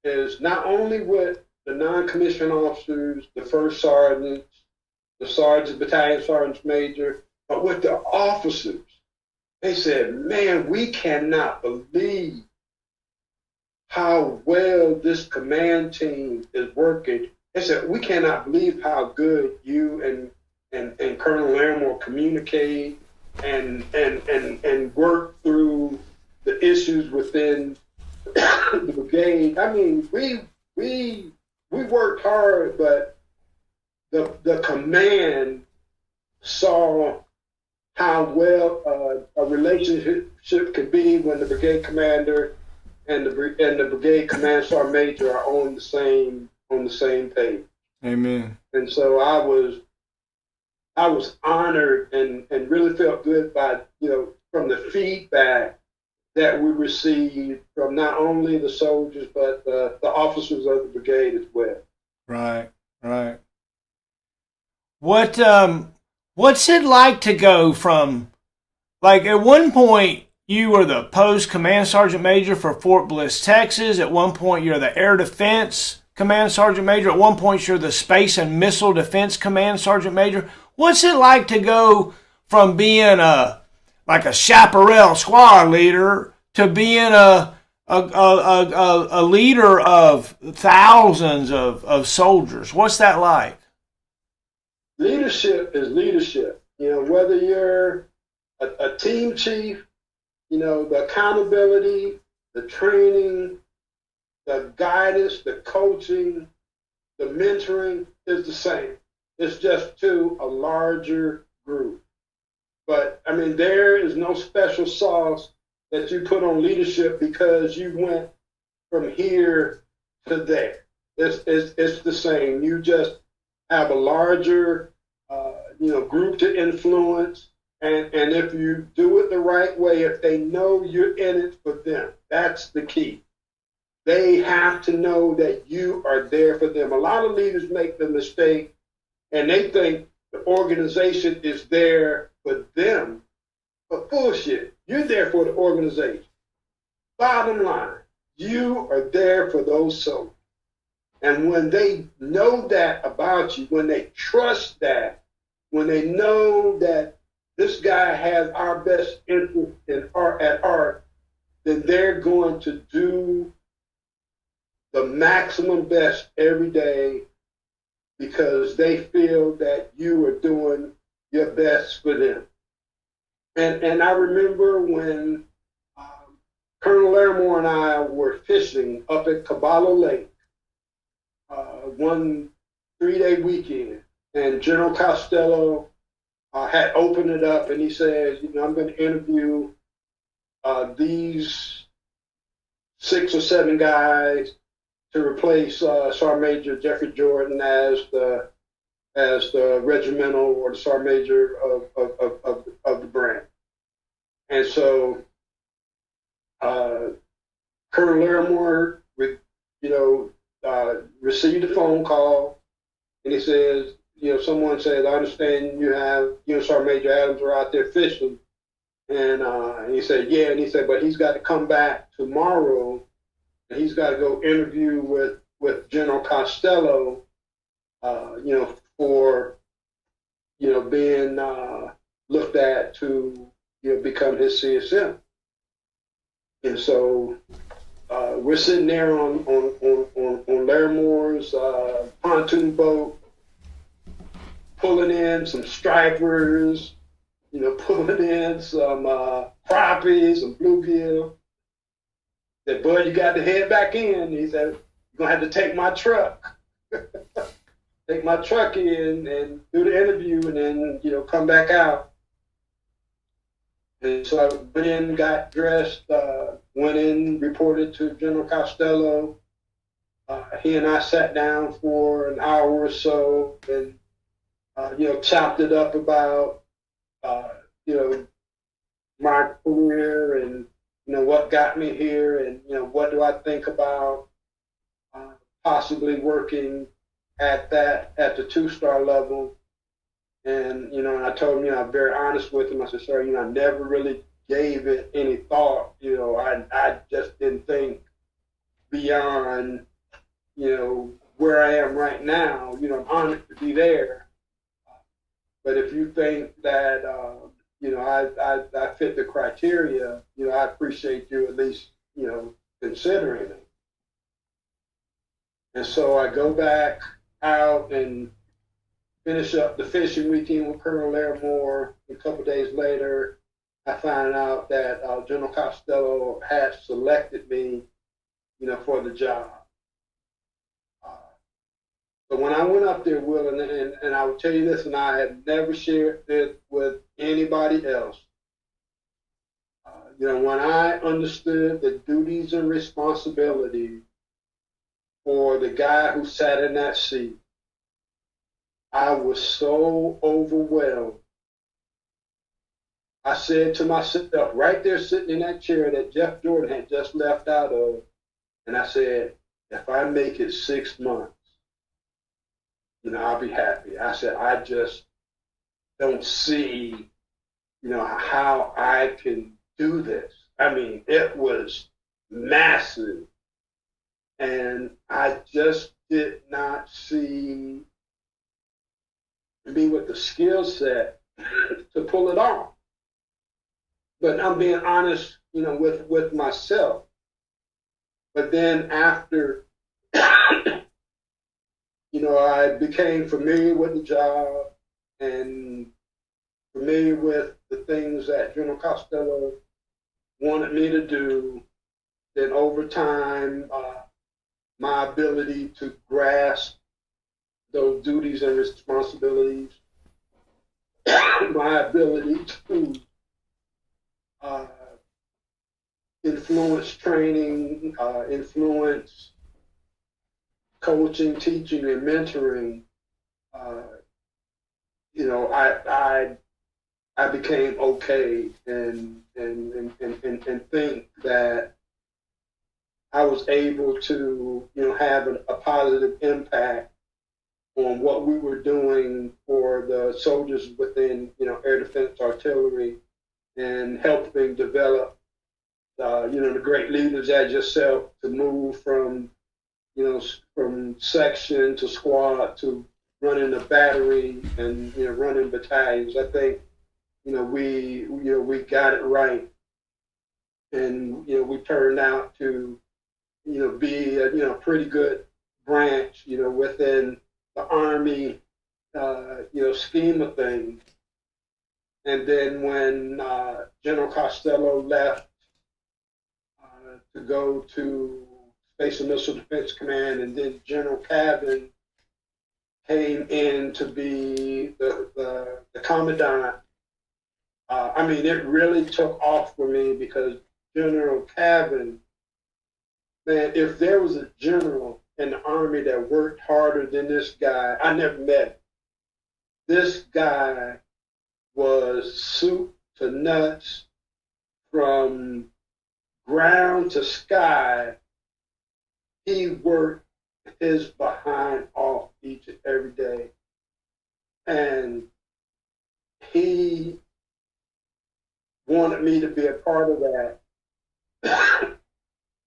is not only with the non-commissioned officers, the first sergeants, the sergeants, battalion sergeants major, but with the officers. They said, man, we cannot believe how well this command team is working. They said, we cannot believe how good you and Colonel Larimore communicate and work through the issues within the brigade. I mean, we worked hard, but the command saw how well a relationship could be when the brigade commander and the brigade command sergeant major are on the same page. Amen. And so I was honored and really felt good by from the feedback that we received from not only the soldiers but the officers of the brigade as well. Right. What's it like to go from, like, at one point you were the post command sergeant major for Fort Bliss, Texas. At one point you're the air defense command sergeant major. At one point you're the space and missile defense command sergeant major. What's it like to go from being a chaparral squad leader to being a leader of thousands of soldiers? What's that like? Leadership is leadership. Whether you're a team chief, the accountability, the training, the guidance, the coaching, the mentoring is the same. It's just to a larger group. But, I mean, there is no special sauce that you put on leadership because you went from here to there. It's the same. You just have a larger, group to influence. And if you do it the right way, if they know you're in it for them, that's the key. They have to know that you are there for them. A lot of leaders make the mistake and they think the organization is there for them. But bullshit, you're there for the organization. Bottom line, you are there for those soldiers. And when they know that about you, when they trust that, when they know that this guy has our best interest at heart, then they're going to do the maximum best every day because they feel that you are doing your best for them. And I remember when Colonel Larimore and I were fishing up at Caballo Lake one 3-day weekend, and General Costello had opened it up, and he says, I'm going to interview these 6 or 7 guys to replace Sergeant Major Jeffrey Jordan as the regimental or the Sergeant Major of the branch. And so Colonel Larimore, received a phone call, and he says, someone said, I understand you have, Sergeant Major Adams are out there fishing. And he said, yeah. And he said, but he's got to come back tomorrow, and he's got to go interview with General Costello, for, being looked at to, become his CSM. And so we're sitting there on Larimore's pontoon boat, pulling in some stripers, pulling in some crappies and bluegill. Said, bud, you got to head back in. He said, you're going to have to take my truck. Take my truck in and do the interview and then, come back out. And so I went in, got dressed, went in, reported to General Costello. He and I sat down for an hour or so and, chopped it up about, my career and, what got me here and, what do I think about possibly working at the 2-star level. And, and I told him, I'm very honest with him. I said, sir, I never really gave it any thought. I just didn't think beyond, where I am right now. I'm honored to be there. But if you think that, I fit the criteria, I appreciate you at least, considering it. And so I go back out and finish up the fishing weekend with Colonel Larimore. A couple of days later, I find out that General Costello had selected me, for the job. But when I went up there, Will, and I will tell you this, and I have never shared it with anybody else. When I understood the duties and responsibilities for the guy who sat in that seat, I was so overwhelmed. I said to myself, right there sitting in that chair that Jeff Jordan had just left out of, and I said, if I make it 6 months, I'll be happy. I said, I just don't see, how I can do this. I mean, it was massive. And I just did not see me with the skill set to pull it off. But I'm being honest, with myself. But then after, I became familiar with the job and familiar with the things that General Costello wanted me to do. Then over time, my ability to grasp those duties and responsibilities, my ability to influence training, influence coaching, teaching, and mentoring. I became okay and think that I was able to have a positive impact on what we were doing for the soldiers within air defense artillery and helping develop the great leaders as yourself to move from from section to squad to running a battery and running battalions. I think we got it right, and we turned out to be a pretty good branch, within the Army, scheme of things. And then when General Costello left to go to Space and Missile Defense Command, and then General Cabin came in to be the commandant. It really took off for me because General Cabin, man, if there was a general in the Army that worked harder than this guy, I never met him. This guy was soup to nuts, from ground to sky. He worked his behind off each and every day. And he wanted me to be a part of that.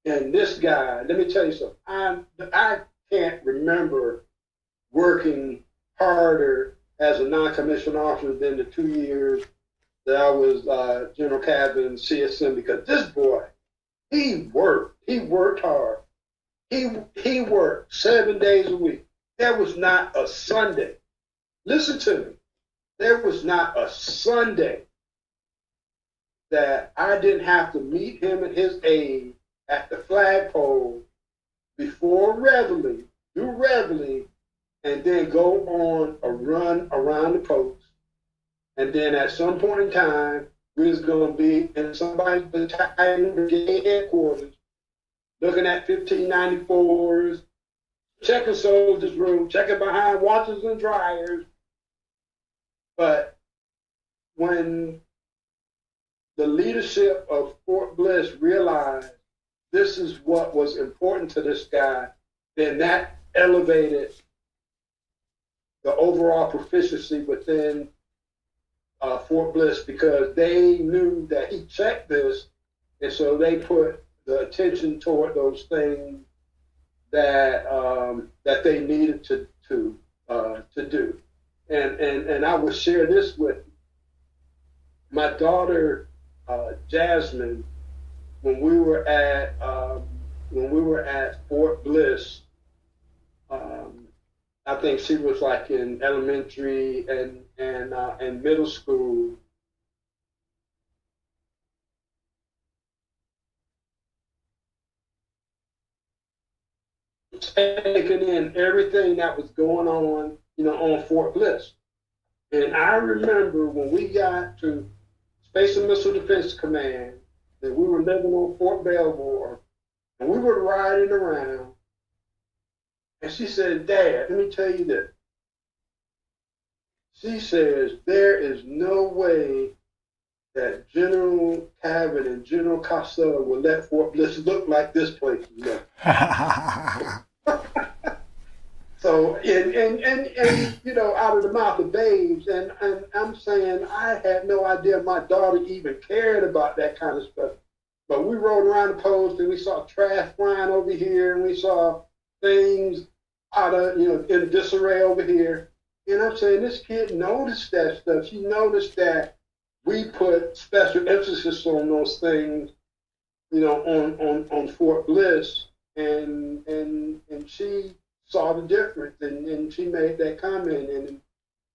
And this guy, let me tell you something, I can't remember working harder as a non-commissioned officer than the 2 years that I was General Cabin CSM, because this boy, he worked hard. He worked 7 days a week. There was not a Sunday. Listen to me. There was not a Sunday that I didn't have to meet him and his aide at the flagpole before Reveille, do Reveille, and then go on a run around the post. And then at some point in time, we was going to be in somebody's battalion brigade headquarters, looking at 1594s, checking soldiers' room, checking behind washers and dryers. But when the leadership of Fort Bliss realized this is what was important to this guy, then that elevated the overall proficiency within Fort Bliss, because they knew that he checked this, and so they put the attention toward those things that that they needed to do. And I will share this with you. My daughter Jasmine, when we were at Fort Bliss, I think she was like in elementary and middle school. Taking in everything that was going on, on Fort Bliss. And I remember when we got to Space and Missile Defense Command, that we were living on Fort Belvoir, and we were riding around, and she said, "Dad, let me tell you this." She says, "There is no way that General Cabin and General Costello will let Fort Bliss look like this place is looking." So, and out of the mouth of babes, and I'm saying I had no idea my daughter even cared about that kind of stuff. But we rode around the post, and we saw trash flying over here, and we saw things out of, in disarray over here. And I'm saying this kid noticed that stuff. She noticed that we put special emphasis on those things, on Fort Bliss, and she saw the difference, and she made that comment,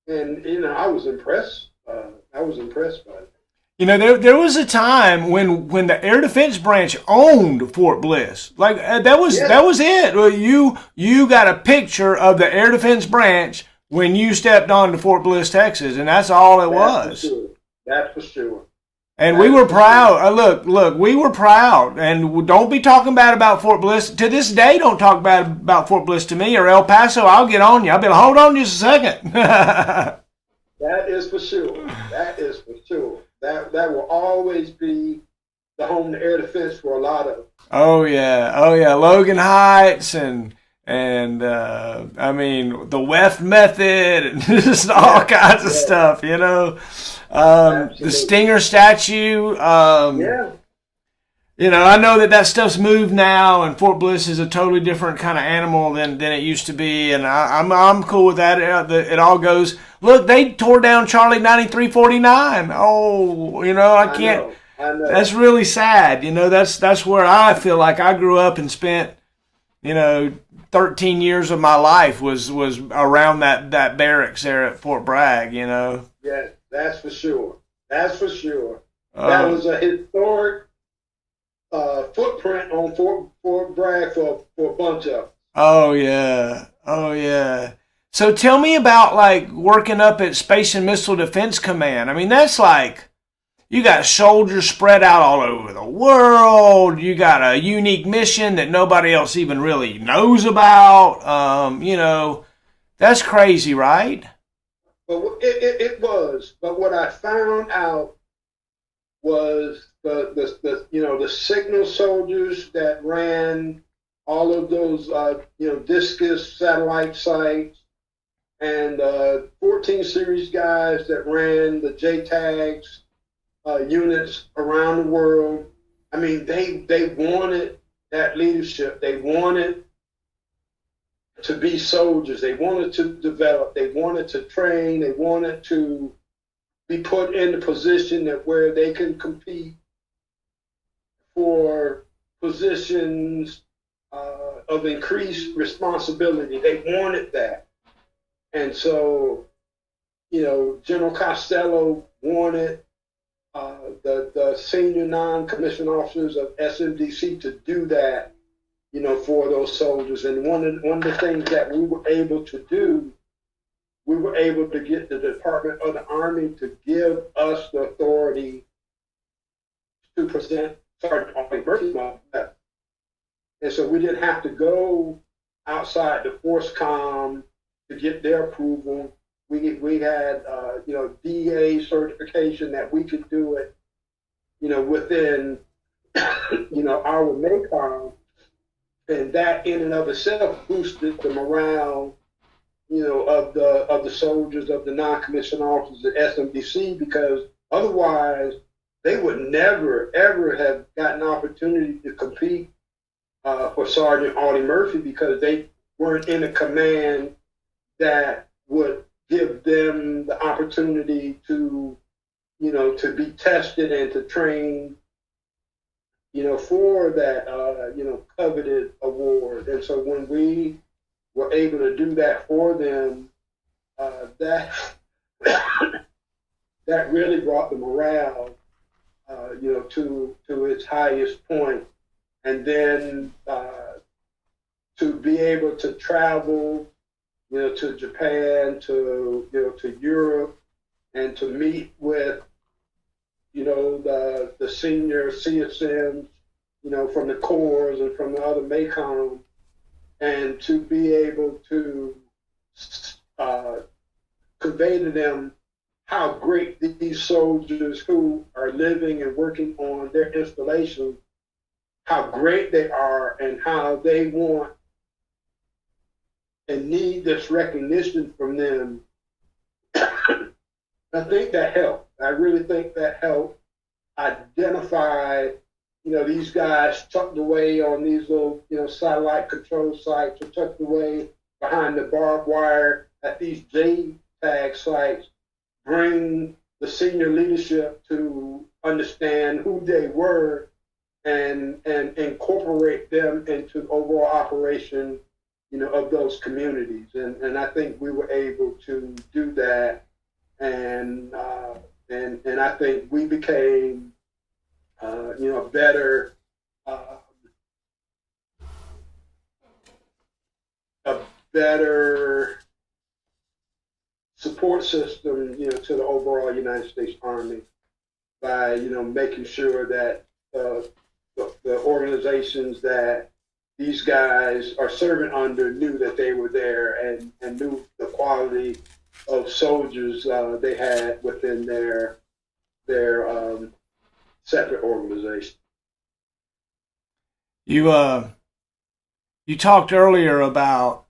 and I was impressed. I was impressed by it. There was a time when the Air Defense Branch owned Fort Bliss. Like that was it. Well, you got a picture of the Air Defense Branch when you stepped onto Fort Bliss, Texas, and that's all it was. For sure. That's for sure. And we were proud. Look, we were proud. And don't be talking bad about Fort Bliss. To this day, don't talk bad about Fort Bliss to me or El Paso. I'll get on you. I'll be like, hold on just a second. That is for sure. That is for sure. That will always be the home to air defense for a lot of. Oh yeah. Logan Heights and the Weft method and just all kinds of stuff, the Stinger statue. I know that stuff's moved now, and Fort Bliss is a totally different kind of animal than it used to be, and I'm cool with that. It all goes. Look, they tore down Charlie 9349. Oh, I can't. I know. That's really sad. That's where I feel like I grew up and spent, 13 years of my life was around that barracks there at Fort Bragg. Yeah, that's for sure. That's for sure. That was a historic footprint on Fort Bragg for a bunch of. Oh yeah. Oh yeah. So tell me about like working up at Space and Missile Defense Command. I mean, that's like you got soldiers spread out all over the world. You got a unique mission that nobody else even really knows about. That's crazy, right? But it was. But what I found out was the signal soldiers that ran all of those discus satellite sites, and 14 series guys that ran the JTAGs units around the world. I mean, they wanted that leadership. They wanted to be soldiers. They wanted to develop. They wanted to train. They wanted to be put in the position that where they can compete for positions of increased responsibility. They wanted that. And so, General Costello wanted the senior non-commissioned officers of SMDC to do that, for those soldiers. And one of the things that we were able to do, we were able to get the Department of the Army to give us the authority to present Sergeant Army Murphy. And so we didn't have to go outside the Force Com to get their approval. We had, DA certification that we could do it, within, our MACOM. And that in and of itself boosted the morale, of the soldiers, of the non-commissioned officers at SMDC, because otherwise they would never, ever have gotten an opportunity to compete for Sergeant Audie Murphy, because they weren't in a command that would give them the opportunity to, to be tested and to train, for that, coveted award. And so when we were able to do that for them, that that really brought the morale, to its highest point. And then to be able to travel, to Japan, to Europe, and to meet with, the senior CSMs, from the Corps and from the other MACOM, and to be able to convey to them how great these soldiers who are living and working on their installations, how great they are, and how they want and need this recognition from them. I think that helped. I really think that helped identify, these guys tucked away on these little, satellite control sites, or tucked away behind the barbed wire at these JTAG sites, bring the senior leadership to understand who they were and incorporate them into the overall operation, of those communities. And I think we were able to do that. And I think we became, a better support system, to the overall United States Army by, making sure that the organizations that these guys are serving under knew that they were there and knew the quality of soldiers they had within their separate organization. You talked earlier about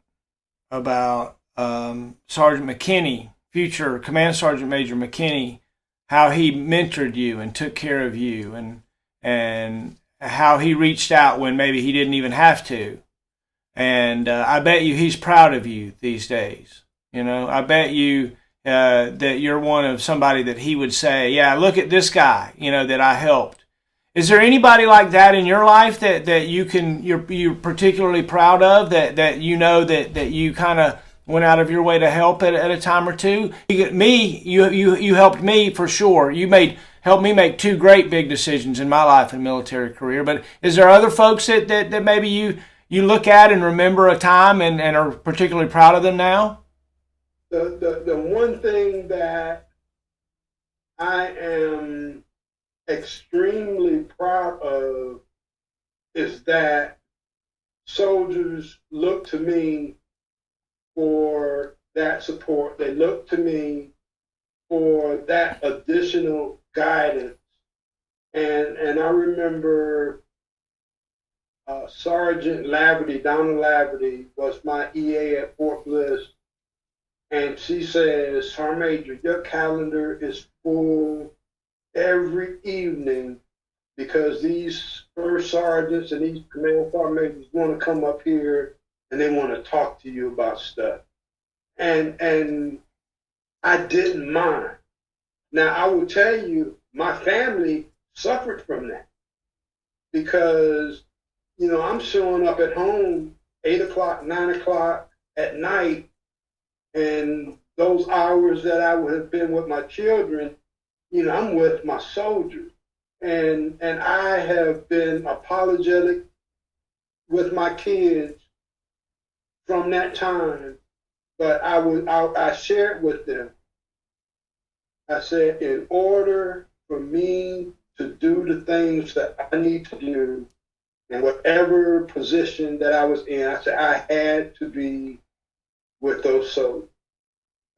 Sergeant McKinney, future Command Sergeant Major McKinney, how he mentored you and took care of you, and how he reached out when maybe he didn't even have to. And I bet you he's proud of you these days. I bet you that you're one of somebody that he would say, yeah, look at this guy, that I helped. Is there anybody like that in your life that you're particularly proud of, that you know that you kind of went out of your way to help at a time or two? You helped me for sure. Helped me make two great big decisions in my life and military career. But is there other folks that maybe you look at and remember a time and are particularly proud of them now? The one thing that I am extremely proud of is that soldiers look to me for that support. They look to me for that additional guidance. And I remember Sergeant Laverty, Donna Laverty, was my EA at Fort Bliss. And she says, Sergeant Major, your calendar is full every evening because these first sergeants and these command sergeant majors want to come up here and they want to talk to you about stuff. And I didn't mind. Now, I will tell you, my family suffered from that because, I'm showing up at home 8 o'clock, 9 o'clock at night, and those hours that I would have been with my children, I'm with my soldiers. And I have been apologetic with my kids from that time, but I shared with them. I said, in order for me to do the things that I need to do, in whatever position that I was in, I said I had to be with those soldiers.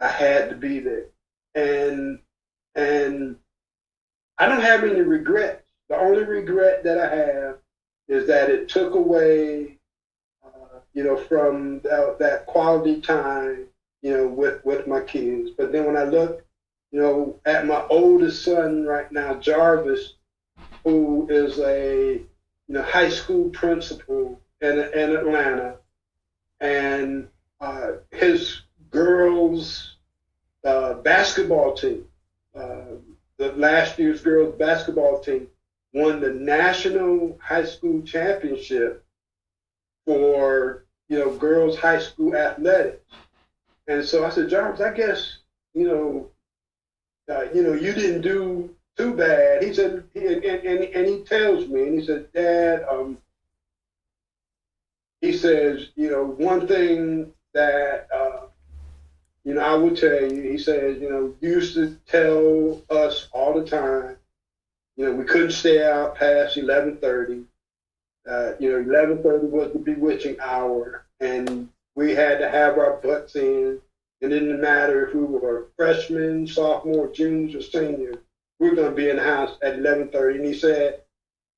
I had to be there. And I don't have any regrets. The only regret that I have is that it took away, from that quality time, with my kids. But then when I look, at my oldest son right now, Jarvis, who is a high school principal in Atlanta, and his girls' basketball team, the last year's girls' basketball team, won the national high school championship for girls' high school athletics. And so I said, Jarvis, I guess you didn't do too bad. He said, and he tells me, and he said, Dad, he says, one thing that, I will tell you, he says, you used to tell us all the time, we couldn't stay out past 11:30. 11:30 was the bewitching hour, and we had to have our butts in. It didn't matter if we were freshmen, sophomore, juniors, or seniors. We were going to be in the house at 11:30. And he said,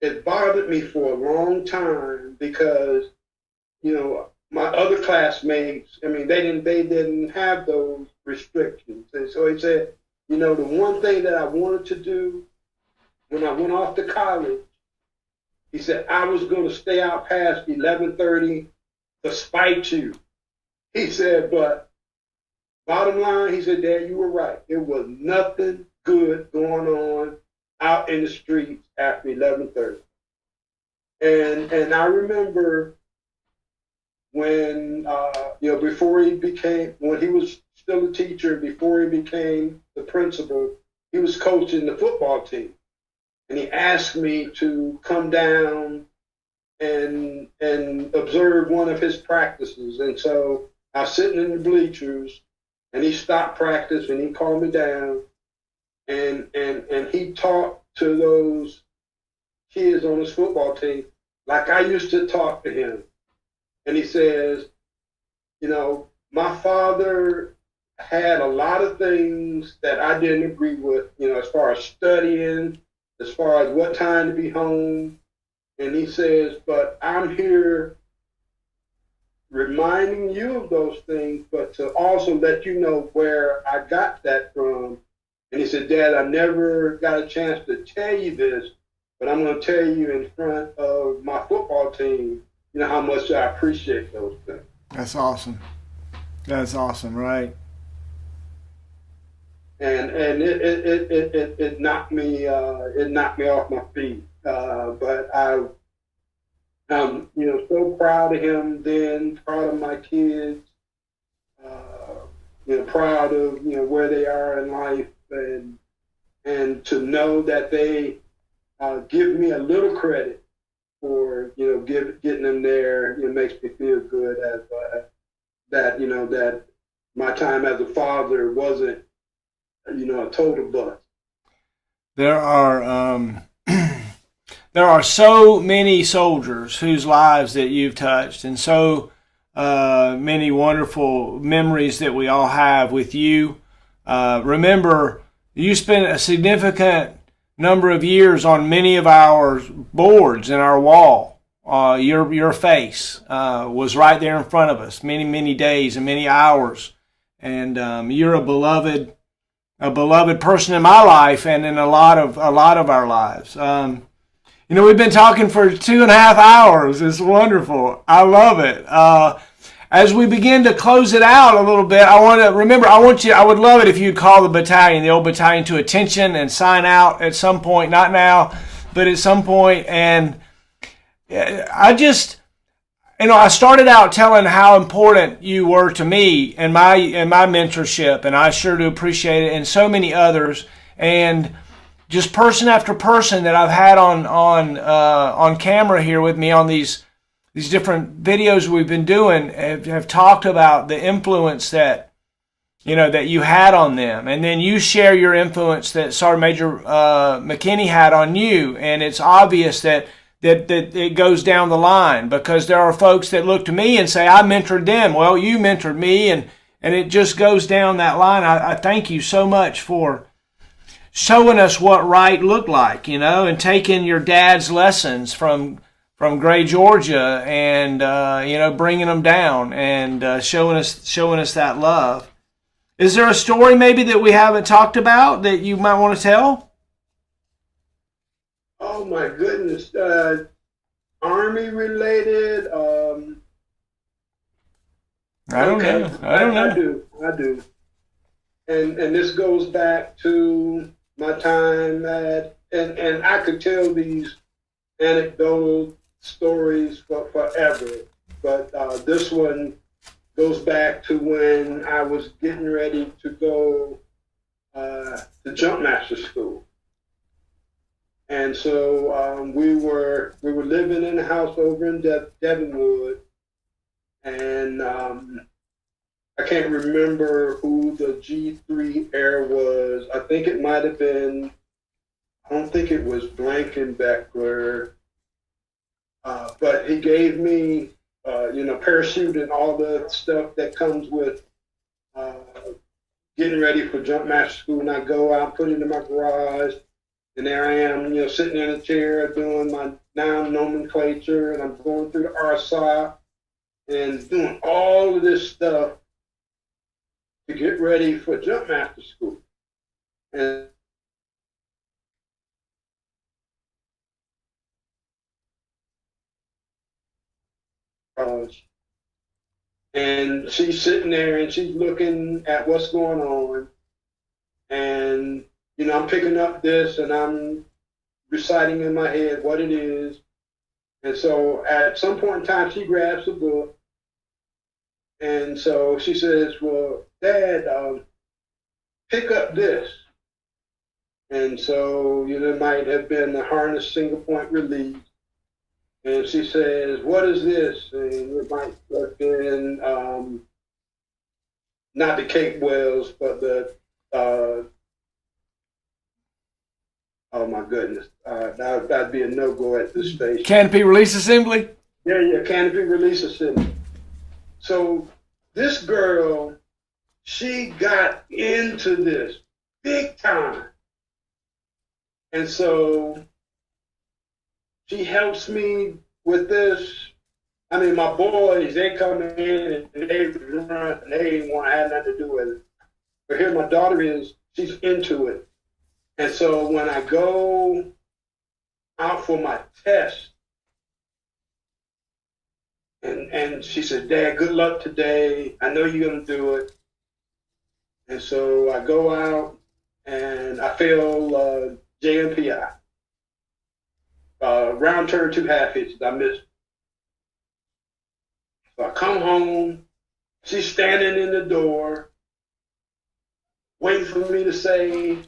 it bothered me for a long time because, my other classmates, they didn't have those restrictions. And so he said, the one thing that I wanted to do when I went off to college, he said, I was going to stay out past 11:30 to spite you. He said, but bottom line, he said, Dad, you were right. There was nothing good going on out in the streets after 11:30. And I remember when, when he was still a teacher, before he became the principal, he was coaching the football team. And he asked me to come down and observe one of his practices. And so I was sitting in the bleachers, and he stopped practice, and he called me down, and he talked to those kids on his football team like I used to talk to him. And he says, my father had a lot of things that I didn't agree with, as far as studying, as far as what time to be home. And he says, but I'm here reminding you of those things, but to also let you know where I got that from. And he said, Dad, I never got a chance to tell you this, but I'm going to tell you in front of my football team, how much I appreciate those things. That's awesome. That's awesome, right? And it knocked me off my feet. But I'm, so proud of him then, proud of my kids, proud of, where they are in life, and to know that they give me a little credit for, getting them there, makes me feel good as that my time as a father wasn't, a total bust. There are there are so many soldiers whose lives that you've touched, and so many wonderful memories that we all have with you. Remember, you spent a significant number of years on many of our boards in our wall. Your face was right there in front of us, many, many days and many hours, and you're a beloved person in my life and in a lot of our lives. We've been talking for 2.5 hours. It's wonderful. I love it. As we begin to close it out a little bit, I would love it if you'd call the old battalion to attention and sign out at some point, not now, but at some point. And I started out telling how important you were to me and my mentorship, and I sure do appreciate it, and so many others. And just person after person that I've had on camera here with me on these different videos we've been doing have talked about the influence that you had on them, and then you share your influence that Sergeant Major McKinney had on you, and it's obvious that it goes down the line, because there are folks that look to me and say, I mentored them. Well, you mentored me, and it just goes down that line. I thank you so much for showing us what right looked like, and taking your dad's lessons from Gray, Georgia, and bringing them down and showing us that love. Is there a story maybe that we haven't talked about that you might want to tell? Oh my goodness, Army related. I don't know. I do. And this goes back to my time and I could tell these anecdotal stories for forever, but this one goes back to when I was getting ready to go to jump master school. And so we were living in a house over in Devonwood, and I can't remember who the G3 Air was. I think it might have been, I don't think it was Blankenbeckler, but he gave me, parachute and all the stuff that comes with getting ready for jump master school. And I go out, put it in my garage, and there I am, sitting in a chair doing my noun nomenclature, and I'm going through the RSOC and doing all of this stuff to get ready for jump master school. And she's sitting there and she's looking at what's going on, and I'm picking up this and I'm reciting in my head what it is. And so at some point in time, she grabs a book, and so she says, well, Dad, pick up this. And so, it might have been the harness single point release. And she says, what is this? And it might have been not the Cape Wells, but the, oh my goodness, that'd be a no-go at this station. Canopy Release Assembly? Yeah, Canopy Release Assembly. So this girl, she got into this big time. And so she helps me with this. I mean, my boys, they come in and they run and they didn't want to have nothing to do with it. But here my daughter is, she's into it. And so when I go out for my test, and she said, Dad, good luck today. I know you're going to do it. And so I go out and I fail JMPI. round turn, 2 half hitches. I missed. So I come home. She's standing in the door, waiting for me to say,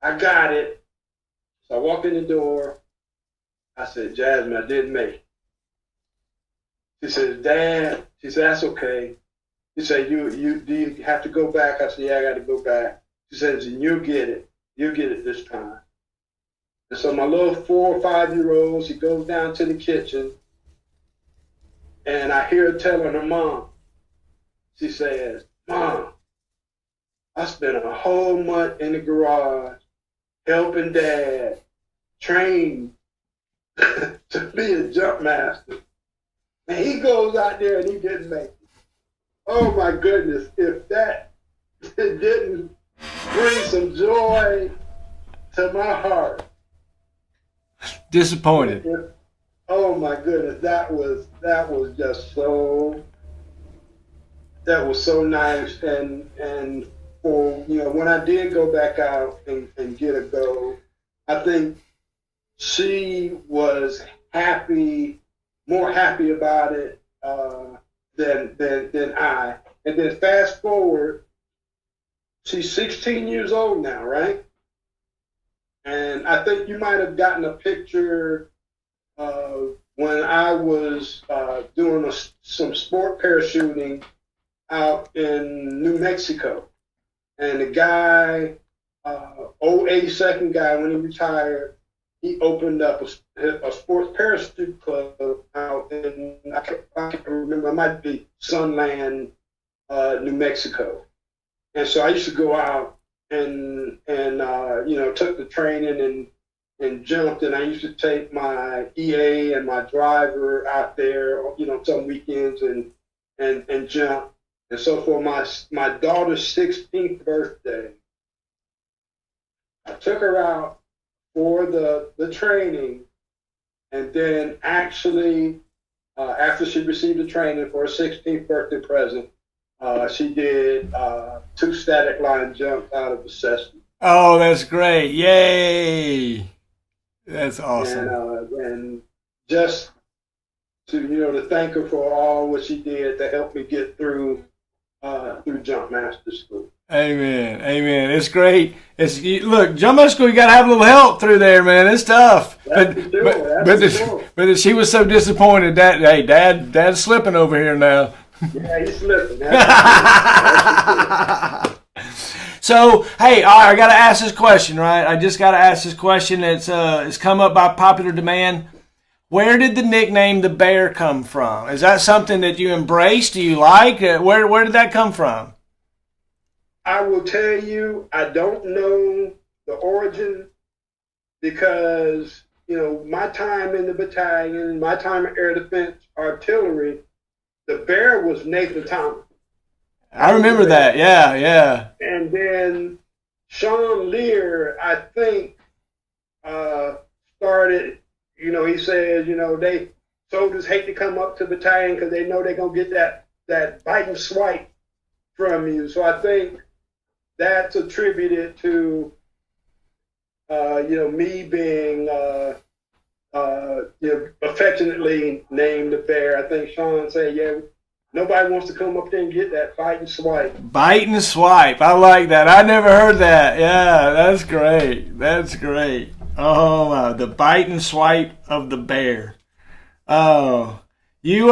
I got it. So I walk in the door. I said, Jasmine, I didn't make it. She says, Dad, she said, that's okay. She said, do you have to go back? I said, yeah, I got to go back. She says, you'll get it. You'll get it this time. And so my little 4 or 5 year old, she goes down to the kitchen, and I hear her telling her mom. She says, Mom, I spent a whole month in the garage helping Dad train to be a jump master. And he goes out there and he didn't make it. Oh my goodness, if that didn't bring some joy to my heart. Disappointed. Oh my goodness, that was just so, that was so nice. And for, when I did go back out and get a go, I think she was more happy about it than I. And then fast forward, she's 16 years old now, right? And I think you might have gotten a picture when I was doing some sport parachuting out in New Mexico. And the guy, old 82nd guy, when he retired, he opened up a sports parachute club out in, I can't remember, it might be Sunland, New Mexico. And so I used to go out and took the training and jumped, and I used to take my EA and my driver out there, some weekends and jump. And so for my daughter's 16th birthday, I took her out for the training, and then actually, after she received the training for her 16th birthday present, she did 2 static line jumps out of the Cessna. Oh, that's great. Yay. That's awesome. And just to thank her for all what she did to help me get through Jump Master School. Amen. It's great. Look, Jump Master School, you got to have a little help through there, man. It's tough. But she was so disappointed that, hey, Dad's slipping over here now. Yeah, he's slipping. So, hey, all right, I got to ask this question, right? I just got to ask this question. It's come up by popular demand. Where did the nickname the Bear come from? Is that something that you embrace? Do you like? Where did that come from? I will tell you, I don't know the origin because, my time in the battalion, my time in Air Defense Artillery, the Bear was Nathan Thomas. I remember that. Yeah. And then Sean Lear, I think, started, he says, they soldiers hate to come up to battalion because they know they're going to get that bite and swipe from you. So I think that's attributed to, me being, affectionately named the Bear. I think Sean said, yeah, nobody wants to come up there and get that bite and swipe. Bite and swipe. I like that. I never heard that. Yeah, that's great. Oh, wow. The bite and swipe of the Bear. Oh, you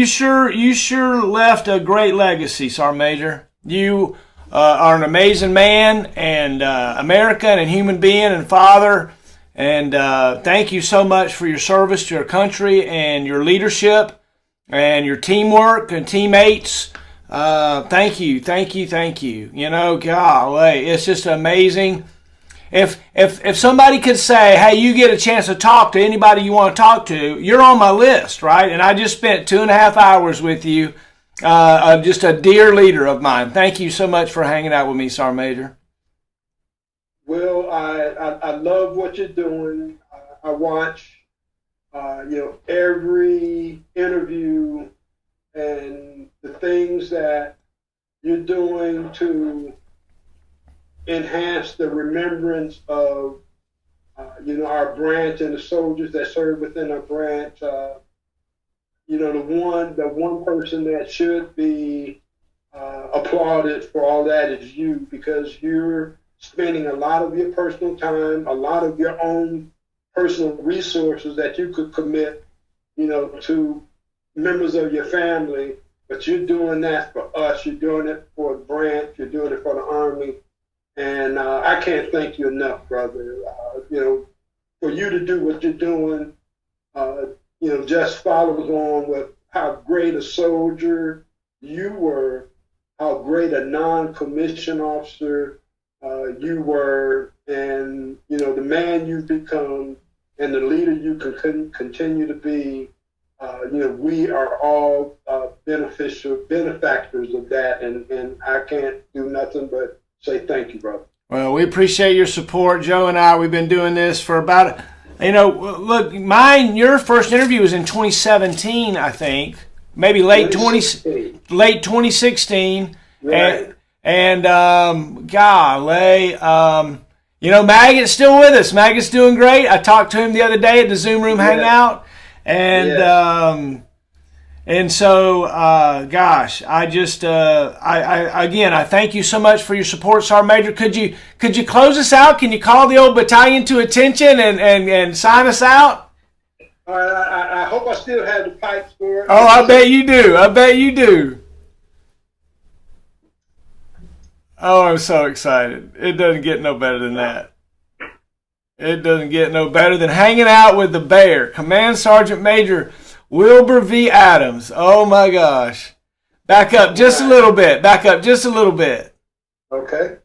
sure left a great legacy, Sergeant Major. You are an amazing man and American and human being and father. And thank you so much for your service to your country and your leadership and your teamwork and teammates. Thank you. Golly, it's just amazing. If somebody could say, hey, you get a chance to talk to anybody you want to talk to, you're on my list, right? And I just spent 2.5 hours with you, just a dear leader of mine. Thank you so much for hanging out with me, Sergeant Major. Well, I love what you're doing. I watch, every interview and the things that you're doing to enhance the remembrance of our branch and the soldiers that serve within our branch. The one person that should be applauded for all that is you, because you're spending a lot of your personal time, a lot of your own personal resources that you could commit, to members of your family, but you're doing that for us. You're doing it for the branch. You're doing it for the Army. And I can't thank you enough, brother. For you to do what you're doing, just follows on with how great a soldier you were, how great a non-commissioned officer you were, and, the man you've become and the leader you can continue to be. We are all benefactors of that, and I can't do nothing but say thank you, brother. Well, we appreciate your support. Joe and I, we've been doing this for about, look, your first interview was in 2017, I think, maybe late 2016. Right. And golly, Maggot's still with us. Maggot's doing great. I talked to him the other day at the Zoom room hangout. And and so, gosh, I just I thank you so much for your support, Sergeant Major. Could you close us out? Can you call the old battalion to attention and sign us out? All right, I hope I still have the pipes for it. Oh, I bet you do. I bet you do. Oh, I'm so excited. It doesn't get no better than that. It doesn't get no better than hanging out with the bear. Command Sergeant Major Wilbur V. Adams. Oh, my gosh. Back up just a little bit. Back up just a little bit. Okay.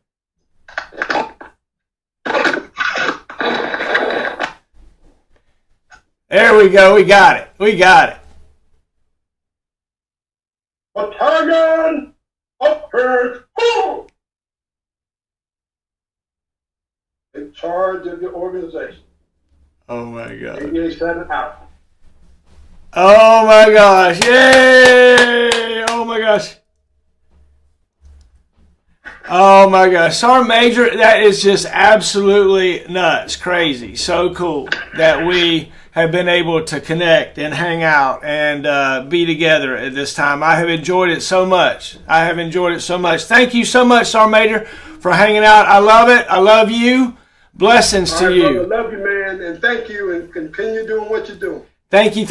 There we go. We got it. We got it. Battalion up here. In charge of your organization. Oh, my God. 87 out. Oh, my gosh. Yay. Oh, my gosh. Oh, my gosh. Sergeant Major, that is just absolutely nuts. Crazy. So cool that we have been able to connect and hang out and be together at this time. I have enjoyed it so much. Thank you so much, Sergeant Major, for hanging out. I love it. I love you. Blessings to you. Brother, love you, man, and thank you, and continue doing what you're doing. Thank you.